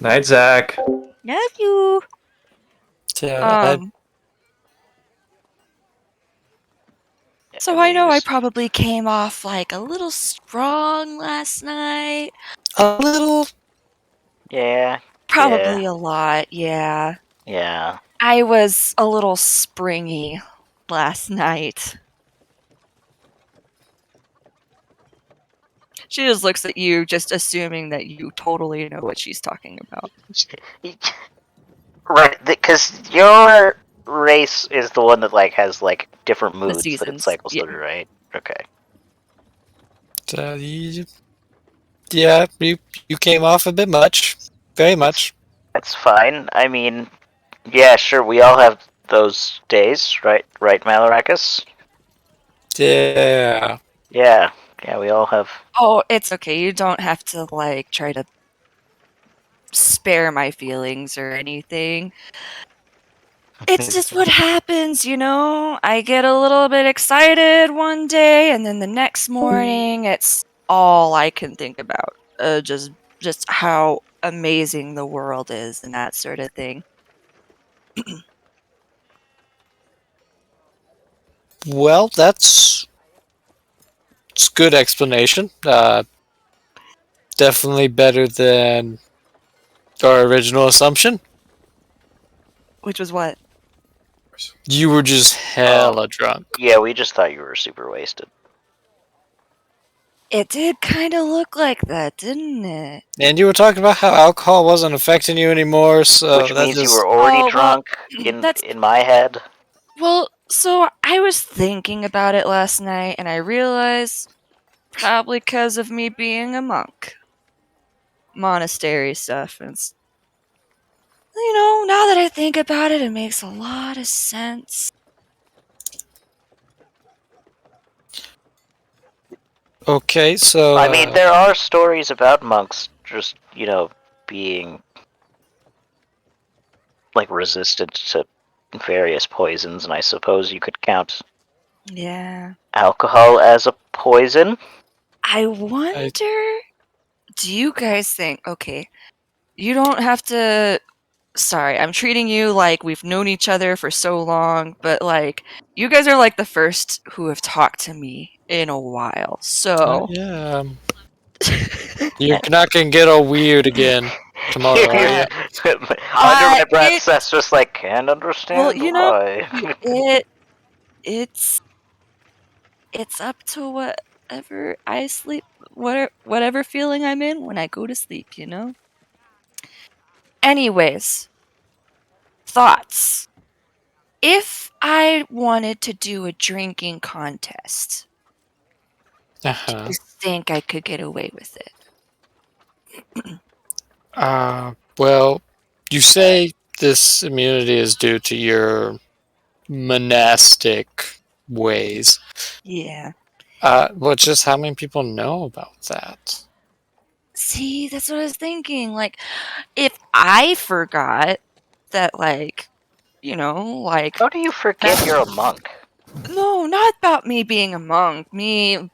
Night, Zach. Love you. Yeah, So I know I probably came off like a little strong last night. a little. Yeah. Probably a lot, yeah. Yeah. I was a little springy last night. She just looks at you, just assuming that you totally know what she's talking about. Right, because your race is the one that like has like different moods that it seasons, cycles yeah. through, right? Okay. Yeah, you came off a bit much. Very much. That's fine. I mean, yeah, sure. We all have those days, right? Right, Malarakis? Yeah. Yeah. Yeah, we all have. Oh, it's okay. You don't have to like try to spare my feelings or anything. It's just what happens, you know? I get a little bit excited one day, and then the next morning, it's all I can think about. Just how amazing the world is and that sort of thing. Well, it's good explanation. Definitely better than our original assumption. Which was what? You were just hella drunk. Yeah, we just thought you were super wasted. It did kind of look like that, didn't it? And you were talking about how alcohol wasn't affecting you anymore, so Which that means just... you were already Oh, well, drunk in my head. Well, so I was thinking about it last night, and I realized probably because of me being a monk. Monastery stuff. And now that I think about it, it makes a lot of sense. Okay, so... I mean, there are stories about monks just, being like resistant to various poisons, and I suppose you could count alcohol as a poison. I wonder, do you guys think, okay, you don't have to sorry, I'm treating you like we've known each other for so long, but like you guys are like the first who have talked to me in a while. So Yeah. You're not gonna get all weird again tomorrow, are you? Under my breath, it Seth's just like, can't well, understand you know, why. it's it's up to whatever I sleep, whatever feeling I'm in when I go to sleep, you know? Anyways, thoughts. If I wanted to do a drinking contest, do Uh-huh. you think I could get away with it? Well, you say this immunity is due to your monastic ways. Yeah. Well, just how many people know about that? See, that's what I was thinking. Like, if I forgot that, like, like, How do you forget you're a monk? no, not about me being a monk. Me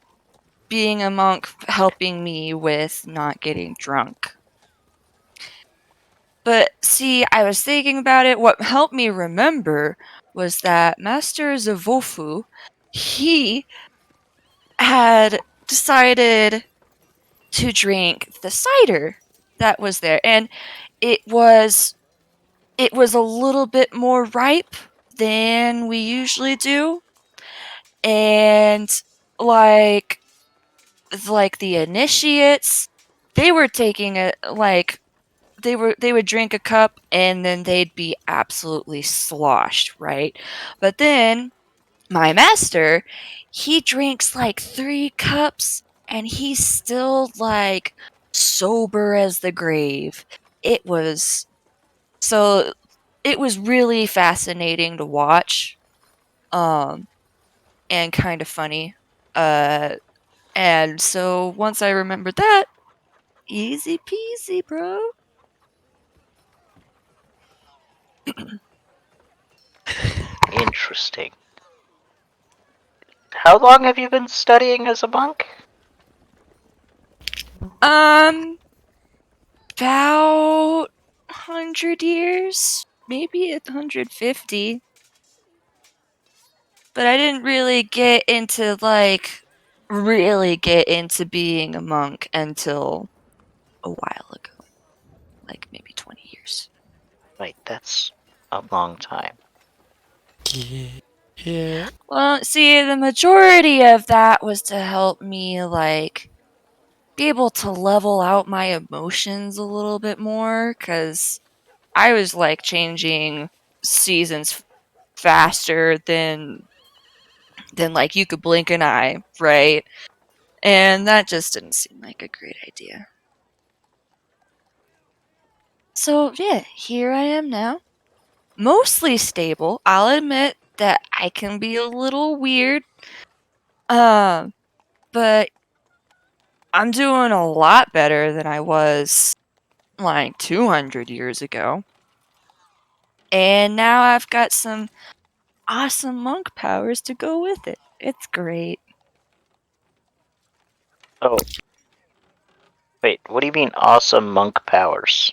being a monk helping me with not getting drunk. But see, I was thinking about it. What helped me remember was that Master Zavofu, he had decided to drink the cider that was there, and it was a little bit more ripe than we usually do, and like the initiates, they were taking a like they would drink a cup and then they'd be absolutely sloshed, right? But then my master, he drinks like 3 cups and he's still like sober as the grave. It was so it was really fascinating to watch. And kind of funny. Uh and so once I remembered that, easy peasy, bro. Interesting. How long have you been studying as a monk? Um about 100 years, maybe 150. But I didn't really get into being a monk until a while ago, like maybe 20 years. Wait, that's a long time. Yeah. Well, see, the majority of that was to help me like be able to level out my emotions a little bit more, cuz I was like changing seasons faster than like you could blink an eye, right? And that just didn't seem like a great idea. So, yeah, here I am now. Mostly stable. I'll admit that I can be a little weird. But I'm doing a lot better than I was like 200 years ago. And now I've got some awesome monk powers to go with it. It's great. Oh. Wait, what do you mean awesome monk powers?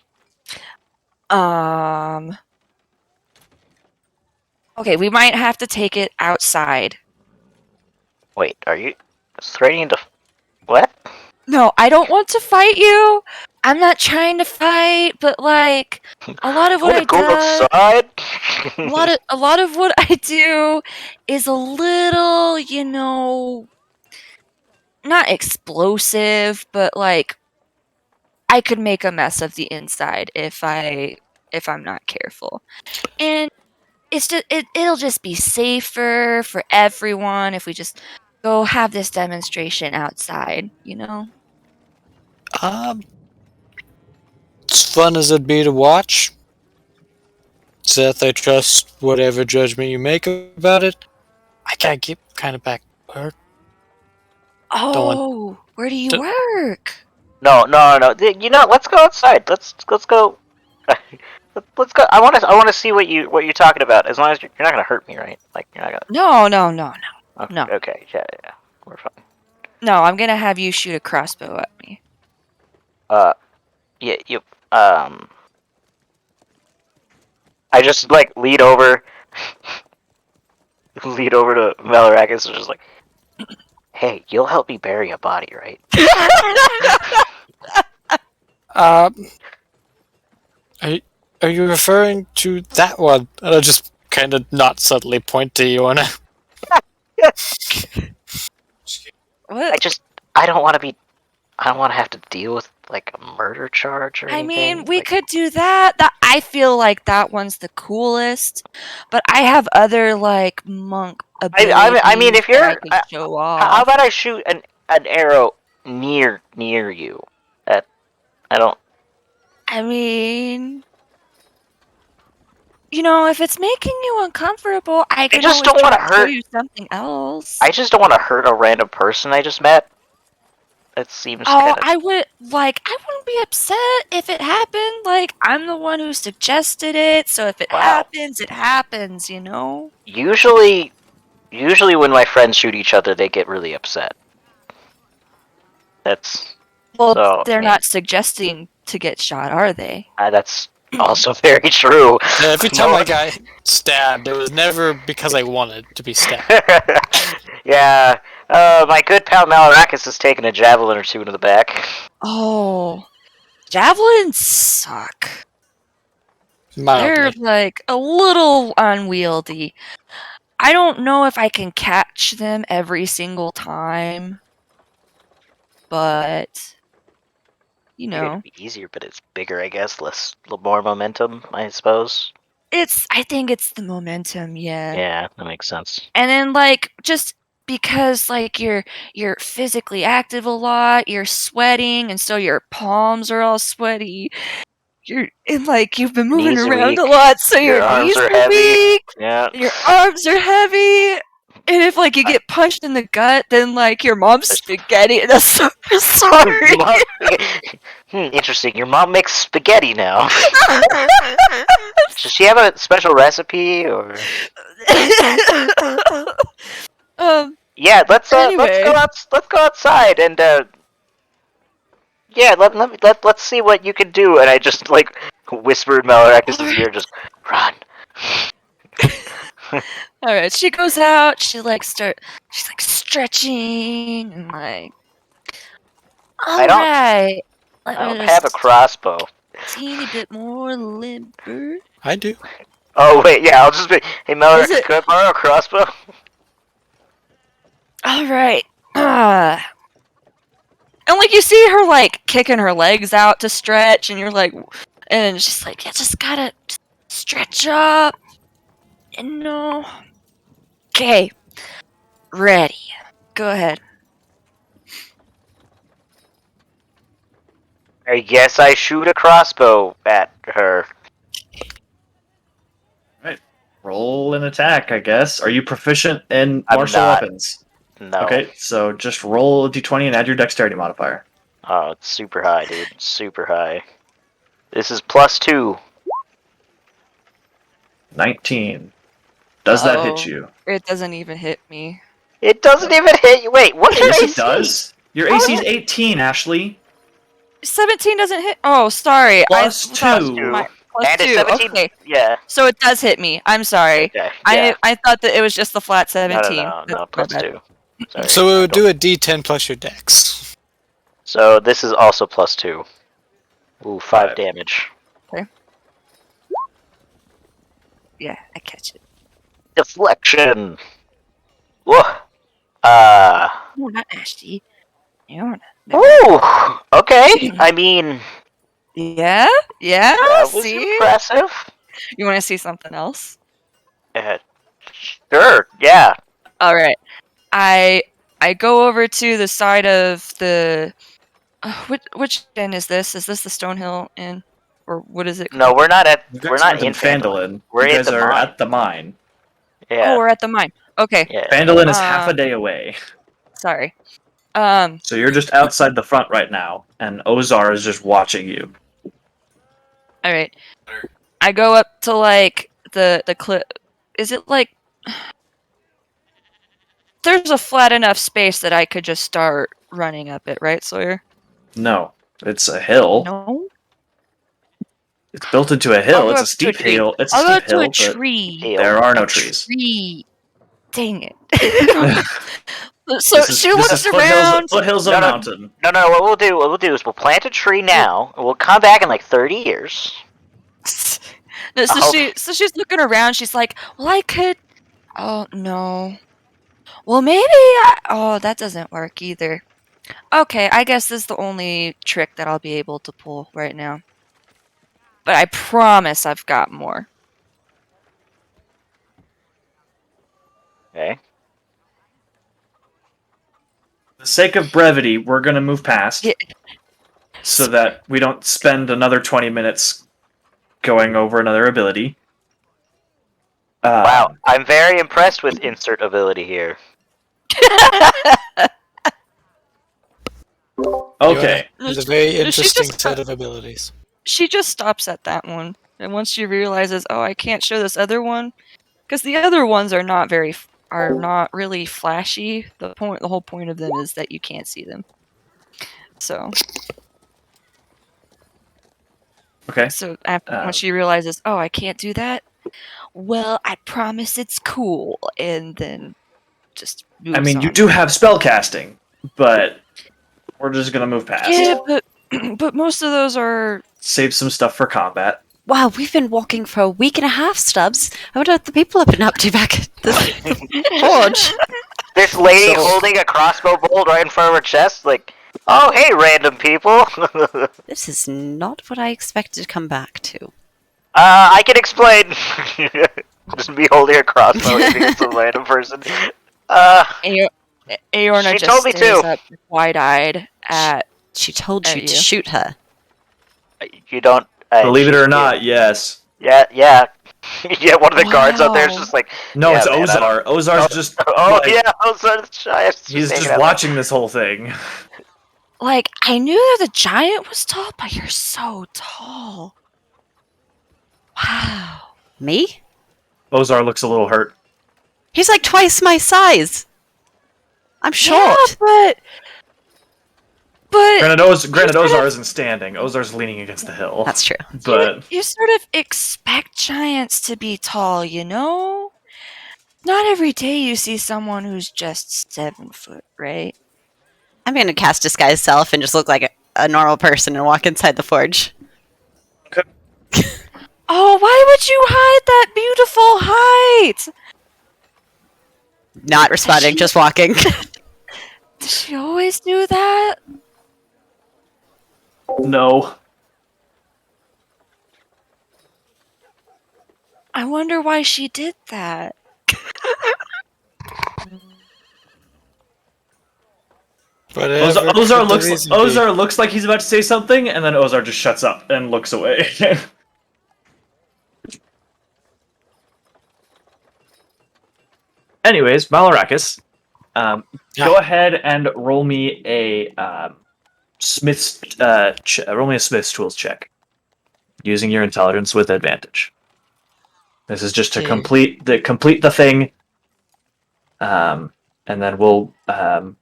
Okay, we might have to take it outside. Wait, are you threatening to... What? No, I don't want to fight you. I'm not trying to fight, but like a lot of You what wanna I go do, outside? a lot of what I do is a little, not explosive, but like I could make a mess of the inside if I'm not careful. And it'll just be safer for everyone if we just go have this demonstration outside, you know? Um, as fun as it'd be to watch, Seth, I trust whatever judgment you make about it. I gotta get kind of back to work. Don't want. Oh, where do you To, work? No. You know, let's go outside. Let's go. Let's go. I want to see what you're talking about. As long as you're not gonna hurt me, right? Like you're not gonna. No, no, no, Okay, no. okay, yeah, we're fine. No, I'm gonna have you shoot a crossbow at me. Uh, yeah, you. Um, I just like lead over to Malarakis and just like, hey, you'll help me bury a body, right? Are you referring to that one? And I'll just kind of not subtly point to you and What? I don't want to have to deal with like a murder charge or I anything. mean, we like, could do that. I feel like that one's the coolest, but I have other like monk abilities I mean, if that I you're, can show how off. about I shoot an arrow near you? That I don't. I mean, you know, if it's making you uncomfortable, I can just always don't try wanna to show hurt- you something else. I just don't want to hurt a random person I just met. That seems Oh, kind of. I wouldn't be upset if it happened. Like, I'm the one who suggested it, so if it happens, it happens, you know? Usually when my friends shoot each other, they get really upset. That's Well, so. they're not suggesting to get shot, are they? That's also very true. every time I got stabbed, it was never because I wanted to be stabbed. Yeah. My good pal Malarakis has taken a javelin or two into the back. Oh, javelins suck. They're Mildly. like a little unwieldy. I don't know if I can catch them every single time, but you know, It'd be easier, but it's bigger, I guess. Little more momentum, I suppose. I think it's the momentum, yeah. Yeah, that makes sense. And then like just because like you're physically active a lot, you're sweating, and so your palms are all sweaty. You've been moving Knees are around a weak. lot, so Your your arms knees are are heavy. weak. Yeah. Your arms are heavy. And if like you get punched in the gut, then like your mom's spaghetti. That's so sorry. Interesting. Your mom makes spaghetti now. Does she have a special recipe or? Yeah, let's Anyway. let's go outside and yeah, let's see what you can do. And I just like whispered Malarakis' ear, just run. All right, she goes out. She's like stretching and like. All I don't- right. I don't have a crossbow. Teeny bit more limber. I do. Oh wait, yeah, I'll just be. Hey Malarakis, it- could I borrow a crossbow? All right. And like you see her like kicking her legs out to stretch, and you're like, and she's like, "Yeah, just gotta stretch up." And no. Okay. Ready. Go ahead. I guess I shoot a crossbow at her. Roll an attack, I guess. Are you proficient in I'm martial not. weapons? No. Okay, so just roll a d20 and add your dexterity modifier. Oh, it's super high, dude. Super high. This is +2. 19. Does that hit you? It doesn't even hit me. It doesn't even hit you. Wait, what's your Yes, AC? it does. Your AC is 18, Ashley. 17 doesn't hit. Oh, sorry. Plus I thought 2. plus And a 2. 17. Okay. Yeah. So it does hit me. I'm sorry. Okay. Yeah. I thought that it was just the flat 17. No, That's plus my bad. 2. Sorry. So it would do a D10 plus your dex. So this is also +2. Ooh, 5 damage. Yeah, I catch it. Deflection. Whoa. Oh, not Ashley. You're not. Ooh. Okay. I mean, Yeah? Yeah? that was See? impressive. You want to see something else? Sure. Yeah. All right. I go over to the side of the. Which inn is this? Is this the Stonehill Inn, or what is it? No, we're not at. You guys We're not aren't in Phandalin. We're you at guys the are mine. at the mine. Yeah. Oh, we're at the mine. Okay. Yeah. Phandalin is half a day away. Sorry. So you're just outside the front right now, and Ozar is just watching you. All right. I go up to like the cliff. Is it like there's a flat enough space that I could just start running up it, right, Sawyer? No, it's a hill. No. It's built into a I'll hill. go It's a up to steep tree. hill. It's a I'll go steep up to hill, a but tree. Heel. there are no A trees. tree. Dang it. So This is she looks around. foothills of No, a no. mountain. No. What we'll do is we'll plant a tree now. And we'll come back in like 30 years. No, so Oh. she's looking around. She's like, well, I could. Oh no. Well, maybe. Oh, that doesn't work either. Okay, I guess this is the only trick that I'll be able to pull right now. But I promise I've got more. Okay. For the sake of brevity, we're going to move past Yeah. so that we don't spend another 20 minutes going over another ability. Wow, I'm very impressed with insert ability here. Okay. It's a very No, she interesting just- set of abilities. She just stops at that one, and once she realizes, oh, I can't show this other one, because the other ones are not really flashy. The whole point of them is that you can't see them. So Okay. Once she realizes, oh, I can't do that. Well, I promise it's cool, and then just moves I mean, you on. do have spell casting, but we're just going to move past. Yeah, but most of those are. Save some stuff for combat. Wow, we've been walking for a week and a half, Stubbs. I wonder what the people have been up to back at the forge. This lady holding a crossbow bolt right in front of her chest, like, oh, hey, random people. This is not what I expected to come back to. I can explain. Just me holding a crossbow aiming at some random person. Aorna She just told me stares to. up wide-eyed at. She told At you to you. shoot her. You don't... Believe it or not, yes. Yeah. Yeah, one of the guards out there is Wow. just like... No, yeah, it's man, Ozar. Ozar's just... Oh, like, yeah, Ozar's shy. He's just watching this whole thing. Like, I knew that the giant was tall, but you're so tall. Wow. Me? Ozar looks a little hurt. He's like twice my size. I'm short. Yeah, but Granted, Ozar isn't standing. Ozar's leaning against the hill. That's true. But you sort of expect giants to be tall, you know? Not every day you see someone who's just 7 foot, right? I'm going to cast Disguise Self and just look like a normal person and walk inside the forge. Oh, why would you hide that beautiful height? Not responding, just walking. Does she always do that? no. I wonder why she did that. Ozar looks like he's about to say something, and then Ozar just shuts up and looks away. Anyways, Malarakis, go ahead and roll me a Smith's roll me a Smith's tools check using your intelligence with advantage. This is just to complete the thing, and then we'll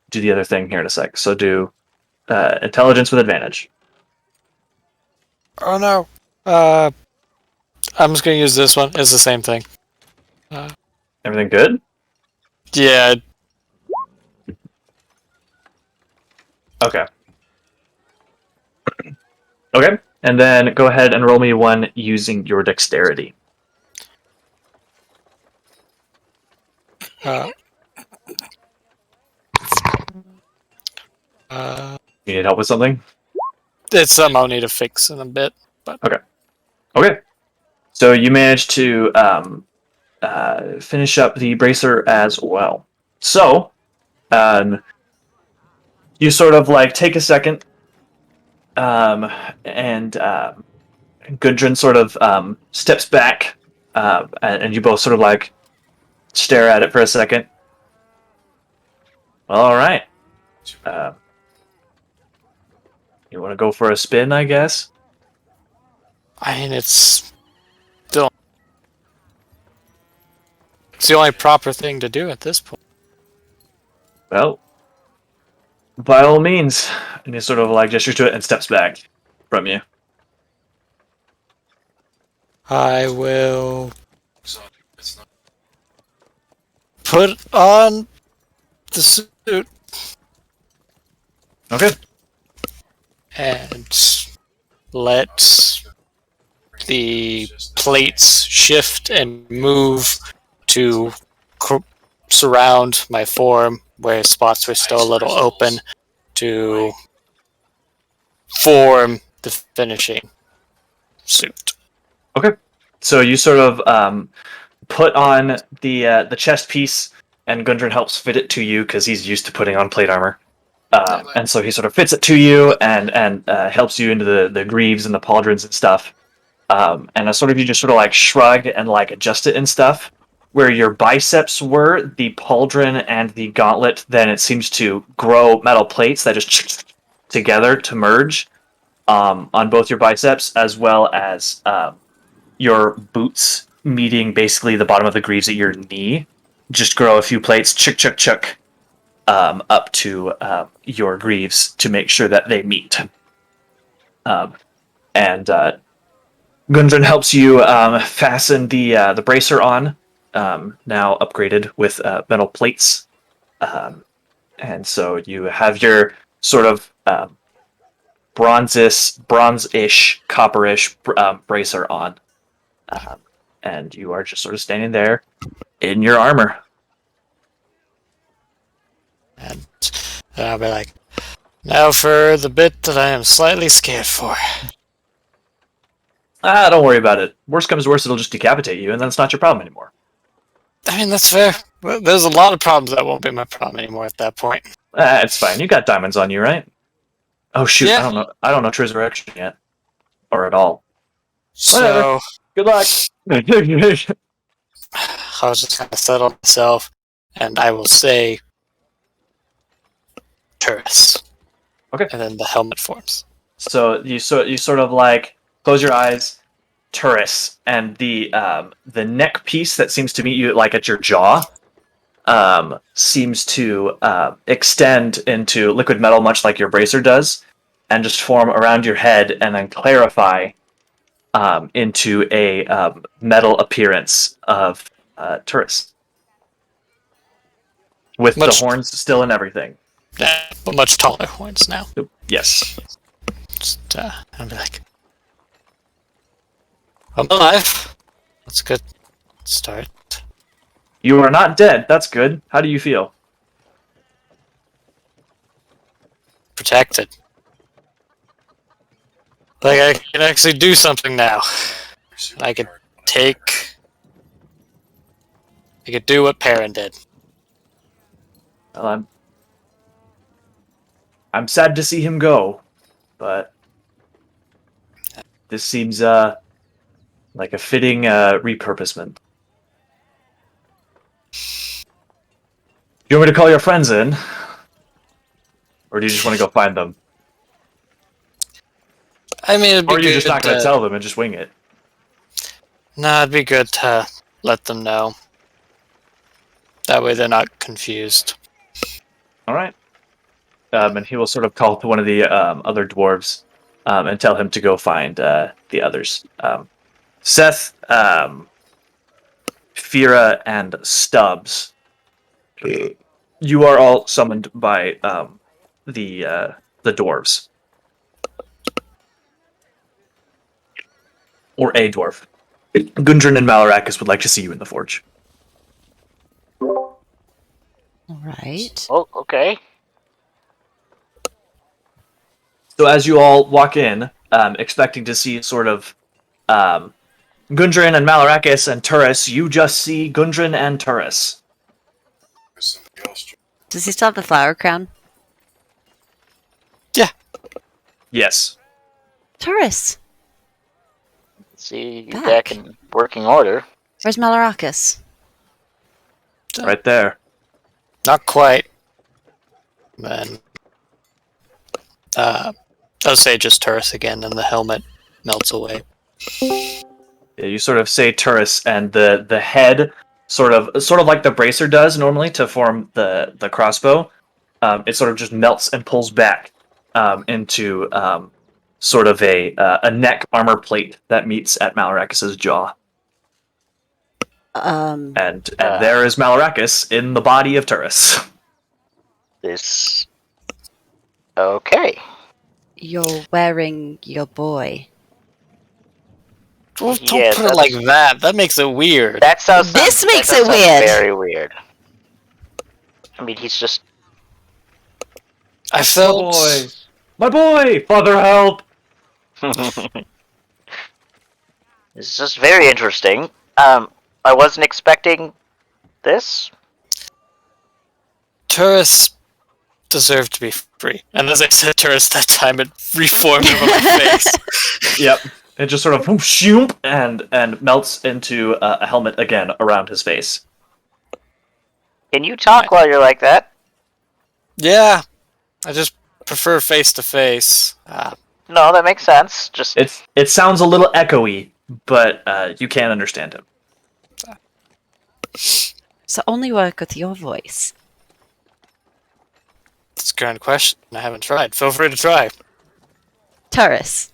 do the other thing here in a sec. So do intelligence with advantage. Oh no. I'm just gonna use this one. It's the same thing. Everything good? Yeah. Okay. Okay, and then go ahead and roll me one using your dexterity. You You need help with something? It's something I'll need to fix in a bit. But Okay. So you managed to finish up the bracer as well. So, you sort of like take a second, and Gudrun sort of steps back, and you both sort of like stare at it for a second. All right. You want to go for a spin, I guess? I mean, it's the only proper thing to do at this point. Well, by all means. And he sort of like gestures to it and steps back from you. I will put on the suit Okay. and let the plates shift and move to surround my form where spots were still a little open to form the finishing suit. Okay. So you sort of put on the chest piece, and Gundren helps fit it to you because he's used to putting on plate armor. And so he sort of fits it to you and helps you into the greaves and the pauldrons and stuff. And sort of you just sort of like shrug and like adjust it and stuff. Where your biceps were, the pauldron and the gauntlet, then it seems to grow metal plates that just together to merge on both your biceps, as well as your boots meeting basically the bottom of the greaves at your knee. Just grow a few plates, chuck, up to your greaves to make sure that they meet. And Gundren helps you fasten the bracer on, now upgraded with metal plates. And so you have your sort of bronze-ish, copperish bracer on. And you are just sort of standing there in your armor. And I'll be like, now for the bit that I am slightly scared for. Don't worry about it. Worst comes to worst, it'll just decapitate you, and then it's not your problem anymore. I mean, that's fair. There's a lot of problems that won't be my problem anymore at that point. It's fine. You got diamonds on you, right? Oh shoot! Yeah. I don't know Resurrection yet, or at all. So, Good luck. I was just going to settle myself, and I will say Turris. Okay. And then the helmet forms. So you sort of like close your eyes, Turris, and the neck piece that seems to meet you like at your jaw seems to extend into liquid metal, much like your bracer does, and just form around your head, and then clarify into a metal appearance of Turris, with the horns still and everything. Yeah, but much taller horns now. Yes. Just, I'll be like, I'm alive. That's a good start. You are not dead. That's good. How do you feel? Protected. Like, I can actually do something now. I could do what Perrin did. Well, I'm sad to see him go, but this seems like a fitting repurposement. Do you want me to call your friends in? Or do you just want to go find them? I mean, it'd be Or are you good just not going to tell them and just wing it? Nah, it'd be good to let them know. That way they're not confused. Alright. And he will sort of call to one of the other dwarves and tell him to go find the others. Seth, Fira, and Stubbs. You are all summoned by the dwarves. Or a dwarf. Gundren and Malarakis would like to see you in the forge. All right. Oh, okay. So as you all walk in, expecting to see sort of Gundren and Malarakis and Turris, you just see Gundren and Turris. Does he still have the flower crown? Yeah. Yes. Taurus, See you Back. back in working order. where's Malarakis? Right there. Not quite. Then, I'll say just Turris again, and the helmet melts away. Yeah, you sort of say Turris, and the head sort of like the bracer does normally to form the crossbow. It sort of just melts and pulls back into sort of a neck armor plate that meets at Malarakis's jaw. And there is Malarakis in the body of Turris. This. Okay. You're wearing your boy. Don't Yeah, put it like that. That makes it weird. That sounds. This makes that it sounds weird. Very weird. I mean, he's just. I felt. My boy! Father, help! It's just very interesting. I wasn't expecting this. Turris deserved to be free. And as I said Turris that time, it reformed over my face. Yep. It just sort of shoomp and melts into a helmet again around his face. Can you talk while you're like that? Yeah. I just prefer face to face. No, that makes sense. Just It sounds a little echoey, but you can understand him. So only work with your voice. That's a grand question. I haven't tried. Feel free to try. Taurus.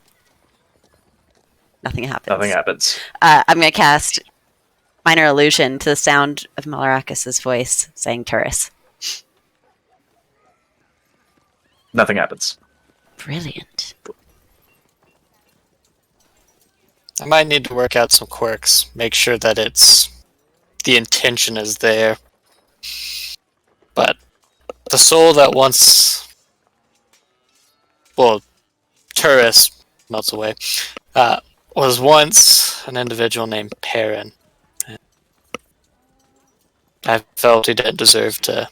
Nothing happens. Nothing happens. I'm going to cast Minor Illusion to the sound of Malarakis' voice saying Taurus. Nothing happens. Brilliant. I might need to work out some quirks. Make sure that the intention is there. But the soul that once, Turris melts away, was once an individual named Perrin. I felt he didn't deserve to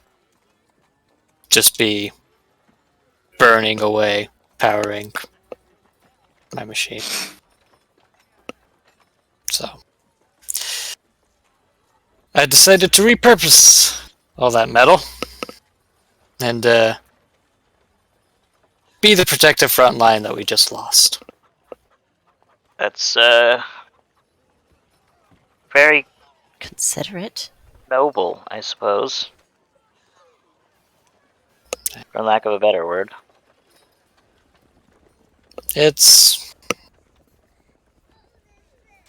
just be burning away, powering my machine. So I decided to repurpose all that metal and be the protective front line that we just lost. that's very Considerate. noble, I suppose. For lack of a better word. It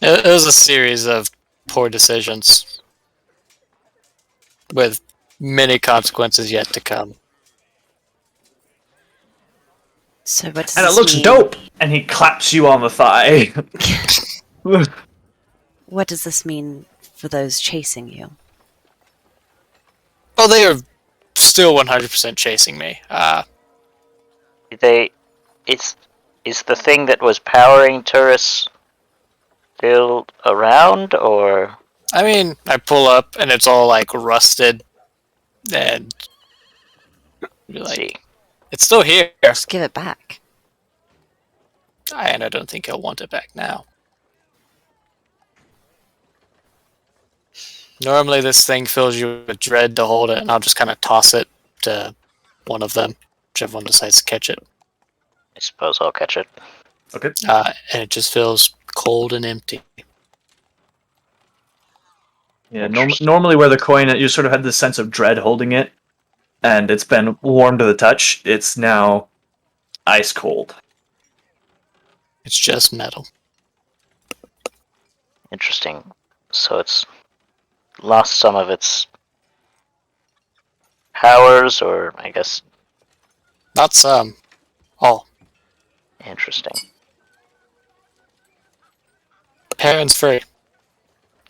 was a series of poor decisions with many consequences yet to come. So what does And it this looks mean? dope! And he claps you on the thigh. What does this mean for those chasing you? Well, they are still 100% chasing me. Is the thing that was powering Turris still around, or I mean, I pull up and it's all like rusted, and see? it's still here. Just give it back. And I don't think he'll want it back now. Normally, this thing fills you with dread to hold it, and I'll just kind of toss it to one of them, whichever one decides to catch it. I suppose I'll catch it. Okay. And it just feels cold and empty. Yeah, normally where the coin, you sort of had this sense of dread holding it, and it's been warm to the touch. It's now ice cold. It's just metal. Interesting. So it's lost some of its powers, or I guess. Not some. All. Interesting. Perrin's free,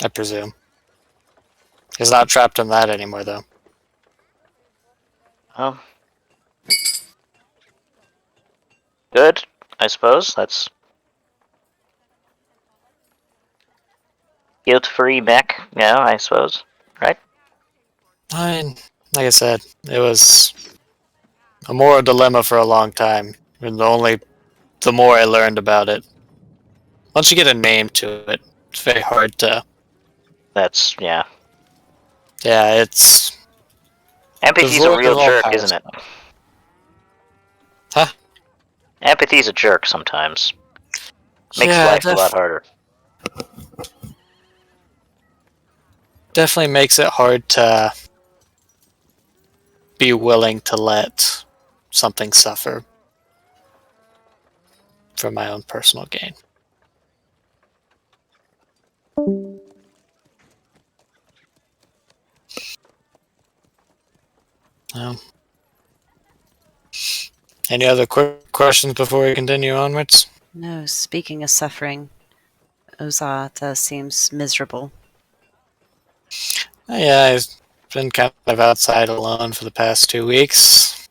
I presume. He's not trapped in that anymore, though. Oh. Good, I suppose. That's guilt-free mech now, I suppose. Right? I mean, like I said, it was a moral dilemma for a long time. And the more I learned about it, once you get a name to it, it's very hard to. That's, yeah. Yeah, it's. Empathy's The a Zork real is all jerk, powerful. isn't it? Huh? Empathy's a jerk sometimes. Makes Yeah, life a lot harder. Definitely makes it hard to be willing to let something suffer. for my own personal gain. Any other quick questions before we continue onwards? No, speaking of suffering, Ozata seems miserable. Yeah, I've been kind of outside alone for the past 2 weeks.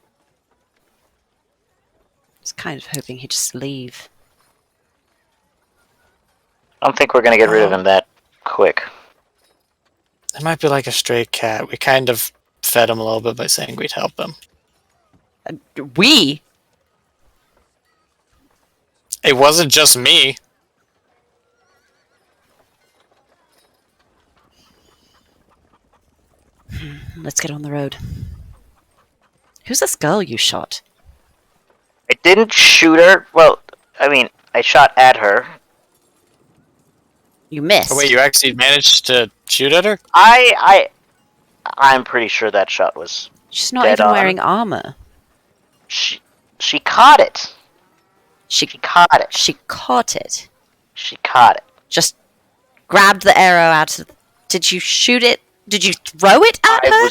I was kind of hoping he'd just leave. I don't think we're gonna get rid of him that quick. It might be like a stray cat. We kind of fed him a little bit by saying we'd help him. We? It wasn't just me. Let's get on the road. Who's this girl you shot? I didn't shoot her. Well, I mean, I shot at her. You missed. Oh, wait, you actually managed to shoot at her? I'm pretty sure that shot was. She's not dead even on. wearing armor. She caught it. She caught it. She caught it. She caught it. Just grabbed the arrow out of... Did you shoot it? Did you throw it at her?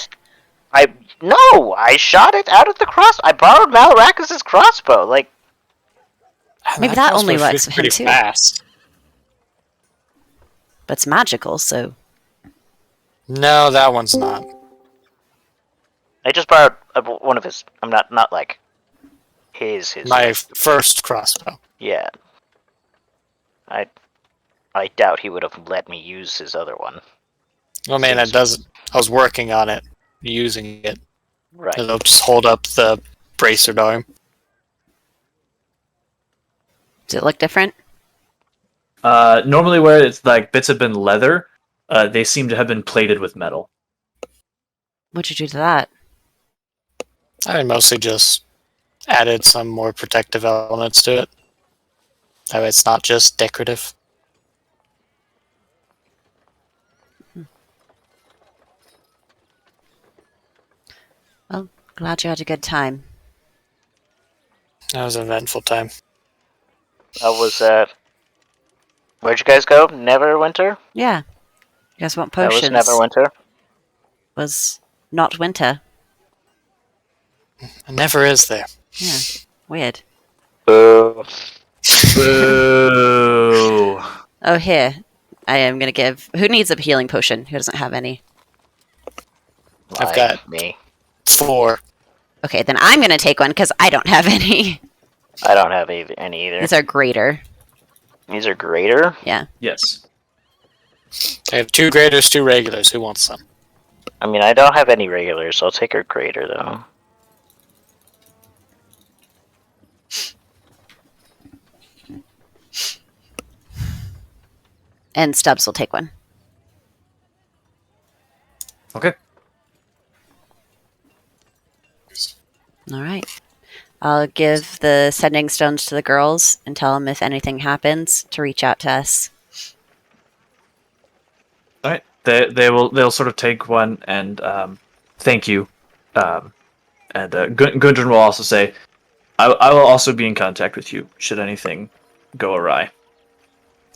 No, I shot it out of the cross. I borrowed Malarakis' crossbow. Like, Maybe that only crossbow works shoots for him pretty too. fast. But it's magical, so... No, that one's not. I just borrowed one of his. I'm not like his. My first crossbow. Yeah. I doubt he would have let me use his other one. Well, man, it doesn't. I was working on it, using it. Right. It'll just hold up the bracer arm. Does it look different? Normally where it's like bits have been leather, they seem to have been plated with metal. What'd you do to that? I mostly just added some more protective elements to it. That way it's not just decorative. Well, glad you had a good time. That was an eventful time. That was Where'd you guys go? Neverwinter? Yeah. You guys want That potions? was Neverwinter. Was not winter. It never is there. Yeah. Weird. Boo. Boo. Oh, here. I am going to give... Who needs a healing potion? Who doesn't have any? I've got me. 4. Okay, then I'm going to take one because I don't have any. I don't have any either. These are greater. These are greater? Yeah. Yes. I have 2 graders, 2 regulars. Who wants some? I mean, I don't have any regulars, so I'll take her greater, though. And Stubbs will take one. Okay. All right. I'll give the sending stones to the girls and tell them if anything happens to reach out to us. All right. They'll sort of take one and thank you. And Gundren will also say, I will also be in contact with you should anything go awry.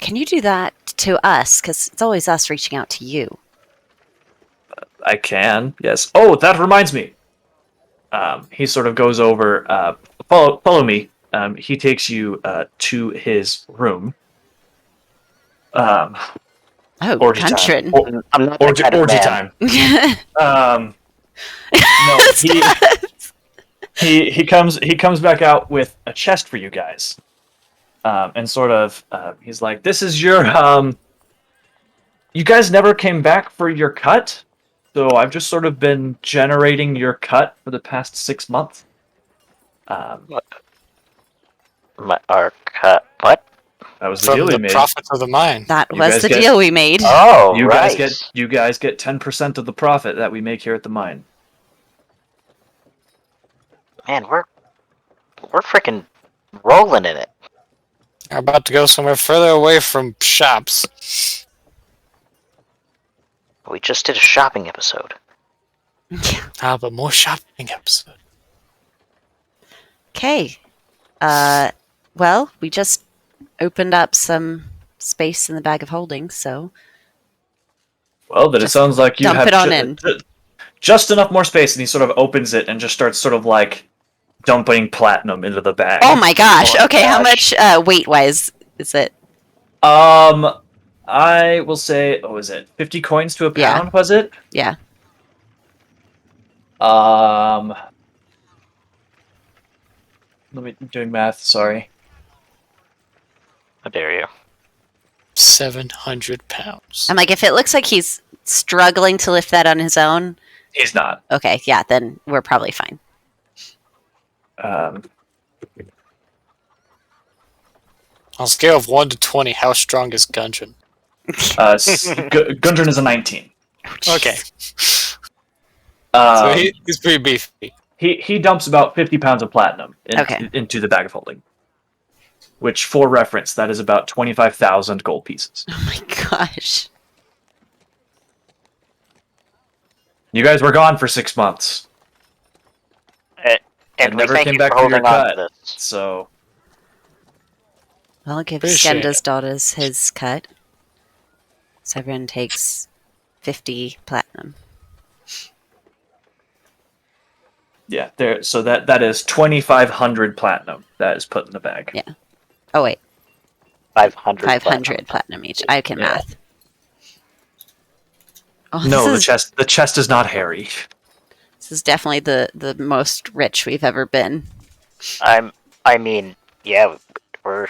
Can you do that to us? Because it's always us reaching out to you. I can, yes. Oh, that reminds me. He sort of goes over, follow me. He takes you to his room. Oh, Orgy Gundren. time. I'm not that kind of Orgy man. time. No, he comes back out with a chest for you guys. And sort of, he's like, this is your, you guys never came back for your cut? So I've just sort of been generating your cut for the past 6 months. Our cut. What? That was the From deal we the made. profits of the mine. That You was guys the get- deal we made. Oh, You right. guys get 10% of the profit that we make here at the mine. Man, we're freaking rolling in it. We're about to go somewhere further away from shops. We just did a shopping episode. But more shopping episode. Okay. Well, we just opened up some space in the bag of holding, so Well, then Just it sounds like you dump have it on in. just enough more space, and he sort of opens it and just starts sort of like dumping platinum into the bag. Oh my gosh. Oh my Okay, how gosh. much weight-wise is it? I will say, was it 50 coins to a Yeah. pound? Was it? Yeah. Let me doing math. Sorry. How dare you? 700 pounds. I'm like, if it looks like he's struggling to lift that on his own, He's not. okay, yeah, then we're probably fine. On a scale of 1 to 20, how strong is Gundren? Gundren is a 19. Okay. So Um, he's pretty beefy. he dumps about 50 pounds of platinum Okay. into the bag of holding. Which, for reference, that is about 25,000 gold pieces. Oh my gosh. You guys were gone for 6 months. And we never thank came you back for for your holding on to cut. this. So, Well, I'll give Appreciate Skenda's it. daughters his cut. So everyone takes 50 platinum. yeah, there. So that is 2,500 platinum that is put in the bag. Yeah. Oh, wait. 500. 500 platinum each. I can Yeah. math. Oh, No, this the chest is not hairy. This is definitely the most rich we've ever been. I mean, yeah, we're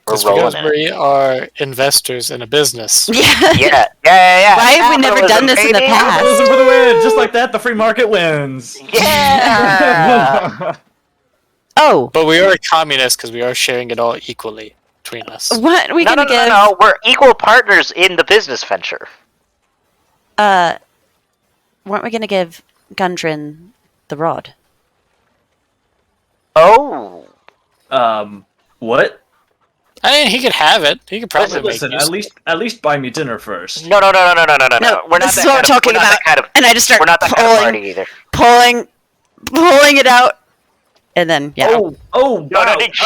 Because rolling in it. we are investors in a business. Yeah. Yeah. Why have we never done this in the Capitalism, past? Capitalism for the win! Just like that, the free market wins. baby! Yeah. Oh, But we are communists because we are sharing it all equally between us. what are we no, gonna give? no. We're equal partners in the business venture. Weren't we gonna give Gundren the rod? Oh. What? I mean, he could have it. He could probably Listen, make use at least buy me dinner first. No. No, We're not this that is what I'm kind of- talking we're not about. that kind of- And I just start We're not that kind of pulling, party either. pulling it out, and then yeah. Oh, No, wow. just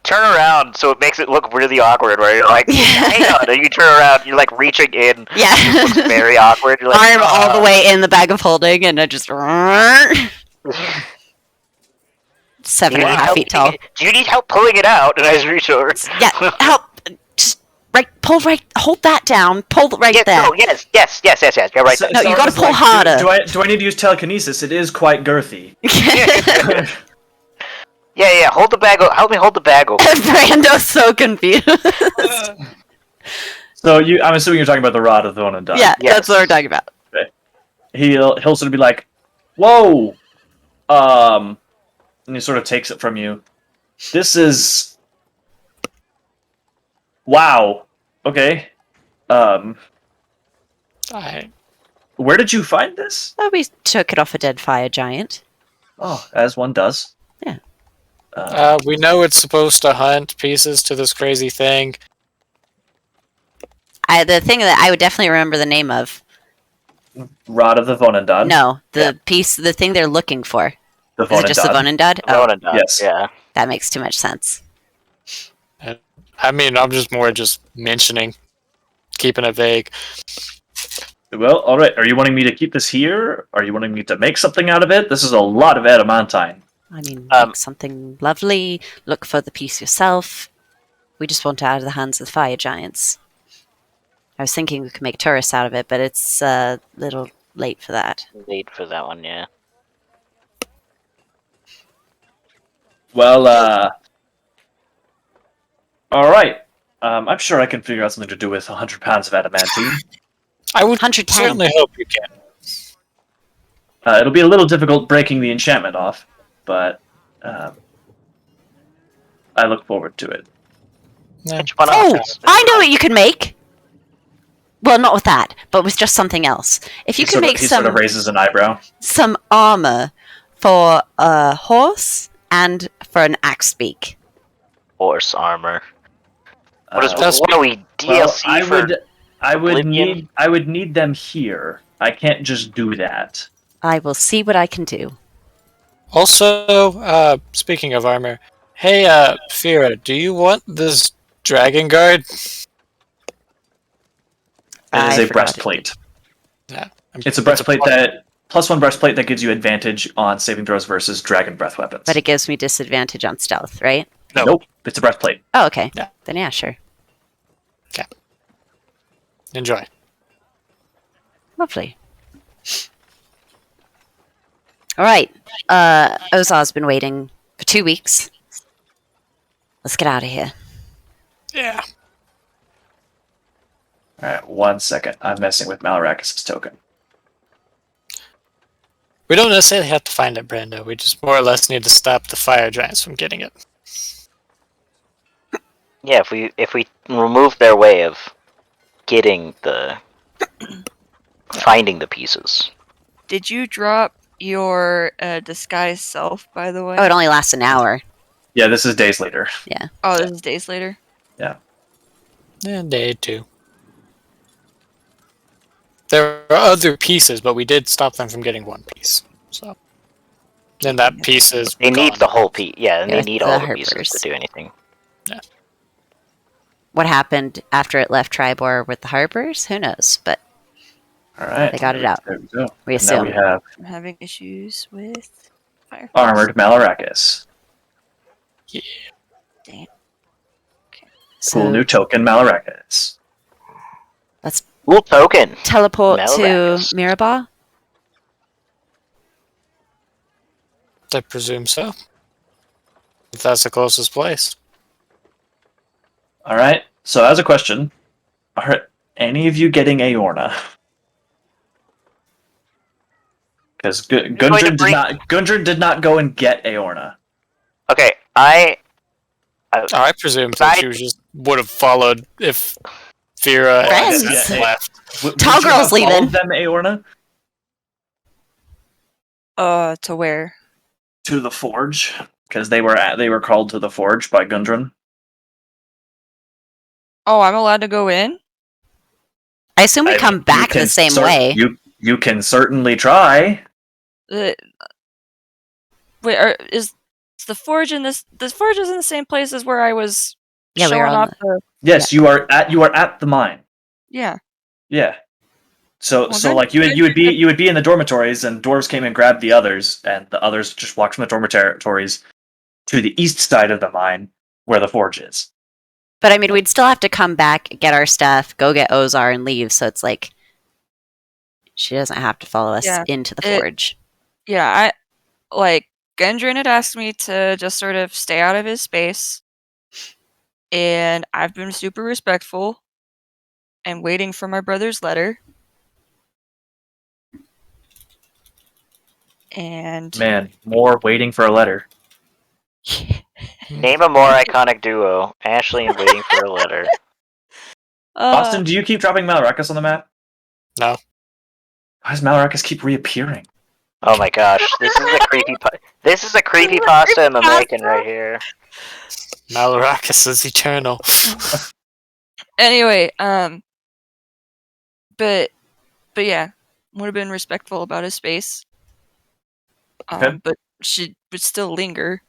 turn around, so it makes it look really awkward. Where you're like, Yeah. hang on, and you turn around, you're like reaching in. Yeah. It looks very awkward. You're like, Arm all the way in the bag of holding, and I just 7.5 feet tall. Do you need help pulling it out? And I just reach over. Yeah, help! Just hold that down. Pull right Yes, there. no, yes. You're right. No, you gotta pull harder. Do I need to use telekinesis? It is quite girthy. Yeah. Hold the bag. Help me hold the bag open. Brando's so confused. So I'm assuming you're talking about the rod of the one and done. Yeah, Yes. that's what we're talking about. He'll sort of be like, "Whoa," and he sort of takes it from you. This is wow. Okay. Where did you find this? Oh, we took it off a dead fire giant. Oh, as one does. Yeah. we know it's supposed to hunt pieces to this crazy thing. The thing that I would definitely remember the name of. Rod of the Vonendad. No, the thing they're looking for. The Is it just the Vonendad. Vonendad? Oh, Yes. Yeah. that makes too much sense. I mean, I'm just mentioning, keeping it vague. Well, all right. Are you wanting me to keep this here? Are you wanting me to make something out of it? This is a lot of adamantine. I mean, make something lovely. Look for the piece yourself. We just want it out of the hands of the fire giants. I was thinking we could make tourists out of it, but it's a little late for that. Late for that one, yeah. Well, all right. I'm sure I can figure out something to do with 100 pounds of adamantine. I would 110. certainly hope you can. It'll be a little difficult breaking the enchantment off, but I look forward to it. Yeah. Oh, I know what you can make. Well, not with that, but with just something else. If you can make He sort of raises an eyebrow. some armor for a horse and for an axe beak. Horse armor. What Uh, are we DLC well, for? I Oblivion? would need them here. I can't just do that. I will see what I can do. Also, speaking of armor, Hey, Fira, do you want this dragon guard? It is I a forgot breastplate. Yeah. It's a breastplate that +1 breastplate that gives you advantage on saving throws versus dragon breath weapons. But it gives me disadvantage on stealth, right? No. Nope, it's a breastplate. Oh, okay. Yeah. Then yeah, sure. Enjoy. Lovely. All right. Ozar's been waiting for 2 weeks. Let's get out of here. Yeah. All right, 1 second. I'm messing with Malarakis' token. We don't necessarily have to find it, Brando. We just more or less need to stop the fire giants from getting it. Yeah, if we remove their way of getting the finding the pieces. Did you drop your disguise self, by the way? Oh, it only lasts an hour. Yeah, this is days later. Oh, this is days later. Yeah, day 2. There are other pieces, but we did stop them from getting one piece. So, then that piece is. They need gone. the whole piece. Yeah, and Yeah, they need the all the Harpers. pieces to do anything. What happened after it left Tribor with the Harpers? Who knows? But All right, They got it out. There we go. we And now we assume. have I'm having issues with fire. armored Malarakis. Damn. So Cool new token Malarakis. Cool token. teleport Malarakas. to Mirabar. I presume so. If that's the closest place. All right. So, as a question, are any of you getting Aorna? Because Gundren did not go and get Aorna. Okay, I presume that I- she was just would have followed if Fira Friends. and Seth left. Tall Would you girl's have followed leaving. them Aorna To where? to the forge because they were called to the forge by Gundren. Oh, I'm allowed to go in? I assume we come back the same way. You can certainly try. Wait, is the forge in this? The forge is in the same place as where I was Yeah, we were showing on off the. Yes, you are at the mine. Yeah. Yeah. So Well, so then- like you would be in the dormitories, and dwarves came and grabbed the others, and the others just walked from the dormitories to the east side of the mine where the forge is. But I mean, we'd still have to come back, get our stuff, go get Ozar, and leave. So it's like she doesn't have to follow us Yeah, into the forge. Yeah, Gendrin had asked me to just sort of stay out of his space, and I've been super respectful and waiting for my brother's letter. And Man, more waiting for a letter. name a more iconic duo. Ashley and waiting for a letter. Austin, do you keep dropping Malarakis on the map? No. Why does Malarakis keep reappearing? Oh my gosh, this is a creepy. This is a creepy pasta in the making right here. Malarakis is eternal. anyway, but yeah, would have been respectful about his space. Okay. But she would still linger.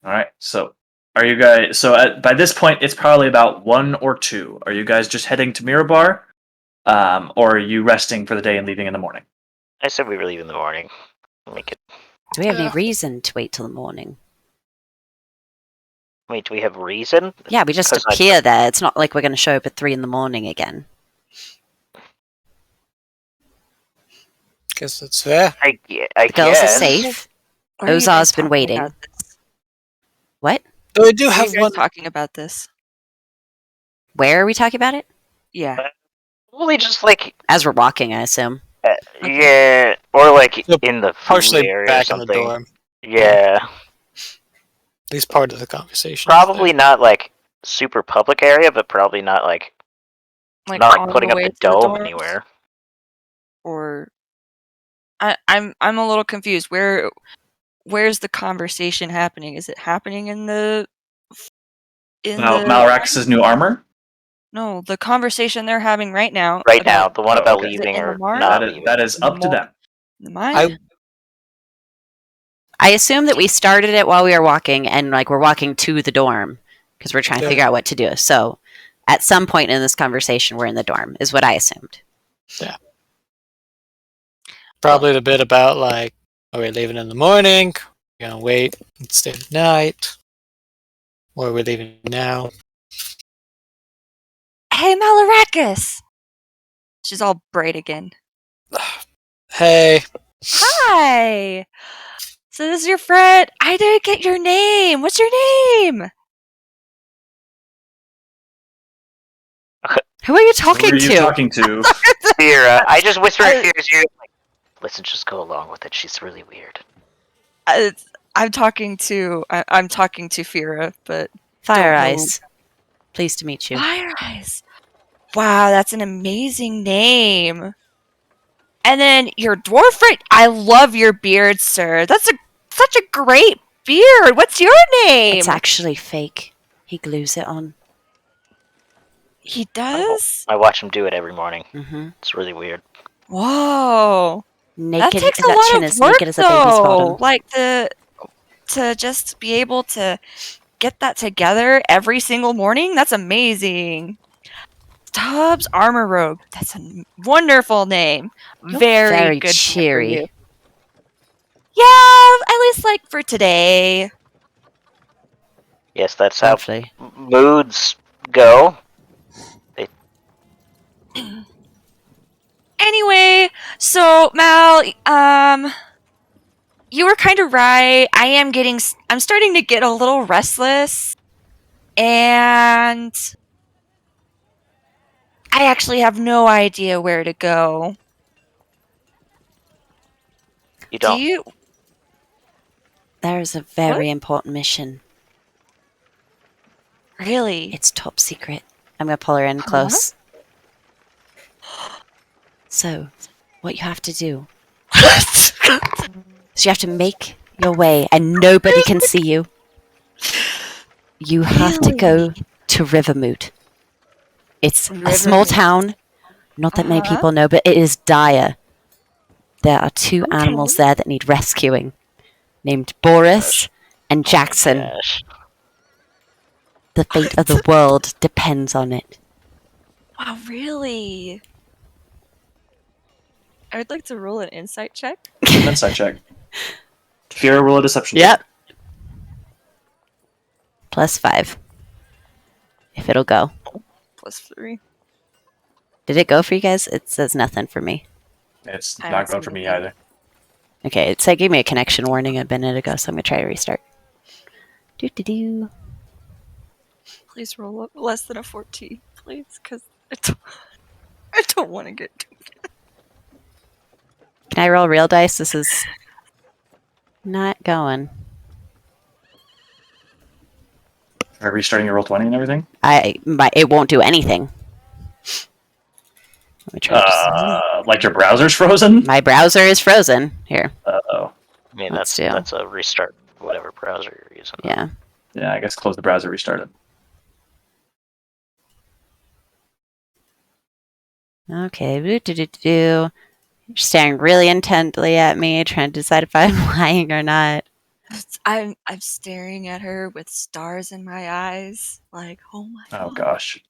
All right. So, are you guys? So by this point, it's probably about 1 or 2. Are you guys just heading to Mirabar, or are you resting for the day and leaving in the morning? I said we were leaving in the morning. Make it. Do we have any reason to wait till the morning? Wait, do we have reason? Yeah, we just 'Cause I- appear there. It's not like we're going to show up at 3 a.m. again. Guess that's fair. I The girls guess. are safe. Why are you Ozar's guys been talking waiting. about this? What? Though I do Why are have you guys one. talking about this? Where are we talking about it? Yeah. Probably just like As we're walking, I assume. yeah, or like So in the food Partially area or back in the something. dorm. Yeah, At least part of the conversation. probably not like super public area, but probably not like not on like putting the up way the to the dome dorms? anywhere. Or I'm a little confused. Where's the conversation happening? Is it happening in the Malarakis' new armor. No, the conversation they're having right now. Right now, about the one Oh, about okay. Is it leaving in the or mart? not That is, leaving. that is up to them. the mine. I assume that we started it while we were walking, and like we're walking to the dorm because we're trying to figure out what to do. So, at some point in this conversation, we're in the dorm, is what I assumed. Yeah. Probably the bit about like, are we leaving in the morning? We're gonna wait and stay the night, or are we leaving now? Hey, Malarakis! She's all bright again. Hey, Hi! So this is your friend. I didn't get your name. What's your name? Who are you Who talking are you to? talking to? Fira. I just whisper in Fira's ear, like, listen, just go along with it. She's really weird. I'm talking to Fira, but Fire don't know. Eyes. Pleased to meet you. Fire Eyes. Wow, that's an amazing name. And then your dwarf friend. I love your beard, sir. That's such a great beard. What's your name? It's actually fake. He glues it on. He does? I watch him do it every morning. Mm-hmm. It's really weird. Whoa. Naked. That takes a that lot chin of is work, naked as a baby's though. bottom. Like to just be able to get that together every single morning. That's amazing. Tubbs Armor Rogue. That's a wonderful name. You're Very good cheery. for you. Yeah, at least like for today. Yes, that's how Lovely. moods go. Anyway, so Mal, you were kind of right. I'm starting to get a little restless, and I actually have no idea where to go. You don't. Do you? There is a very important mission. Really? It's top secret. I'm going to pull her in close. So, what you have to do is you have to make your way and nobody can see you. You have to go to Rivermoot. It's a small town. Not that many people know, but it is dire. There are two animals there that need rescuing, named Boris and Jackson. Gosh. The fate of the world depends on it. Wow, really? I would like to roll an insight check. Insight check. Fira, roll a deception. Yep. +5. If it'll go. +3. Did it go for you guys? It says nothing for me. It's I not haven't going seen for me anything. either. Okay, it gave me a connection warning a minute ago, so I'm going to try to restart. Do. Please roll up less than a 14, please, because I don't want to get. Can I roll real dice? This is not going. Are we restarting your roll 20 and everything? It won't do anything. Let me try. Like your browser's frozen? My browser is frozen. Here. Uh-oh. I mean, Let's that's do. a restart, whatever browser you're using. Yeah. Yeah, I guess close the browser, restart it. Okay. You're staring really intently at me, trying to decide if I'm lying or not. I'm staring at her with stars in my eyes, like, oh my god. Oh, gosh.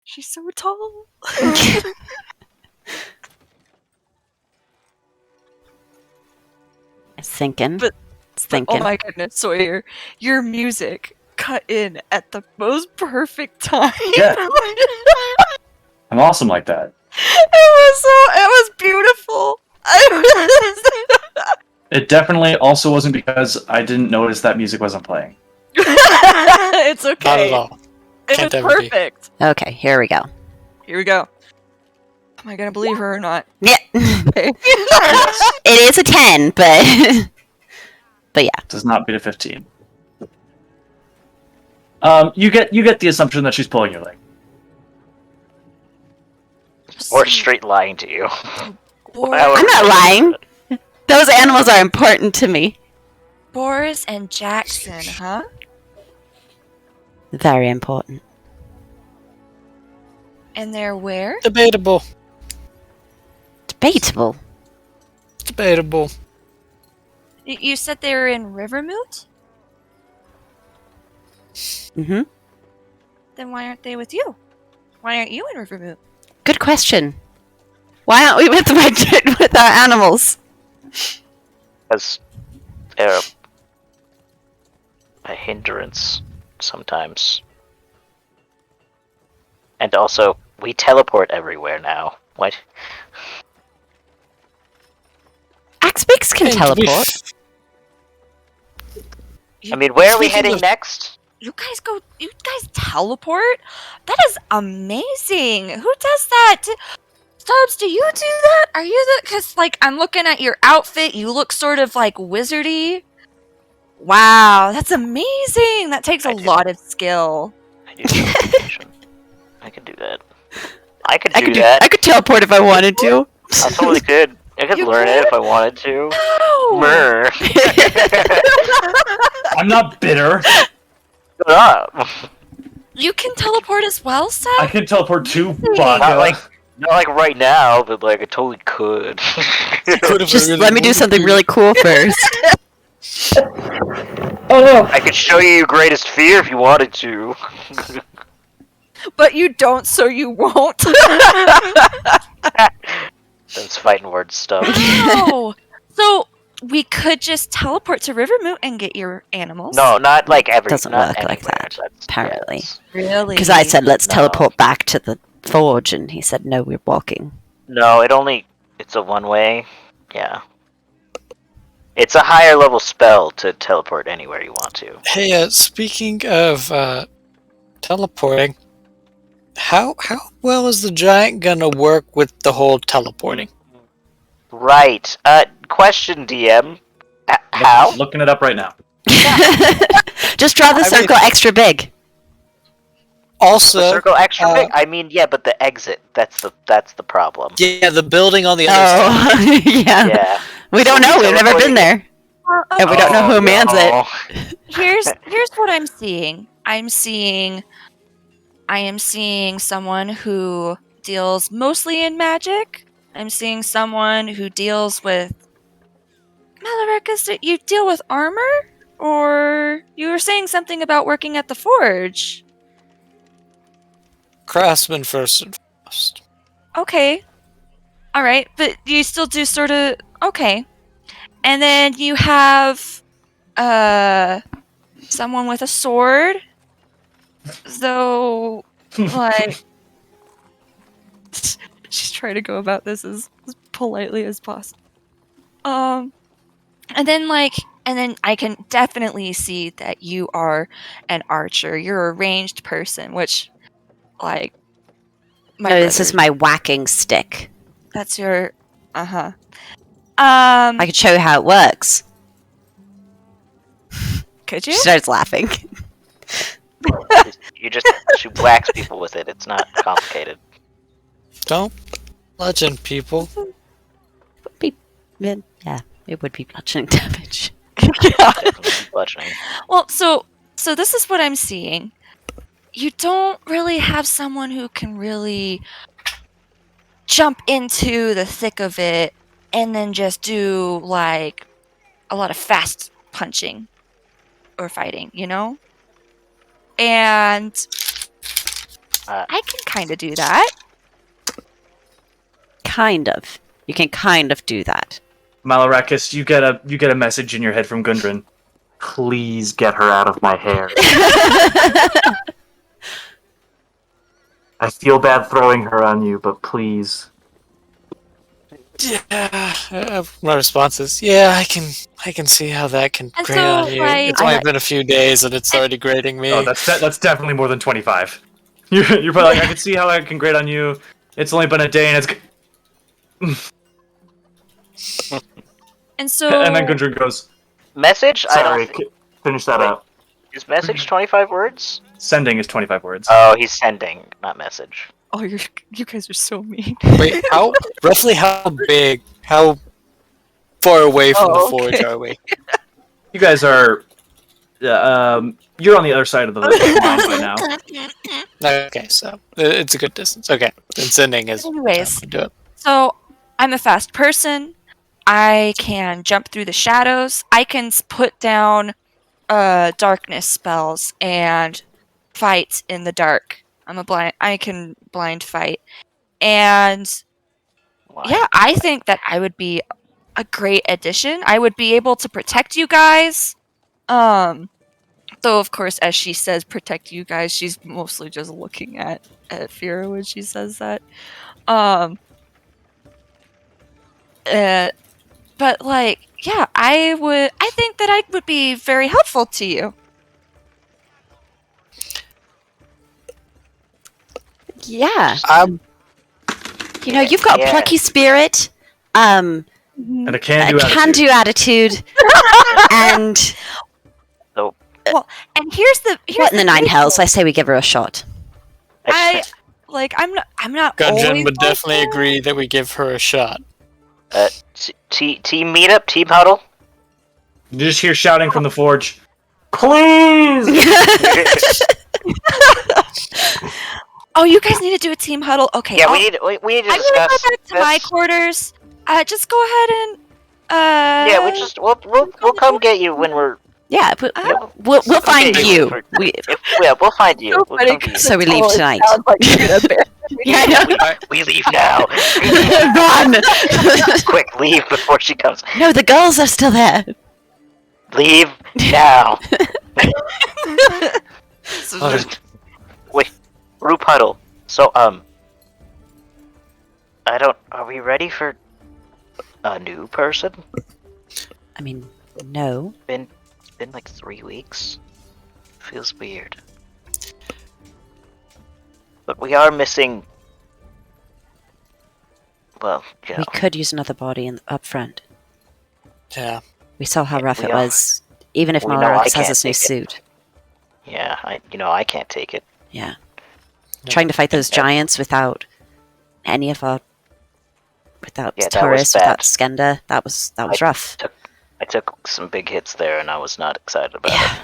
She's so tall. It's thinking. But- It's thinking. Oh my goodness, Sawyer, your music cut in at the most perfect time. Yeah. I'm awesome like that. It was beautiful. It definitely also wasn't because I didn't notice that music wasn't playing. It's not okay. at all. It Can't was ever be. perfect. Okay, here we go. Here we go. Am I gonna believe her or not? Yeah. Okay. Yes. It is a 10, but but yeah. Does not beat a 15. You get the assumption that she's pulling your leg. Or straight lying to you. I'm not lying. Those animals are important to me. Boris and Jackson, huh? Very important. And they're where? Debatable. Debatable. Debatable. You said they were in Rivermoot? Mm-hmm. Then why aren't they with you? Why aren't you in Rivermoot? Good question. Why aren't we with with our animals? Because they're a hindrance sometimes. And also, we teleport everywhere now. What? Axbix can teleport. I mean, where are we Speaking heading of- next? You guys teleport? That is amazing. Who does that? Stubbs, do you do that? Are you the, cause like, I'm looking at your outfit, you look sort of like wizardy. Wow, that's amazing. That takes a lot of skill. I do teleportation. I can do that. I could do that. I could teleport if I wanted to. I totally could. I could You learn could? it if I wanted to. Ow! Mer. I'm not bitter. Shut up. You can teleport as well, Seth? I can teleport to Not Baga. like right now, but like I totally could. Just let me do something really cool first. I could show you your greatest fear if you wanted to. But you don't, so you won't. That's fighting word stuff. Wow. So we could just teleport to Rivermoot and get your animals. No, not like every. Doesn't not work like anywhere. that, That's- apparently. yes. Really? Because I said, let's No. teleport back to the forge, and he said, no, we're walking. No, it's a one way. Yeah. It's a higher level spell to teleport anywhere you want to. Hey, speaking of teleporting, how well is the giant gonna work with the whole teleporting? Right. Question, DM. How? Looking it up right now. Just draw the I mean- circle extra big. Also, The circle extra big? uh, I mean, yeah, but the exit. That's the problem. yeah, the building on the other side. Oh, yeah. Yeah. We don't know. We've never been there. And we don't know who mans it. it. Here's what I'm seeing. I am seeing someone who deals mostly in magic. I'm seeing someone who deals with Malarica, you deal with armor? Or you were saying something about working at the forge. Craftsman first and foremost. Okay. Alright, but you still do sort of okay. And then you have someone with a sword. Though like she's trying to go about this as politely as possible. And then I can definitely see that you are an archer. You're a ranged person, which like No, this is my whacking stick. that's your I can show you how it works. could She you? starts laughing. She whacks people with it. It's not complicated. Don't bludgeon people. Yeah, it would be bludgeoning damage. Bludgeoning. Well, so this is what I'm seeing. You don't really have someone who can really jump into the thick of it and then just do like a lot of fast punching or fighting, you know? And I can kind of do that. Kind of. You can kind of do that. Malarakis, you get a message in your head from Gundren. Please get her out of my hair. I feel bad throwing her on you, but please. Yeah, my response is, yeah, I can see how that can And grate so, on you. like- It's only been a few days and it's already grating me. Oh, that's definitely more than 25. You're probably like, I can see how I can grade on you. It's only been a day and it's. And so And then Gundren goes, Message? sorry, finish that Wait. up. Is message 25 words? Sending is 25 words. Oh, he's sending, not message. oh, you guys are so mean. Wait, roughly how big, how far away from Oh, the forge okay. are we? You guys are. You're on the other side of the mine by now. Okay, so it's a good distance. Okay, then sending is. Anyways. Do it. So I'm a fast person. I can jump through the shadows. I can put down darkness spells and fight in the dark. I can blind fight. And yeah, I think that I would be a great addition. I would be able to protect you guys. Though of course, as she says protect you guys, she's mostly just looking at Fira when she says that. But like, yeah, I think that I would be very helpful to you. Yeah. You know, Yeah, you've got a yeah. plucky spirit, And a a can-do attitude. can-do attitude, and And here's what in the nine big hells? thing. I say we give her a shot. I'm not Gungeon always would like definitely this. agree that we give her a shot. Team meetup, team huddle. You just hear shouting from the forge. Please! Oh, you guys need to do a team huddle. Okay. Yeah, we need to I'm gonna go discuss back to my this. quarters. Just go ahead and Yeah, we'll come get you when we're. Yeah, Uh, we'll find Okay, you. We'll find you. We'll come to you. So we leave tonight. Yeah, I know. We leave now. Run! Quick, leave before she comes. No, the girls are still there. Leave now. Wait, group huddle. So, are we ready for a new person? I mean, no. Been like 3 weeks. Feels weird. But we are missing. Well, you know. We could use another body up front. Yeah. We saw how Yeah, rough we it are. was. Even if We know I Malarax has can't this new take it. suit. Yeah, I can't take it. Yeah. No. Trying to fight those Yeah. giants without any of our... Without Yeah, that was Taurus, bad. without Skenda, that was rough. I took some big hits there, and I was not excited about Yeah. it.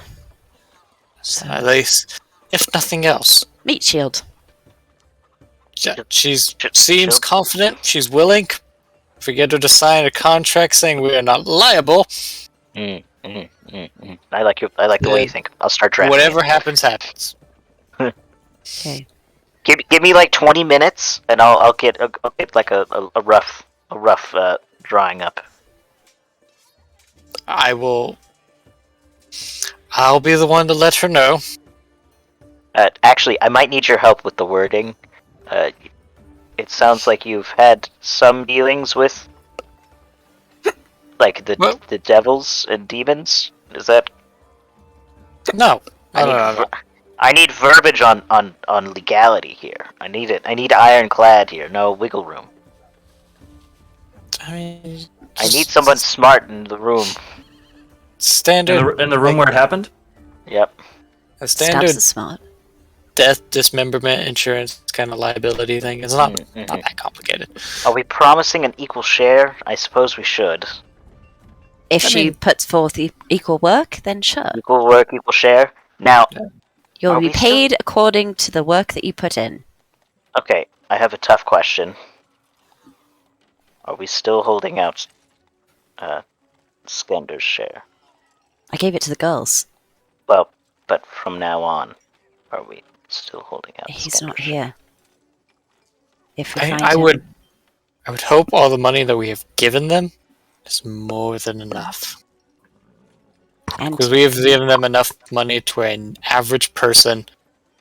So, At least, if nothing else, meat shield. she Sh- seems she'll- confident. She's willing. If we get her to sign a contract saying we are not liable, I like the way you think. I'll start drafting. whatever it. happens, happens. Okay. Give me like 20 minutes, and I'll get like a rough drawing up. I'll be the one to let her know. Actually, I might need your help with the wording. It sounds like you've had some dealings with, like the devils and demons. Is that? No. I need verbiage on legality here. I need it. I need ironclad here. No wiggle room. I mean, I need someone smart in the room. Standard. In the room where it happened? Yep. A Stubbs standard is smart. death, dismemberment, insurance kind of liability thing. It's not Mhm. not that complicated. Are we promising an equal share? I suppose we should. If I she mean- puts forth equal work, then sure. Equal work, equal share. Now, You'll Are be we still- paid according to the work that you put in. okay, I have a tough question. Are we still holding out Skender's share? I gave it to the girls. Well, but from now on, are we still holding out He's Skender's not share? here. If we find I him, would hope all the money that we have given them is more than enough. and Because we have given them enough money to where an average person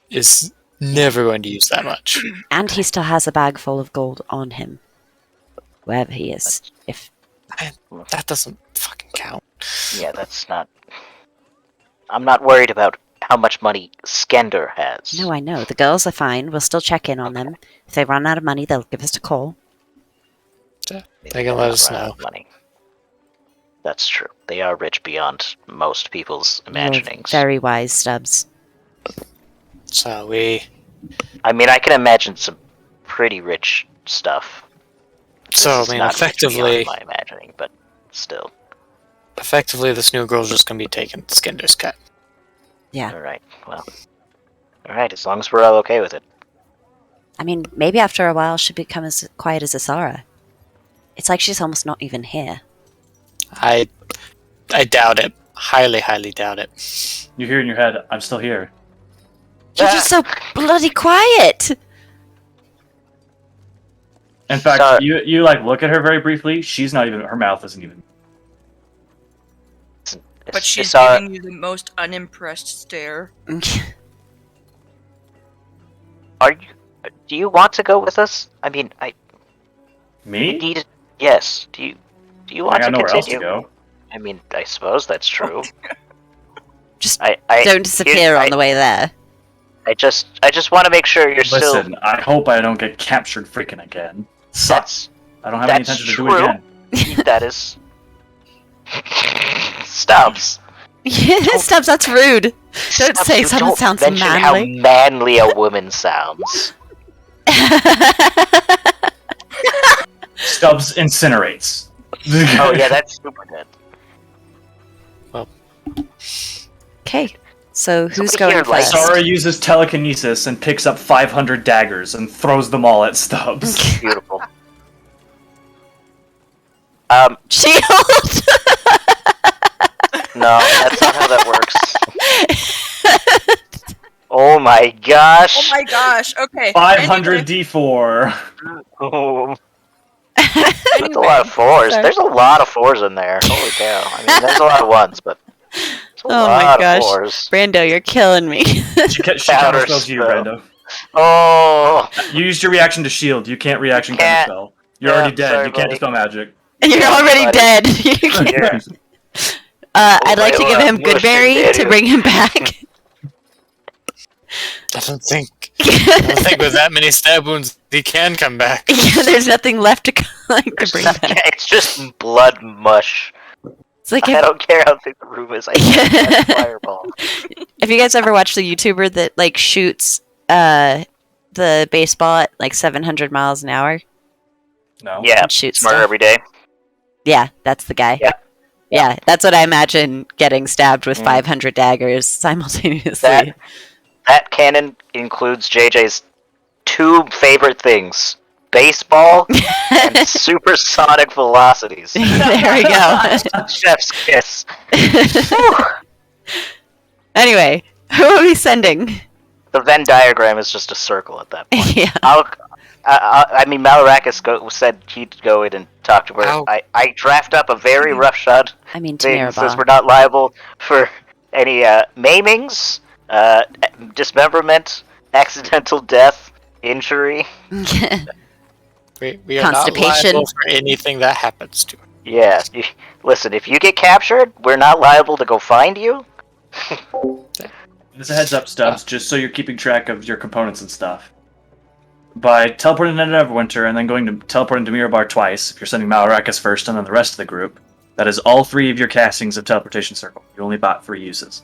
is never going to use that much. and he still has a bag full of gold on him, wherever he is. If That doesn't fucking count. Yeah, that's not. I'm not worried about how much money Skender has. no, I know the girls are fine. We'll still check in on them. If they run out of money, they'll give us a call. They can let us Run out know. of money. That's true. They are rich beyond most people's imaginings. You're very wise, Stubbs. So we. I mean, I can imagine some pretty rich stuff. So This is I mean, not rich effectively, beyond my imagining, but still. this new girl's just gonna be taking Skinder's cut. Yeah. All right. Well. All right. As long as we're all okay with it. I mean, maybe after a while she'll become as quiet as Asara. It's like she's almost not even here. I doubt it. Highly, highly doubt it. You hear in your head, I'm still here. You're just so bloody quiet. In fact, Sorry. you like look at her very briefly. She's not even. Her mouth isn't even. But she's Saw- giving you the most unimpressed stare. Are you? Do you want to go with us? I mean, I Me? need. Yes. Do you I want got to nowhere else to continue? go. I mean, I suppose that's true. Just I don't disappear on the way there. I just want to make sure you're Listen, I hope I don't get captured freaking again. still. I don't have any that's intention to do true. it again. That is. Stubbs. Stubbs, that's rude. Don't Stubbs, say you something don't sounds mention manly. how manly a woman sounds. Stubbs incinerates. Oh yeah, that's super good. Okay, so who's Somebody going here likes- first? Sara uses telekinesis and picks up 500 daggers and throws them all at Stubbs. Beautiful. Shield. No, that's not how that works. Oh my gosh. Oh my gosh, okay. 500 D4. Oh, that's a lot of fours. Sorry. There's a lot of fours in there. Holy cow. I mean, there's a lot of ones, but there's a Oh lot my of gosh. fours. Brando, you're killing me. She Powder counterspells you, spell. Brando. Oh, You used your reaction to shield. You can't reaction Can't. counterspell. You're Yeah, already dead. sorry, You can't buddy. dispel magic. You're already buddy. dead. You can't- yeah. I'd like to Oh, give him mushy Goodberry to daddy. bring him back. I don't think with that many stab wounds he can come back. Yeah, there's nothing left to bring back. It's just blood mush. It's like I if, don't care how big the room is. I can't catch fireball. have you guys ever watched the YouTuber that like shoots the baseball at like 700 miles an hour? No. Yeah, And shoots smarter stuff? every day. Yeah, that's the guy. Yeah. Yeah, that's what I imagine getting stabbed with Mm. 500 daggers simultaneously. That canon includes JJ's two favorite things: baseball and supersonic velocities. There we go. Chef's kiss. Anyway, who are we sending? The Venn diagram is just a circle at that point. Yeah. I mean, Malarakis said he'd go in and talk to her. Ow. I draft up a very roughshod I mean, thing, since we're Tamirabah. not liable for any maimings, dismemberment, accidental death, injury. We are not Constipation. liable for anything that happens to him. Yeah, listen, if you get captured, we're not liable to go find you. As a heads up, Stubbs, just so you're keeping track of your components and stuff. By teleporting to Neverwinter and then going to teleporting to Mirabar twice, if you're sending Malarakis first and then the rest of the group, that is all 3 of your castings of Teleportation Circle. You only bought 3 uses.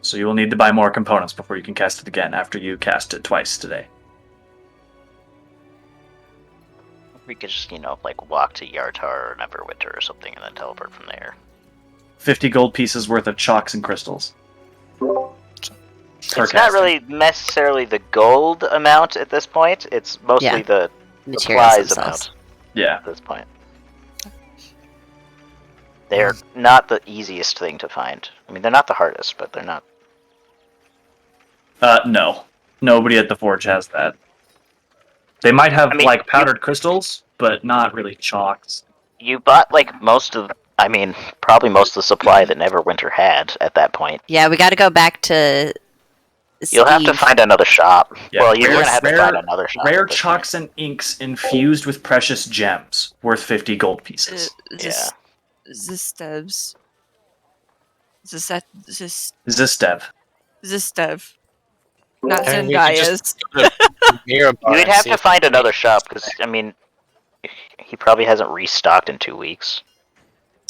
So you will need to buy more components before you can cast it again after you cast it twice today. We could just, like walk to Yartar or Neverwinter or something and then teleport from there. 50 gold pieces worth of chalks and crystals. Per It's not casting. really necessarily the gold amount at this point. It's mostly Yeah. the Materials supplies themselves. amount Yeah. at this point. They're not the easiest thing to find. I mean, they're not the hardest, but they're not. No. Nobody at the Forge has that. They might have, I mean, like, powdered crystals, but not really chalks. You bought like probably most of the supply that Neverwinter had at that point. Yeah, we got to go back to. You'll have to Steve. find another shop. Yeah, Well, you're rare- gonna have to rare- find another shop. Rare at this chalks and inks infused with precious gems, worth 50 gold pieces. Yeah. Zistevs. Zistev. Zistev. Not I mean, we could Zendaya's. just go to Mirabar You would and have see to if find we can another get shop it because back. he probably hasn't restocked in 2 weeks.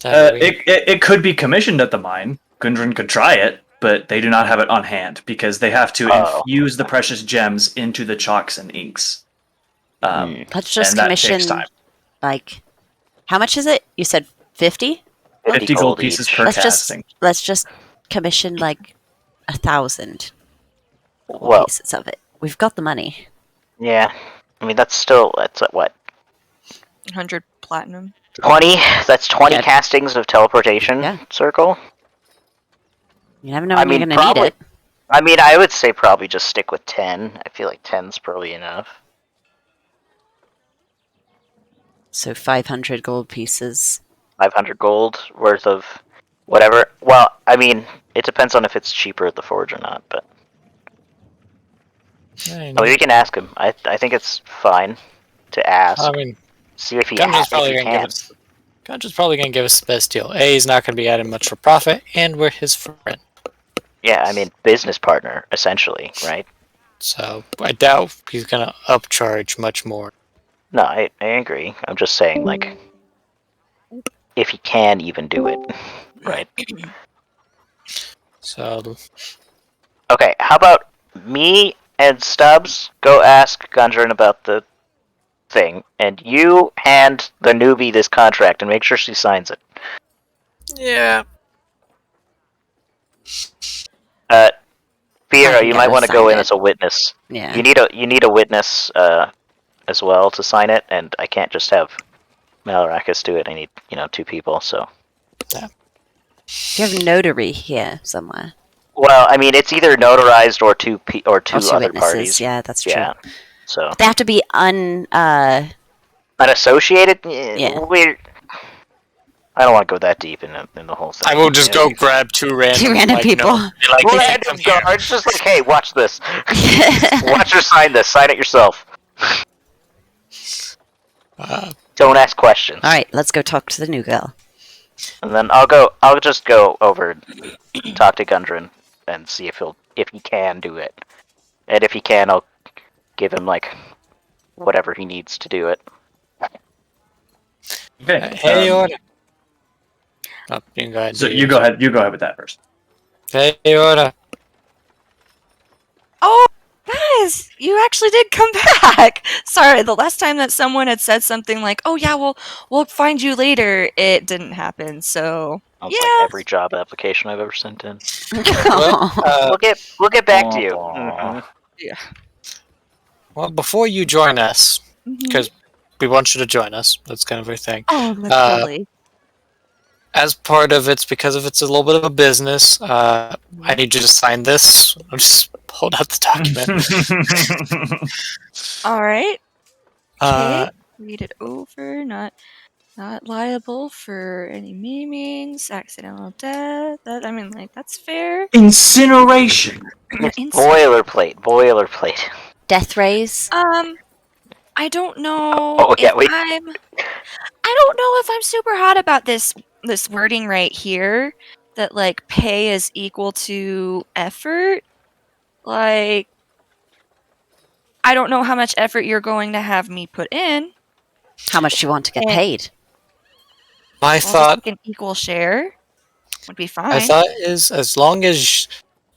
It could be commissioned at the mine. Gundren could try it, but they do not have it on hand because they have to Oh. infuse the precious gems into the chalks and inks. Let's just and that commission. takes time. Like, how much is it? You said 50. 50 gold gold pieces each. per Let's casting. just commission like 1,000 Well, pieces of it. We've got the money. yeah. I mean, that's at what? 100 platinum. 20. That's 20 Yeah. castings of teleportation Yeah. circle. You never know I when you're mean, going to need probably. it. I mean, I would say probably just stick with 10. I feel like 10's probably enough. So 500 gold pieces. 500 gold worth of whatever. Well, I mean, it depends on if it's cheaper at the forge or not. But we can ask him. I think it's fine to ask. I mean, See if he Gunja's probably if he going to give can. us. Gunja's probably going to give us the best deal. A, he's not going to be adding much for profit, and we're his friend. Yeah, I mean, business partner essentially, right? So I doubt he's going to upcharge much more. No, I agree. I'm just saying, like, if he can even do it, right? So Okay, how about me and Stubbs go ask Gundren about the thing, and you hand the newbie this contract and make sure she signs it. yeah, Fiora, can you get might her want to go signed in it. as a witness. Yeah. You need a witness as well to sign it, and I can't just have Malarakis do it. I need 2 people. So, Do you have a notary here somewhere? well, I mean, it's either notarized or two Or other two witnesses. parties. Yeah, that's true. Yeah. So They have to be unassociated. Yeah. Weird. I don't want to go that deep in the whole thing. I will just go grab two random people. be like, "Hey, Random come here." guards, just like, hey, watch this. Watch her sign this. Sign it yourself. Don't ask questions. All right, let's go talk to the new girl. And then I'll just go over and talk to Gundren and see if he can do it. And if he can, I'll give him like whatever he needs to do it. Okay. Hey, order. Oh, you can go ahead. So you go ahead. You go ahead with that first. Hey, order. Oh, guys, you actually did come back. Sorry, the last time that someone had said something like, "Oh yeah, we'll find you later," it didn't happen. So Sounds yeah, like every job application I've ever sent in. Well, We'll get back to you. Aw. well, before you join us, Mhm. because we want you to join us. That's kind of our thing. Oh, that's lovely. As part of it's because of it's a little bit of a business. I need you to sign this. I'll just hold out the document. All right. Uh, Okay. Read it over. Not liable for any maimings, accidental death. That's fair. Incineration. It's boilerplate. Death rays. I don't know. Oh, yeah, if wait. I don't know if I'm super hot about this wording right here. That like pay is equal to effort. Like, I don't know how much effort you're going to have me put in. How much do you want to get And- paid? my Just thought, like an equal share would be fine. my thought is, as long as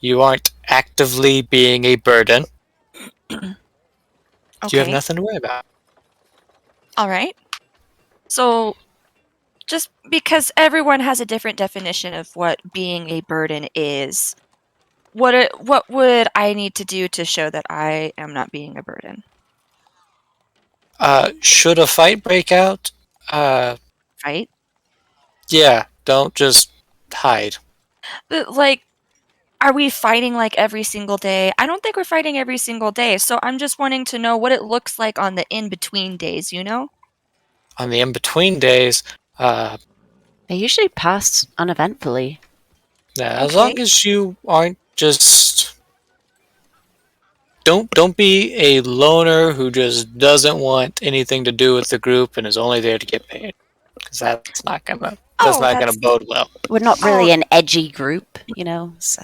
you aren't actively being a burden, you have Okay. nothing to worry about. All right. So, just because everyone has a different definition of what being a burden is, what would I need to do to show that I am not being a burden? Should a fight break out, Right? yeah, don't just hide. But, like, are we fighting like every single day? I don't think we're fighting every single day. So I'm just wanting to know what it looks like on the in between days. You know? On the in-between days, They usually pass uneventfully. yeah, as Okay. long as you aren't just don't be a loner who just doesn't want anything to do with the group and is only there to get paid, because that's not gonna bode well. We're not really an edgy group, so.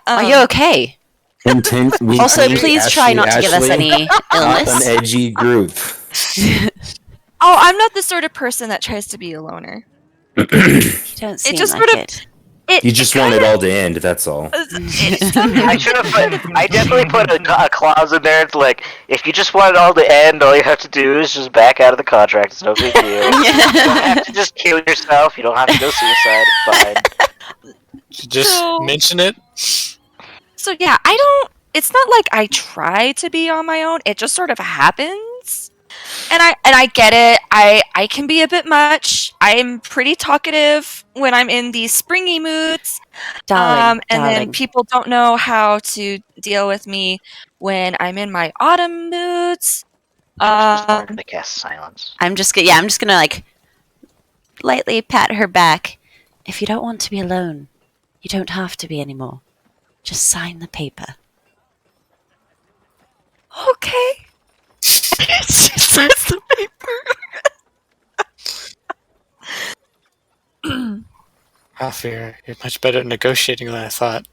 Are you okay? Also, please try not to give us any illness. An edgy group. Oh, I'm not the sort of person that tries to be a loner. You don't seem just like sort of- it. You just want it all to end, that's all. I should have I definitely put a clause in there. It's like, if you just want it all to end, all you have to do is just back out of the contract. It's no big deal. You don't have to just kill yourself. You don't have to go suicide. It's fine. Just So- mention it. So yeah, I it's not like I try to be on my own. It just sort of happens. And I get it. I can be a bit much. I'm pretty talkative when I'm in these springy moods. Darling, And then darling. people don't know how to deal with me when I'm in my autumn moods. Just learn to cast silence. I'm just gonna like lightly pat her back. If you don't want to be alone, you don't have to be anymore. Just sign the paper. Okay. She signs the paper. Alfir, you're much better at negotiating than I thought.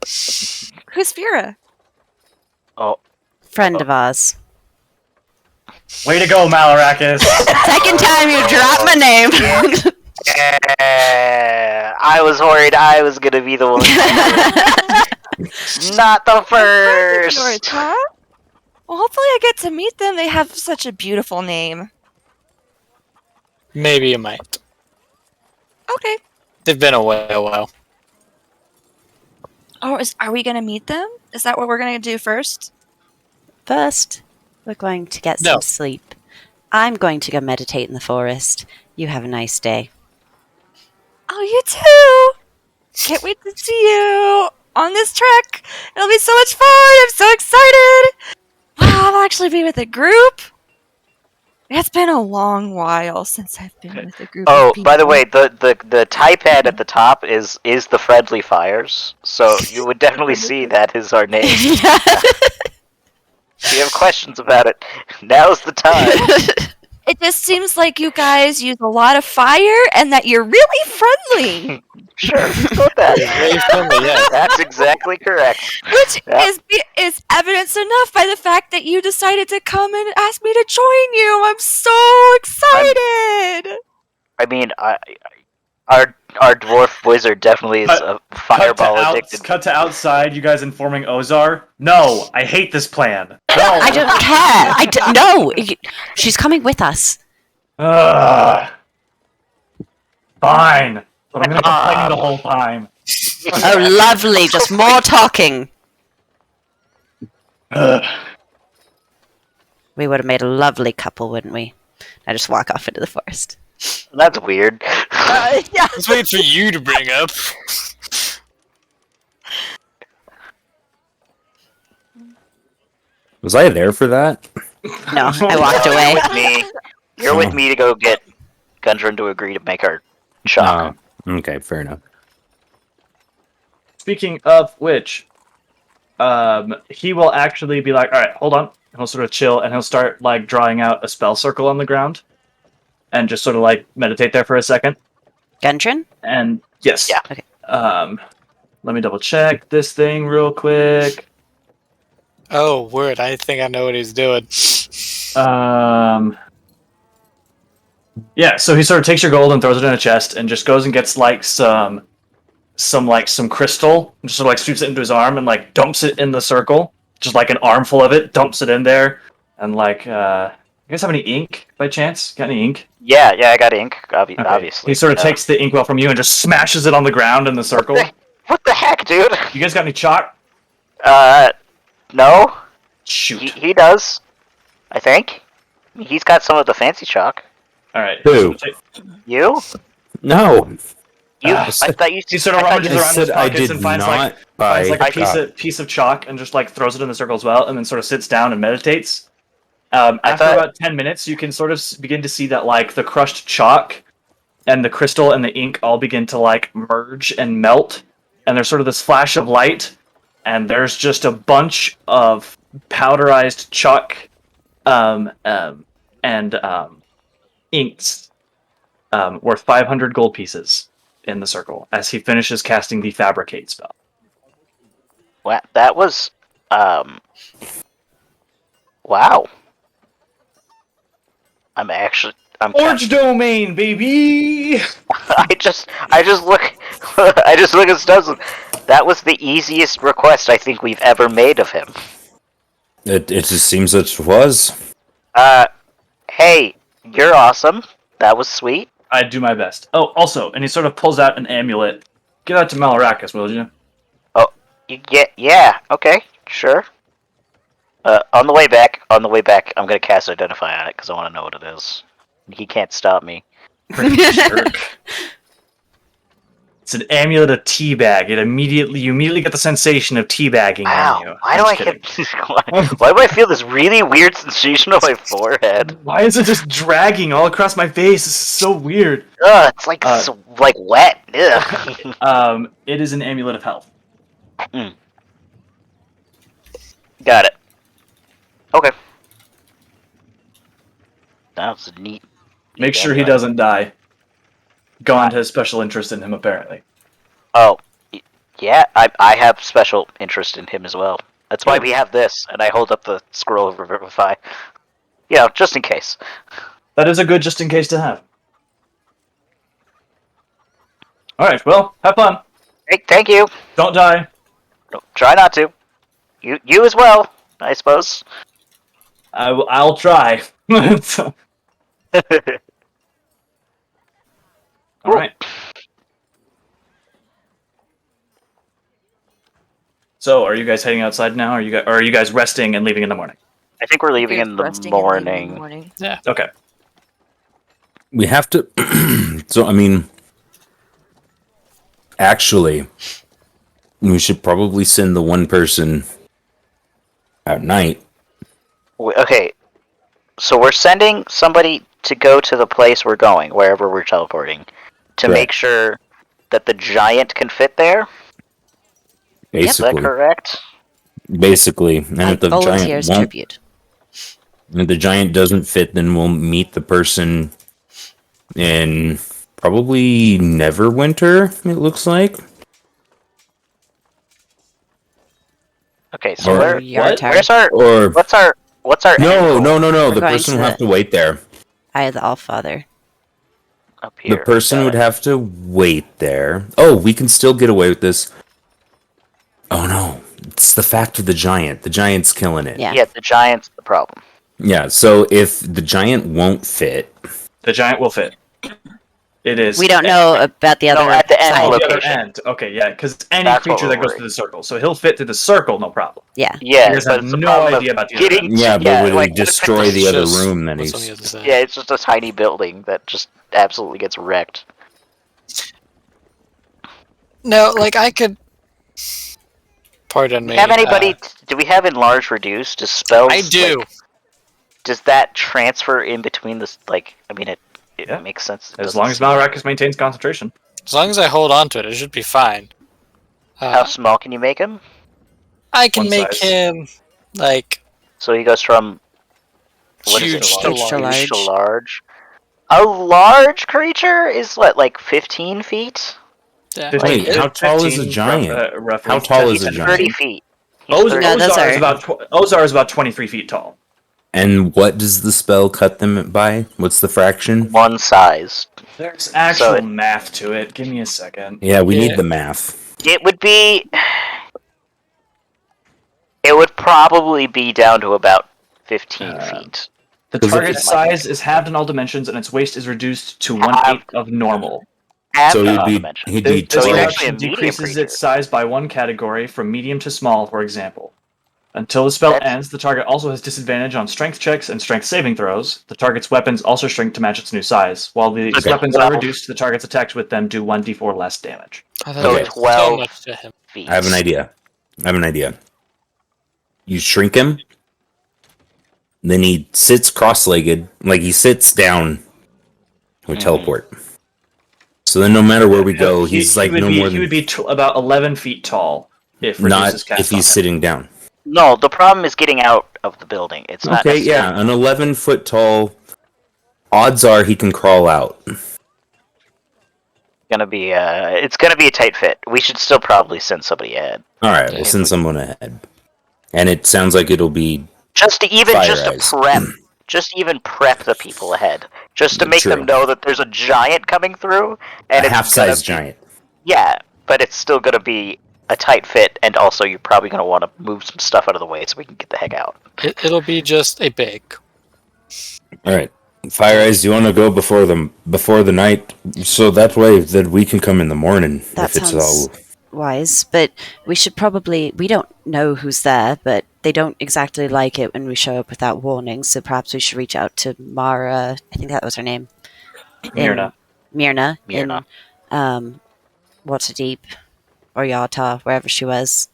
Who's Fira? Oh, Friend of ours. Way to go, Malarakis. Second time you dropped my name. yeah. I was worried I was gonna be the one. Not the Yours, first. huh? Well, hopefully I get to meet them. They have such a beautiful name. Maybe you might. Okay. They've been away a while. Oh, are we gonna meet them? Is that what we're gonna do first? First, we're going to get No. some sleep. I'm going to go meditate in the forest. You have a nice day. Oh, you too! Can't wait to see you on this trek. It'll be so much fun. I'm so excited. Wow, I'll actually be with a group. It's been a long while since I've been with a group. Oh, of people. by the way, the type pad at the top is the Friendly Fires, so you would definitely see that is our name. Yeah. If you have questions about it, now's the time. It just seems like you guys use a lot of fire and that you're really friendly. Sure, let's go with that. Very friendly, yeah. That's exactly correct. Which Yeah. is evidence enough by the fact that you decided to come and ask me to join you. I'm so excited. I mean, our dwarf wizard definitely is a fireball addicted. Cut to outside, you guys informing Ozar. No, I hate this plan. No. I don't care. No. She's coming with us. Ugh. Fine. But I'm gonna complain the whole time. Oh, lovely. Just more talking. Ugh. We would have made a lovely couple, wouldn't we? I just walk off into the forest. That's weird. Yeah. I was waiting for you to bring up. Was I there for that? No, I walked away. With me, you're with me to go get Gundren to agree to make our shop. Oh, okay, fair enough. Speaking of which, he will actually be like, all right, hold on. And he'll sort of chill, and he'll start like drawing out a spell circle on the ground, and just sort of like meditate there for a second. Gundren? And yes, Yeah. Okay. Let me double check this thing real quick. Oh, word. I think I know what he's doing. Yeah, so he sort of takes your gold and throws it in a chest, and just goes and gets like some crystal, and just sort of like scoops it into his arm and like dumps it in the circle, just like an armful of it, dumps it in there, and like, you guys have any ink by chance? Got any ink? Yeah, I got ink, Okay. obviously. He sort of takes the inkwell from you and just smashes it on the ground in the circle. What the heck, dude? You guys got any chalk? No. Shoot. He does. I think. He's got some of the fancy chalk. All right. Who? You? No. You? Ah, I thought you. He sort of I thought rummages you- I around in his said I pockets did and finds not buy a chalk. piece of chalk and just like throws it in the circle as well, and then sort of sits down and meditates. After thought- about 10 minutes, you can sort of begin to see that like the crushed chalk and the crystal and the ink all begin to like merge and melt, and there's sort of this flash of light, and there's just a bunch of powderized chalk and inks worth 500 gold pieces in the circle as he finishes casting the fabricate spell. Wow, that was. Wow. I'm Orange domain, baby. I just look. I just look at Stubbs. That was the easiest request I think we've ever made of him. It just seems it was. Hey, you're awesome. That was sweet. I'd do my best. Oh, also, and he sort of pulls out an amulet. Give that to Malarakis, will you? Yeah, okay, sure. On the way back, I'm gonna cast Identify on it because I want to know what it is. He can't stop me. Jerk. It's an amulet of teabag. You immediately get the sensation of teabagging on you. Why do I get? Why do I feel this really weird sensation on my forehead? Why is it just dragging all across my face? This is so weird. Ugh, it's like wet. Ugh. It is an amulet of health. Got it. Okay. That's neat. Make sure he doesn't die. Gaunt has special interest in him, apparently. Oh, yeah. I have special interest in him as well. That's why we have this, and I hold up the scroll of Revivify. Just in case. That is a good just in case to have. Alright, well, have fun. Hey, thank you. Don't die. No, try not to. You as well, I suppose. I'll try. Alright. So, are you guys heading outside now? Or are you guys resting and leaving in the morning? I think we're leaving in the Resting and leaving in the morning. morning. Okay. We have to. So, I mean, actually, we should probably send the one person at night. Okay, so we're sending somebody to go to the place we're going, wherever we're teleporting, to make sure that the giant can fit there. Basically, Is that correct? Basically, and if the giant won't, tribute. if the giant doesn't fit, then we'll meet the person in probably Neverwinter. It looks like. Okay, so Or- where's our Or what's our no. end goal The going person to will have to wait there. I had the Allfather. up here? The person would have to wait there. Oh, we can still get away with this. Oh no, it's the fact of the giant. The giant's killing it. Yeah. Yeah, the giant's the problem. Yeah, so if the giant won't fit, The giant will fit. It is. We don't know about the other at the end side. Oh, the other location. end. Okay, yeah, because any That's what creature we're that goes worried. through the circle. So he'll fit through the circle, no problem. Yeah. Yeah, You guys but have it's the no problem idea of about the other getting. yeah, but would like, we destroy the other Just- room that what's on the he's... other side? Yeah, it's just a tiny building that just absolutely gets wrecked. No, like I could. Pardon me. Have anybody? Do we have enlarge reduce? Does spells? I do. like, does that transfer in between this? Like, I mean, it Yeah. makes sense. It As doesn't long as seem- Malrakis maintains concentration. As long as I hold on to it, it should be fine. How small can you make him? I can one make size. him like So he goes from huge to Huge to large. huge to large. A large creature is what, like 15 feet? Yeah. Wait, how tall is a 15, giant? roughly. How tall is a He's giant? 30 feet. He's 30 No, those Ozar are- is about Ozar is about 23 feet tall. And what does the spell cut them by? What's the fraction? one size. There's actual it- math to it. Give me a second. Yeah, we Yeah. need the math. It would be. It would probably be down to about 15 feet. The Does it- target size is halved in all dimensions, and its waist is reduced to 1/8 of normal. So After he'd be dimension. he'd This be So he's tall. actually a reduction medium decreases creature. its size by one category from medium to small, for example. Until the spell That's- ends, the target also has disadvantage on strength checks and strength saving throws. The target's weapons also shrink to match its new size. While these Okay, weapons are 12. reduced, the targets attacked with them do 1d4 less damage. I So thought Okay. it was 12 so much to him. feet. I have an idea. You shrink him, then he sits cross-legged, like he sits down. We teleport. So then, no matter where we go, he's like no more he than would be about 11 feet tall if not reduces cast if he's on him. sitting down. No, the problem is getting out of the building. It's not Okay, necessarily- yeah, an 11-foot tall. Odds are he can crawl out. gonna be it's gonna be a tight fit. We should still probably send somebody ahead. All right, we'll send someone ahead, and it sounds like it'll be Just to even Fire just to eyes. prep just even prep the people ahead. Just to make True. them know that there's a giant coming through and a it's half-sized gonna be- giant. Yeah, but it's still gonna be a tight fit, and also you're probably gonna want to move some stuff out of the way so we can get the heck out. It'll be just a big. All right, Fire Eyes, do you want to go before the night, so that way that we can come in the morning That if it's sounds all. wise, but we should probably. We don't know who's there, but they don't exactly like it when we show up without warning, so perhaps we should reach out to Mara. I think that was her name. Myrna. Myrna. Myrna. In Waterdeep or Yata, wherever she was.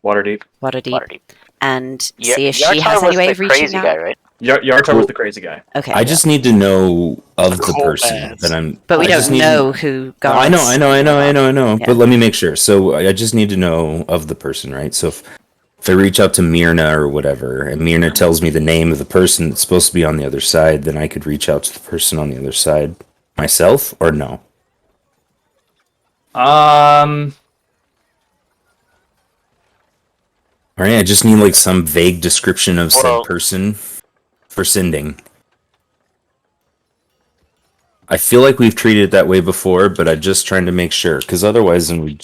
Waterdeep. Waterdeep. And Yeah, see if she Yartar has was any way the of reaching crazy out. guy, right? Yartar was the crazy guy. Okay. I just need to know of the Cool person ads. that I'm. But we I just don't need know who To, got I know. Yeah. But let me make sure. So I just need to know of the person, right? So if I reach out to Myrna or whatever, and Myrna tells me the name of the person that's supposed to be on the other side, then I could reach out to the person on the other side myself, or no? All right, I just need like some vague description of said Well- person for sending. I feel like we've treated it that way before, but I'm just trying to make sure, because otherwise, then we.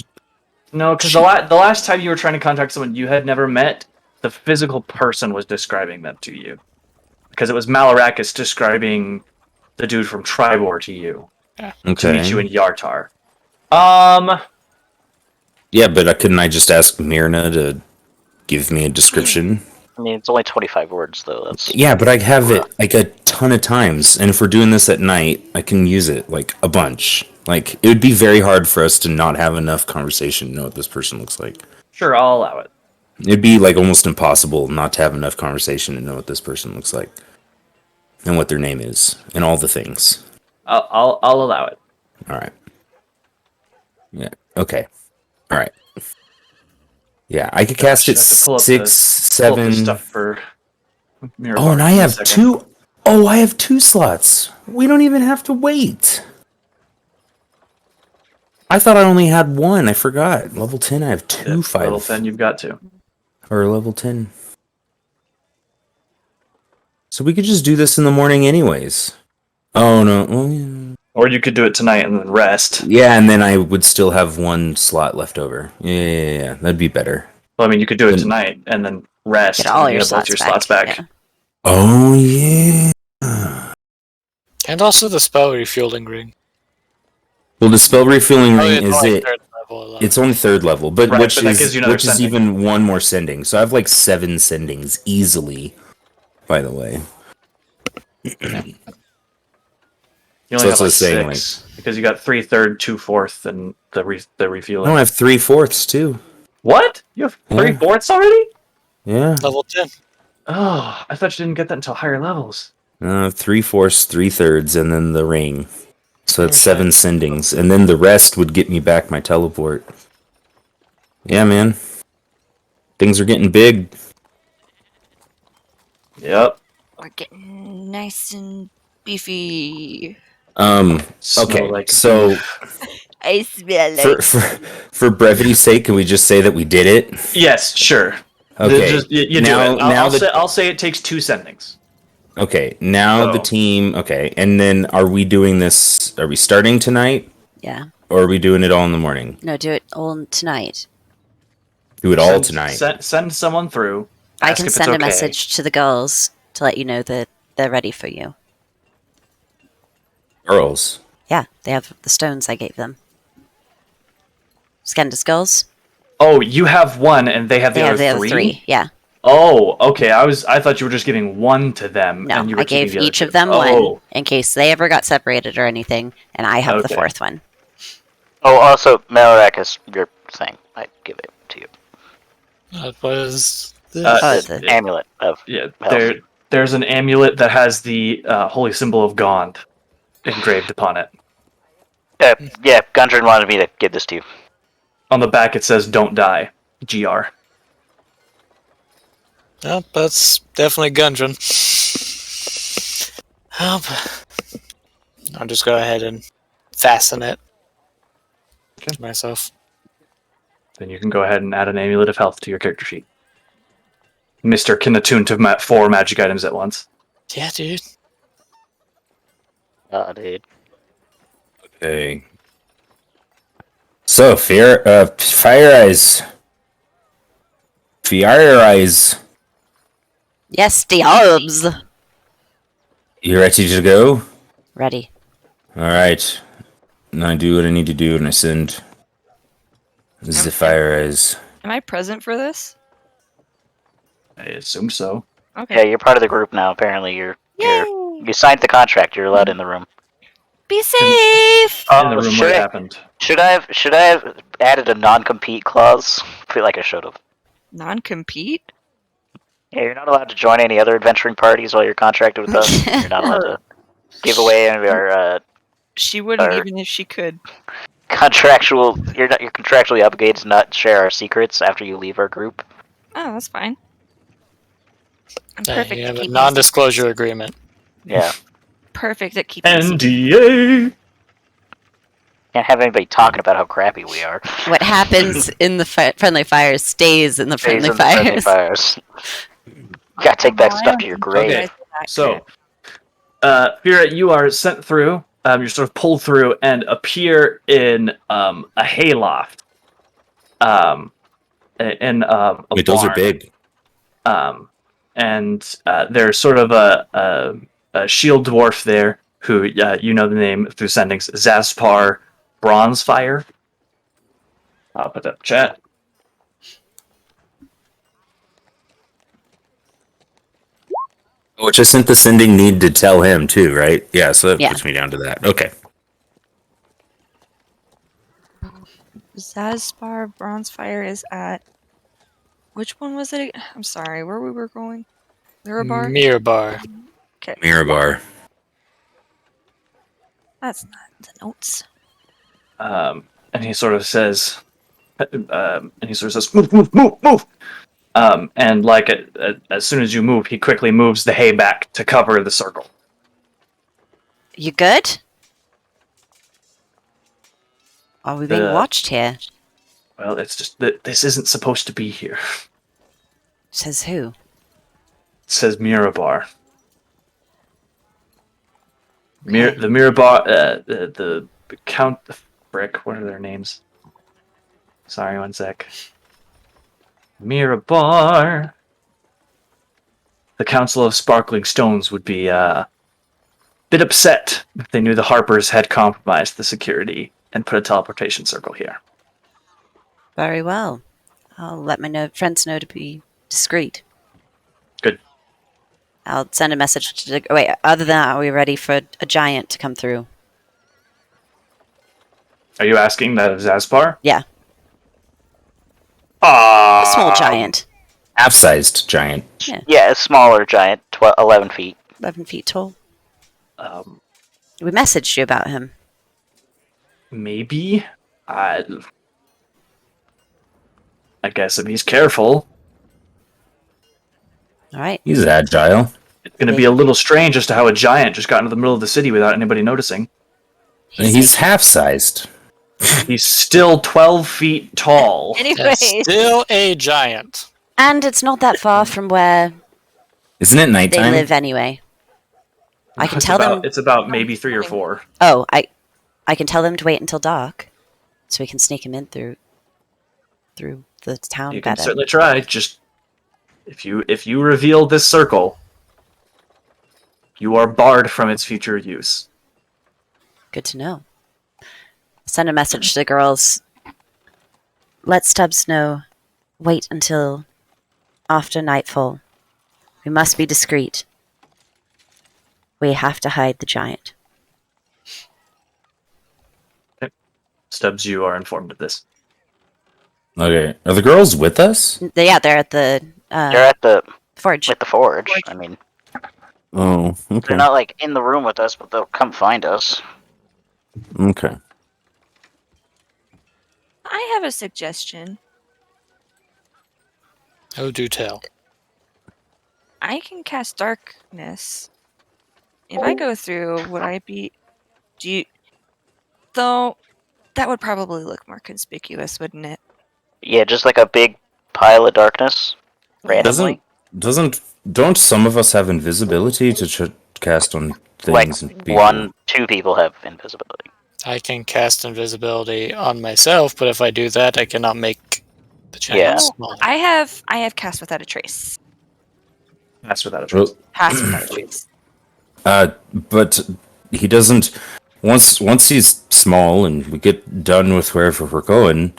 No, because the last time you were trying to contact someone you had never met, the physical person was describing them to you. Because it was Malarakis describing the dude from Tribor to you. To meet you in Yartar. Yeah, but couldn't I just ask Myrna to give me a description? I mean, it's only 25 words, though. That's Yeah, but I have it like a ton of times, and if we're doing this at night, I can use it like a bunch. Like, it would be very hard for us to not have enough conversation to know what this person looks like. Sure, I'll allow it. It'd be like almost impossible not to have enough conversation to know what this person looks like, and what their name is, and all the things. I'll allow it. All right. Yeah. Okay. All right. Yeah, I could cast it I have to pull up 6, Pull up 7. the stuff for Mirror Oh, and Bar I in a have second. 2. Oh, I have 2 slots. We don't even have to wait. I thought I only had 1. I forgot. Level 10, I have 2 Yeah, 5. Level 10, you've got to. Or level 10. So we could just do this in the morning anyways. Oh, no. Well, yeah. Or you could do it tonight and then rest. Yeah, and then I would still have 1 slot left over. Yeah. That'd be better. Well, I mean, you could do it Then- tonight and then rest. Get all and your get both slots your back. slots back. Yeah. Oh, yeah. And also the spell refueling ring. Well, the spell refueling Oh, ring it's is only it. third level, 11. It's only 3rd level, but Right, which but that is gives you another which is sending. even 1 more sending. So I have like 7 sendings easily. By the way, You So only that's have what I was saying, 6 because you got 3/3, 2/4, and the refueling. no, I have 3/4 too. What? You have Yeah. 3/4 already? Yeah, Level 10. Oh, I thought you didn't get that until higher levels. 3/4, 3/3, and then the ring. So that's Okay. 7 sendings, and then the rest would get me back my teleport. Yeah, man, things are getting big. Yep. We're getting nice and beefy. Smell Okay, like so beef. I smell for brevity's sake, can we just say that we did it? Yes, sure. Okay, Just, you now do it. I'll, the I'll say it takes 2 sendings. okay, now the So- team. Okay, and then are we doing this? Are we starting tonight, Yeah. or are we doing it all in the morning? No, do it all tonight. Do it all Send- tonight. Send someone through. I ask can if send it's a okay. message to the girls to let you know that they're ready for you. Girls. Yeah, they have the stones I gave them. Skender's girls? Oh, you have 1 and they have the They have other the other 3? 3. Yeah. Oh, okay. I thought you were just giving 1 to them. No, and you were I gave keeping the other each 2. of them Oh, one in case they ever got separated or anything, and I have the Okay. 4th one. Oh, also, Malarakis, your thing. I give it to you. That was this. Oh, The the- amulet of yeah. health. There's an amulet that has the holy symbol of Gond engraved upon it. Yeah, Gundren wanted me to give this to you. On the back it says "Don't die." GR. Yep, that's definitely Gundren. I'll just go ahead and fasten it to myself. Then you can go ahead and add an amulet of health to your character sheet. Mister can attune to 4 magic items at once. Yeah, dude. Dude. Okay. So, Fire Eyes. Fire Eyes. Yes, the orbs! You ready to go? Ready. Alright. And I do what I need to do and I send the Fire Eyes. Am I present for this? I assume so. Okay. Yeah, you're part of the group now. Apparently, you're Yay! you signed the contract. You're allowed in the room. Be safe. In the room should what I happened. should I have added a non-compete clause? I feel like I should have. Non-compete. Yeah, you're not allowed to join any other adventuring parties while you're contracted with us. You're not allowed to give away any of our She wouldn't Or- even if she could. contractual. You're contractually obligated to not share our secrets after you leave our group. Oh, that's fine. I'm Yeah, perfect you at have a keeping non-disclosure agreement. Yeah, perfect at keeping secrets. NDA. can't have anybody talking about how crappy we are. What happens in the friendly fires stays in the Stays friendly in the friendly fires. fires. You gotta take that stuff to your grave. Okay. So, Fira, you are sent through. You're sort of pulled through and appear in a hayloft. In a Wait, those are barn. big. And there's sort of a shield dwarf there who you know the name through sendings, Zaspar Bronzefire. I'll put that in chat. Which I sent the sending need to tell him too, right? Yeah, so that Yeah. puts me down to that. Okay. Zaspar Bronzefire is at. Which one was it? I'm sorry. Where we were going? Mirabar. Mirabar. Okay, Mirabar. that's not the notes. And he sort of says, move, move, move, move. And like as soon as you move, he quickly moves the hay back to cover the circle. You good? Are we being watched here? Well, it's just that this isn't supposed to be here. Says who? It says Mirabar. Okay. The Mirabar, the Count, the frick, what are their names? Sorry, one sec. Mirabar. The Council of Sparkling Stones would be a bit upset if they knew the Harpers had compromised the security and put a teleportation circle here. Very well. I'll let my friends know to be discreet. Good. I'll send a message to the... Wait, other than that, are we ready for a giant to come through? Are you asking that of Zaspar? Yeah, A a small giant. Half-sized giant. Yeah, a smaller giant, 11 feet. 11 feet tall. Um, We messaged you about him. maybe. I guess if he's careful, All right. He's agile. it's going to be a little strange as to how a giant just got into the middle of the city without anybody noticing. He's half-sized. He's still 12 feet tall. Anyway, That's still a giant. And it's not that far from where Isn't it they nighttime? live anyway. I can It's tell about, them... It's about maybe 3 or 4. Oh, I can tell them to wait until dark, so we can sneak him in through the town You can better. certainly try. Just if you reveal this circle, you are barred from its future use. Good to know. Send a message to the girls. Let Stubbs know. Wait until after nightfall. We must be discreet. We have to hide the giant. Stubbs, you are informed of this. Okay. Are the girls with us? Yeah, they're at the They're at the forge. with the forge. I mean, Oh, okay. they're not like in the room with us, but they'll come find us. Okay. I have a suggestion. Oh, do tell. I can cast darkness. If I go through, would I be? Do you? Though, that would probably look more conspicuous, wouldn't it? Yeah, just like a big pile of darkness. Randomly. Don't some of us have invisibility to cast on Like things and people? 2 people have invisibility. I can cast invisibility on myself, but if I do that, I cannot make the giant Yeah. small. I have cast without a trace. That's without a trace. Pass without a trace. But he doesn't. Once he's small and we get done with wherever we're going,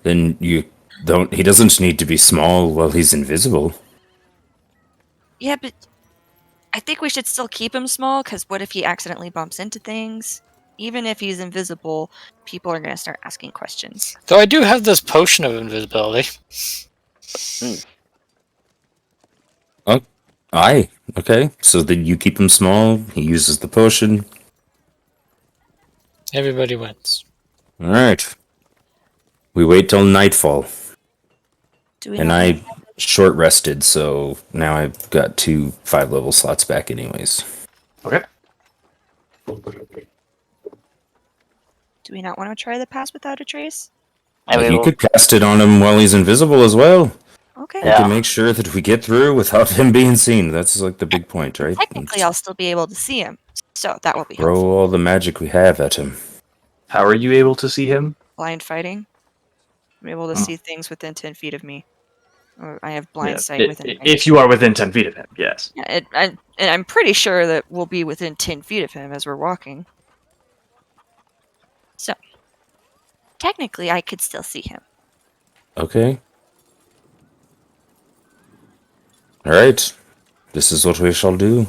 then you don't. He doesn't need to be small while he's invisible. Yeah, but I think we should still keep him small, because what if he accidentally bumps into things? Even if he's invisible, people are going to start asking questions. Though I do have this potion of invisibility. Aye. Okay. So then you keep him small. He uses the potion. Everybody wins. All right. We wait till nightfall, Do we and not I short rested, so now I've got 2 5-level slots back, anyways. Okay. Do we not want to try the pass without a trace? I mean, You could cast it on him while he's invisible as well. Okay. We can make sure that we get through without him being seen. That's like the big point, right? Technically, I'll still be able to see him, so that will be Throw helpful. all the magic we have at him. How are you able to see him? Blind fighting. I'm able to Hmm. see things within 10 feet of me. Or I have blind Yeah, sight within. if you are within 10 feet of him, yes. Yeah, and I'm pretty sure that we'll be within 10 feet of him as we're walking. So, technically, I could still see him. Okay. All right. This is what we shall do.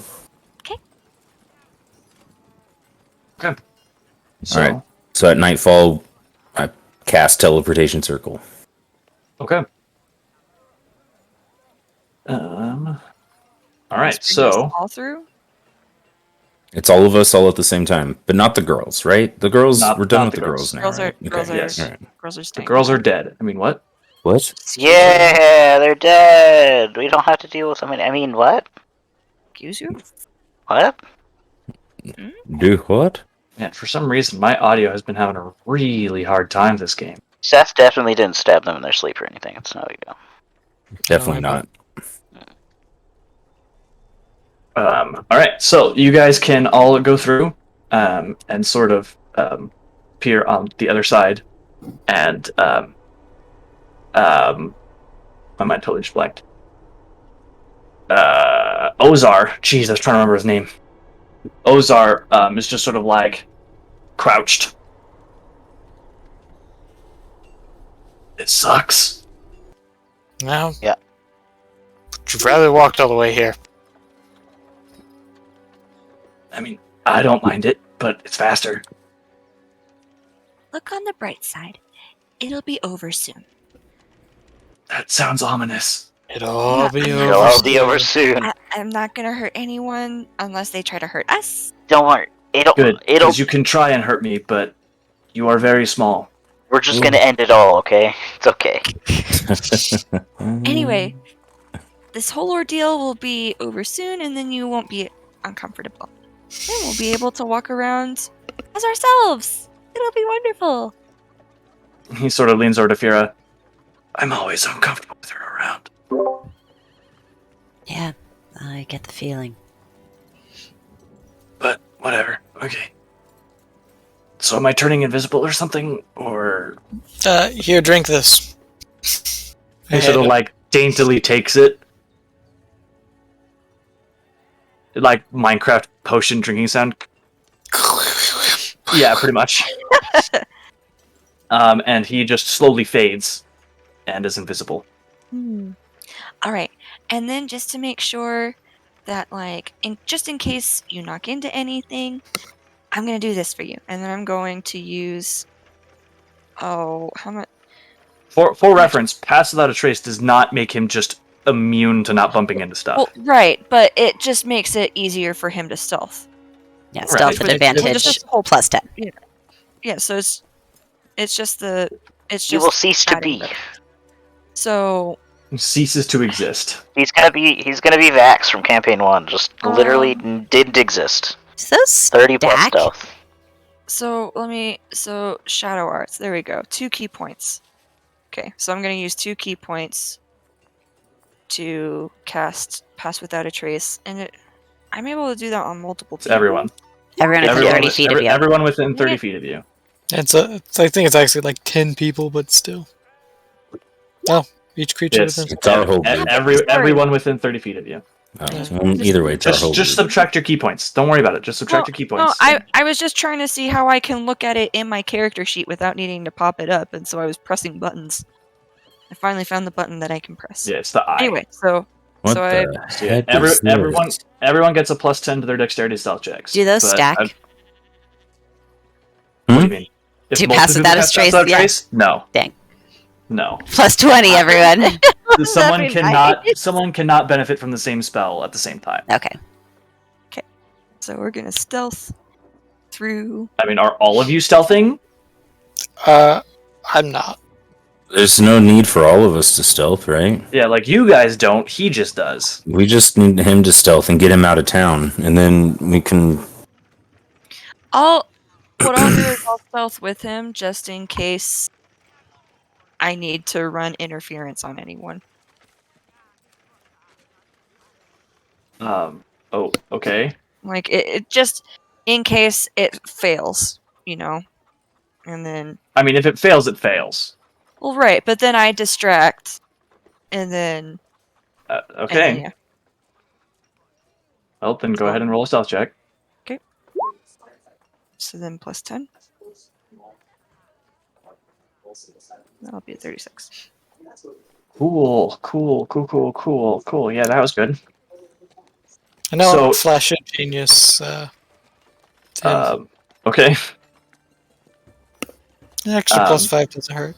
Okay. So, All right. So at nightfall, I cast teleportation circle. Okay. All right. Just bring us So, all through. It's all of us all at the same time, but not the girls, right? The girls, Not- we're done not with the the girls. girls now. Girls are right? girls Okay, are yes. all right. girls are the staying. girls are dead. I mean, what? What? yeah, they're dead. We don't have to deal with them. I mean, what? Excuse you? What? Do what? Man, for some reason, my audio has been having a really hard time this game. Seth definitely didn't stab them in their sleep or anything. It's no big deal. Definitely No, I not. All right. So you guys can all go through and sort of peer on the other side, and my mind totally just blanked. Ozar. Jeez, I was trying to remember his name. Ozar is just sort of like crouched. It sucks. No. Yeah. Would you rather walked all the way here? I mean, I don't mind it, but it's faster. Look on the bright side. It'll be over soon. That sounds ominous. It'll all be I'm over. It'll all be soon. over soon. I'm not gonna hurt anyone unless they try to hurt us. Don't worry. It'll. Good, It'll. because you can try and hurt me, but you are very small. We're just gonna end it all. Okay. It's okay. Anyway, this whole ordeal will be over soon, and then you won't be uncomfortable. Then we'll be able to walk around as ourselves. It'll be wonderful. He sort of leans over to Fira. I'm always uncomfortable with her around. Yeah, I get the feeling. But whatever. Okay. So am I turning invisible or something? Or Here, drink this. he sort of like daintily takes it. Like Minecraft potion drinking sound. Yeah, pretty much. And he just slowly fades and is invisible. All right, and then just to make sure that, like, just in case you knock into anything, I'm gonna do this for you, and then I'm going to use. Oh, how much? For reference, Pass Without a Trace does not make him just immune to not bumping into stuff. Well, right, but it just makes it easier for him to stealth. Yeah, Right. stealth But at advantage just a whole plus 10. Yeah, so it's just You will cease to adding be. the- So Ceases to exist. He's gonna be Vax from campaign 1. Just literally didn't exist. So 30 plus stack. stealth. so shadow arts. There we go. 2 key points. Okay, so I'm gonna use 2 key points to cast Pass Without a Trace, and I'm able to do that on multiple It's people. everyone. Everyone within Everyone 30 with- feet of you. Everyone within 30 Yeah. feet of you. I think it's actually like 10 people, but still. Oh, each creature Yes. within. It's our whole E- group. everyone within 30 feet of you. Oh, well, either way, it's our whole Just group. subtract your key points. Don't worry about it. Just subtract your key No, points. I was just trying to see how I can look at it in my character sheet without needing to pop it up, and so I was pressing buttons. I finally found the button that I can press. Yeah, it's the eye. Anyway, so What So the So yeah, heck is this? everyone gets a +10 to their dexterity stealth checks. Do those but stack? What do you Hmm? mean? If Do you multiple pass people without a have trace? without Yeah. trace? No. Dang. No. Plus 20, everyone. Someone That'd be cannot nice. someone cannot benefit from the same spell at the same time. Okay. So we're gonna stealth through. I mean, are all of you stealthing? I'm not. There's no need for all of us to stealth, right? Yeah, like you guys don't. He just does. We just need him to stealth and get him out of town, and then we can. What I'll do is I'll stealth with him just in case I need to run interference on anyone. Oh, okay. Like it just in case it fails, you know. And then I mean, if it fails, it fails. well, right, but then I distract, and then Okay. and then, yeah. Well, then go ahead and roll a stealth check. So then plus 10. That'll be a 36. Cool. Yeah, that was good. I know So- Flash of Genius. Tim. Okay. An extra um, +5 doesn't hurt.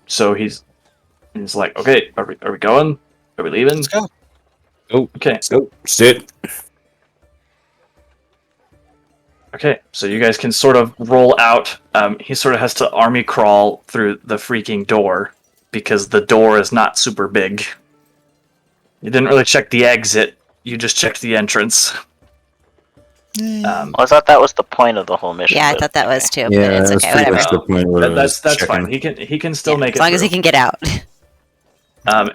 So he's like, okay, are we going? Are we leaving? Let's go. Okay. So, sit. Okay, so you guys can sort of roll out. He sort of has to army crawl through the freaking door because the door is not super big. You didn't really check the exit, you just checked the entrance. Well, I thought that was the point of the whole mission. Yeah, I but thought that okay. was too, but Yeah, it's that's okay, pretty whatever. much the point where I was That's checking. fine. He can still make As it long as he through. can get out.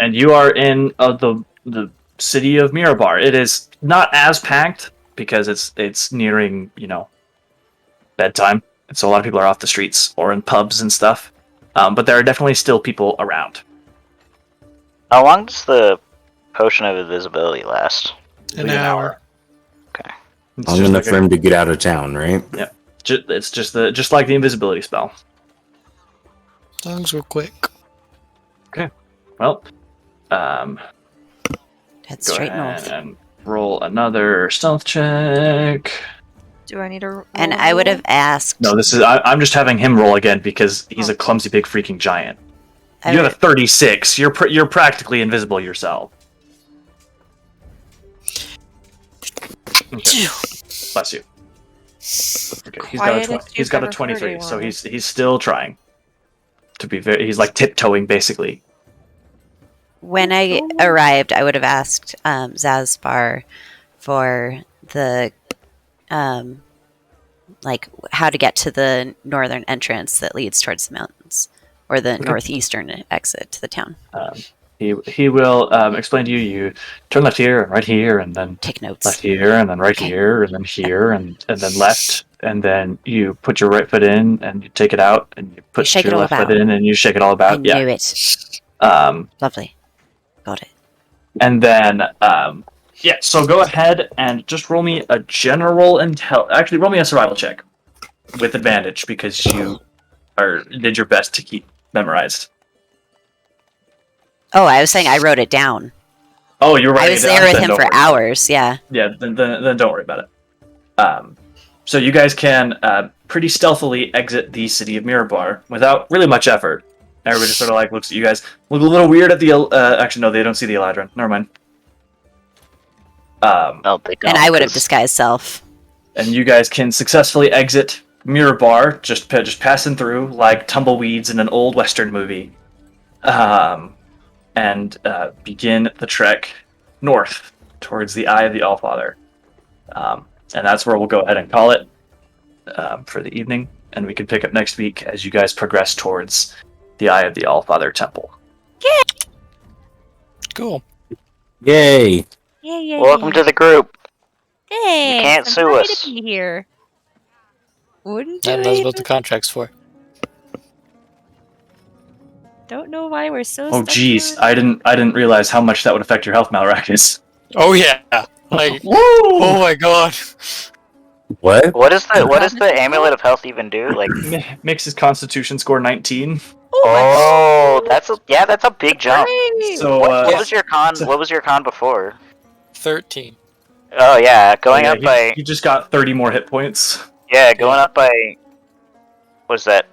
And you are in the city of Mirabar. It is not as packed because it's nearing, bedtime. And so a lot of people are off the streets or in pubs and stuff. But there are definitely still people around. How long does the potion of invisibility last? An hour. Okay. It's Long just enough like for him to get out of town, right? it's just like the invisibility spell. As long as we're quick. Well, Head go straight ahead north. and roll another stealth check. Do I need to roll And a I would roll? have asked. No, I'm just having him roll again because he's a clumsy big freaking giant. I You would- have a 36. You're practically invisible yourself. Okay. Bless you. Okay, Quietest he's got a you've ever 23, heard so anyone. he's still trying to be very. He's like tiptoeing basically. When I arrived, I would have asked Zazbar for the like how to get to the northern entrance that leads towards the mountains, or the northeastern exit to the town. He will explain to you. You turn left here and right here, and then Take notes. left here, and then right Okay. here, and then here, and then left, and then you put your right foot in, and you take it out, and you put shake it your all left foot about. in, and you shake it all I about. knew Yeah. it. Lovely. Got it. And then, yeah, so go ahead and just roll me a general Actually, roll me a survival check with advantage because you did your best to keep memorized. Oh, I was saying I wrote it down. Oh, you were I writing was it down, there with then him don't for worry. hours. Yeah. Yeah, then don't worry about it. So you guys can pretty stealthily exit the city of Mirabar without really much effort. Everybody just sort of like looks at you guys, look a little weird at the. Actually, no, they don't see the Eladrin. Never mind. No, they don't. And I would have 'cause disguised self. And you guys can successfully exit Mirabar, just passing through like tumbleweeds in an old Western movie, and begin the trek north towards the Eye of the Allfather. And that's where we'll go ahead and call it for the evening, and we can pick up next week as you guys progress towards the Eye of the Allfather Temple. Cool. Yay! Yeah. Welcome to the group. Thanks. can't I'm sue happy us. to be here. Wouldn't do That knows it. what the contract's for. Don't know why we're so. Oh, stuck geez, here. I didn't realize how much that would affect your health, Malrakis. Oh yeah. Like, Woo! oh my god. What? What does the amulet of health even do? Like, Makes his Constitution score 19. Oh, that's a big jump. So What was your con? What was your con before? 13. Oh yeah, going up he, by he just got 30 more hit points. going up by. Was that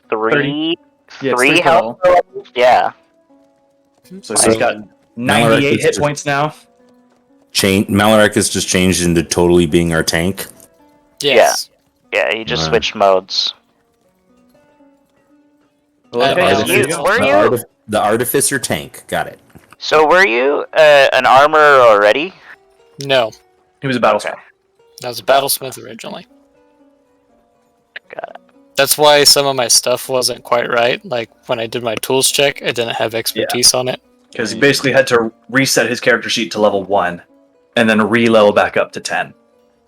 3? Yeah, it's 3 three health total. levels? Yeah. So he's got 98 hit points now. Malorek has just changed into totally being our tank. Yes. Yeah, he just switched modes. Well, okay, Artificer. there you go. Were you? The Artificer tank. Got it. So were you an armor already? No. He was a battlesmith. I was a battlesmith originally. Got it. That's why some of my stuff wasn't quite right. Like when I did my tools check, I didn't have expertise on it. Because he basically had to reset his character sheet to level 1, and then re-level back up to 10.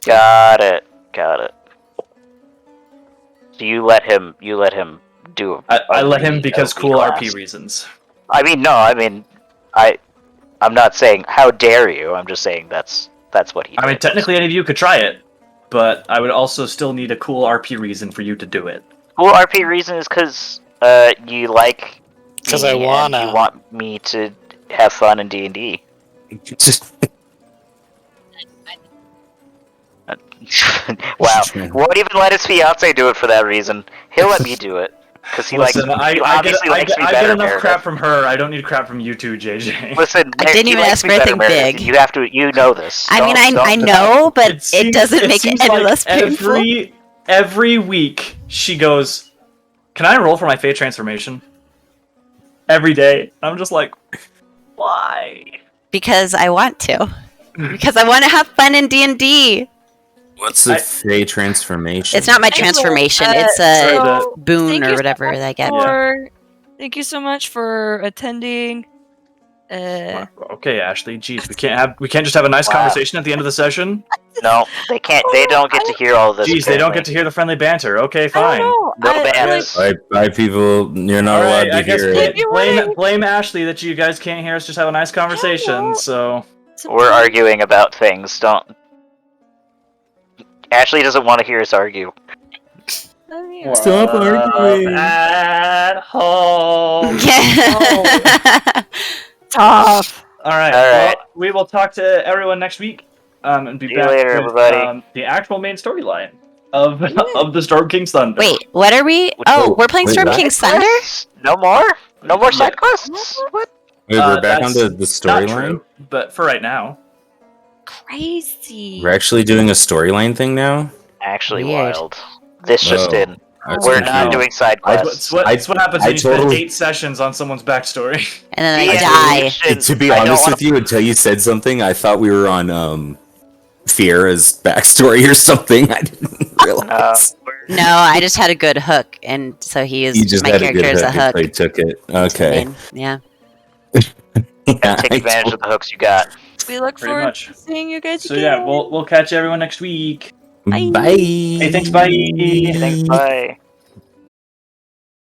Got it. So you let him do. I let him because cool class. RP reasons. I'm not saying how dare you. I'm just saying that's what he did. I mean, technically any of you could try it, but I would also still need a cool RP reason for you to do it. Cool RP reason is because you like. Because me I and wanna. You want me to have fun in D&D. Wow. Won't even let his fiance do it for that reason. He'll let me do it. Because he Listen, he obviously likes me I better. get enough Meredith. crap from her. I don't need crap from you two, JJ. Listen, I didn't he even likes ask me for better, anything Meredith. big. You know this. I mean, Don't I deny know, but it seems- doesn't make it seems any like less painful. Every week she goes, "Can I roll for my fate transformation?" Every day. I'm just like, why? Because I want to. Because I want to have fun in D&D. What's the Fey transformation? It's not my transformation. It's a So boon thank or you whatever so I get. Thank you so much for attending. Okay, Ashley. Jeez, we can't just have a nice Wow. conversation at the end of the session. No, they can't. They don't get to hear all of this. Jeez, they don't apparently. get to hear the friendly banter. Okay, I fine. don't know. No bans. Bye, people. You're not All allowed right, to I guess hear it. blame Ashley that you guys can't hear us just have a nice conversation. So We're arguing about things. Don't. Ashley doesn't want to hear us argue. Stop arguing. At home. Tough. All right. All right. Well, we will talk to everyone next week. And be See you back later, with everybody. the actual main storyline of the Storm King's Thunder. Wait, what are we? Oh, we're playing wait, Storm what? King's Thunder? Quests? No more? No more side quests? What? Wait, we're back That's onto the not storyline? true, but for right now. Crazy. We're actually doing a storyline thing now? Actually Weird. wild. This just Oh, in. that's We're confusing. not doing side quests. That's what happens I when you spend totally- 8 sessions on someone's backstory. And then I Yeah, die. we should- To be I don't honest wanna- with you, until you said something, I thought we were on Fiera's backstory or something. I didn't realize. No, I just had a good hook, and so he is You just my had a character good is a hook hook. and they took it. Okay. And, yeah. Yeah, Take advantage of the hooks you got. We look Pretty forward much. to seeing you guys So again. yeah, we'll catch everyone next week. Bye. Hey, thanks, bye. Thanks, bye.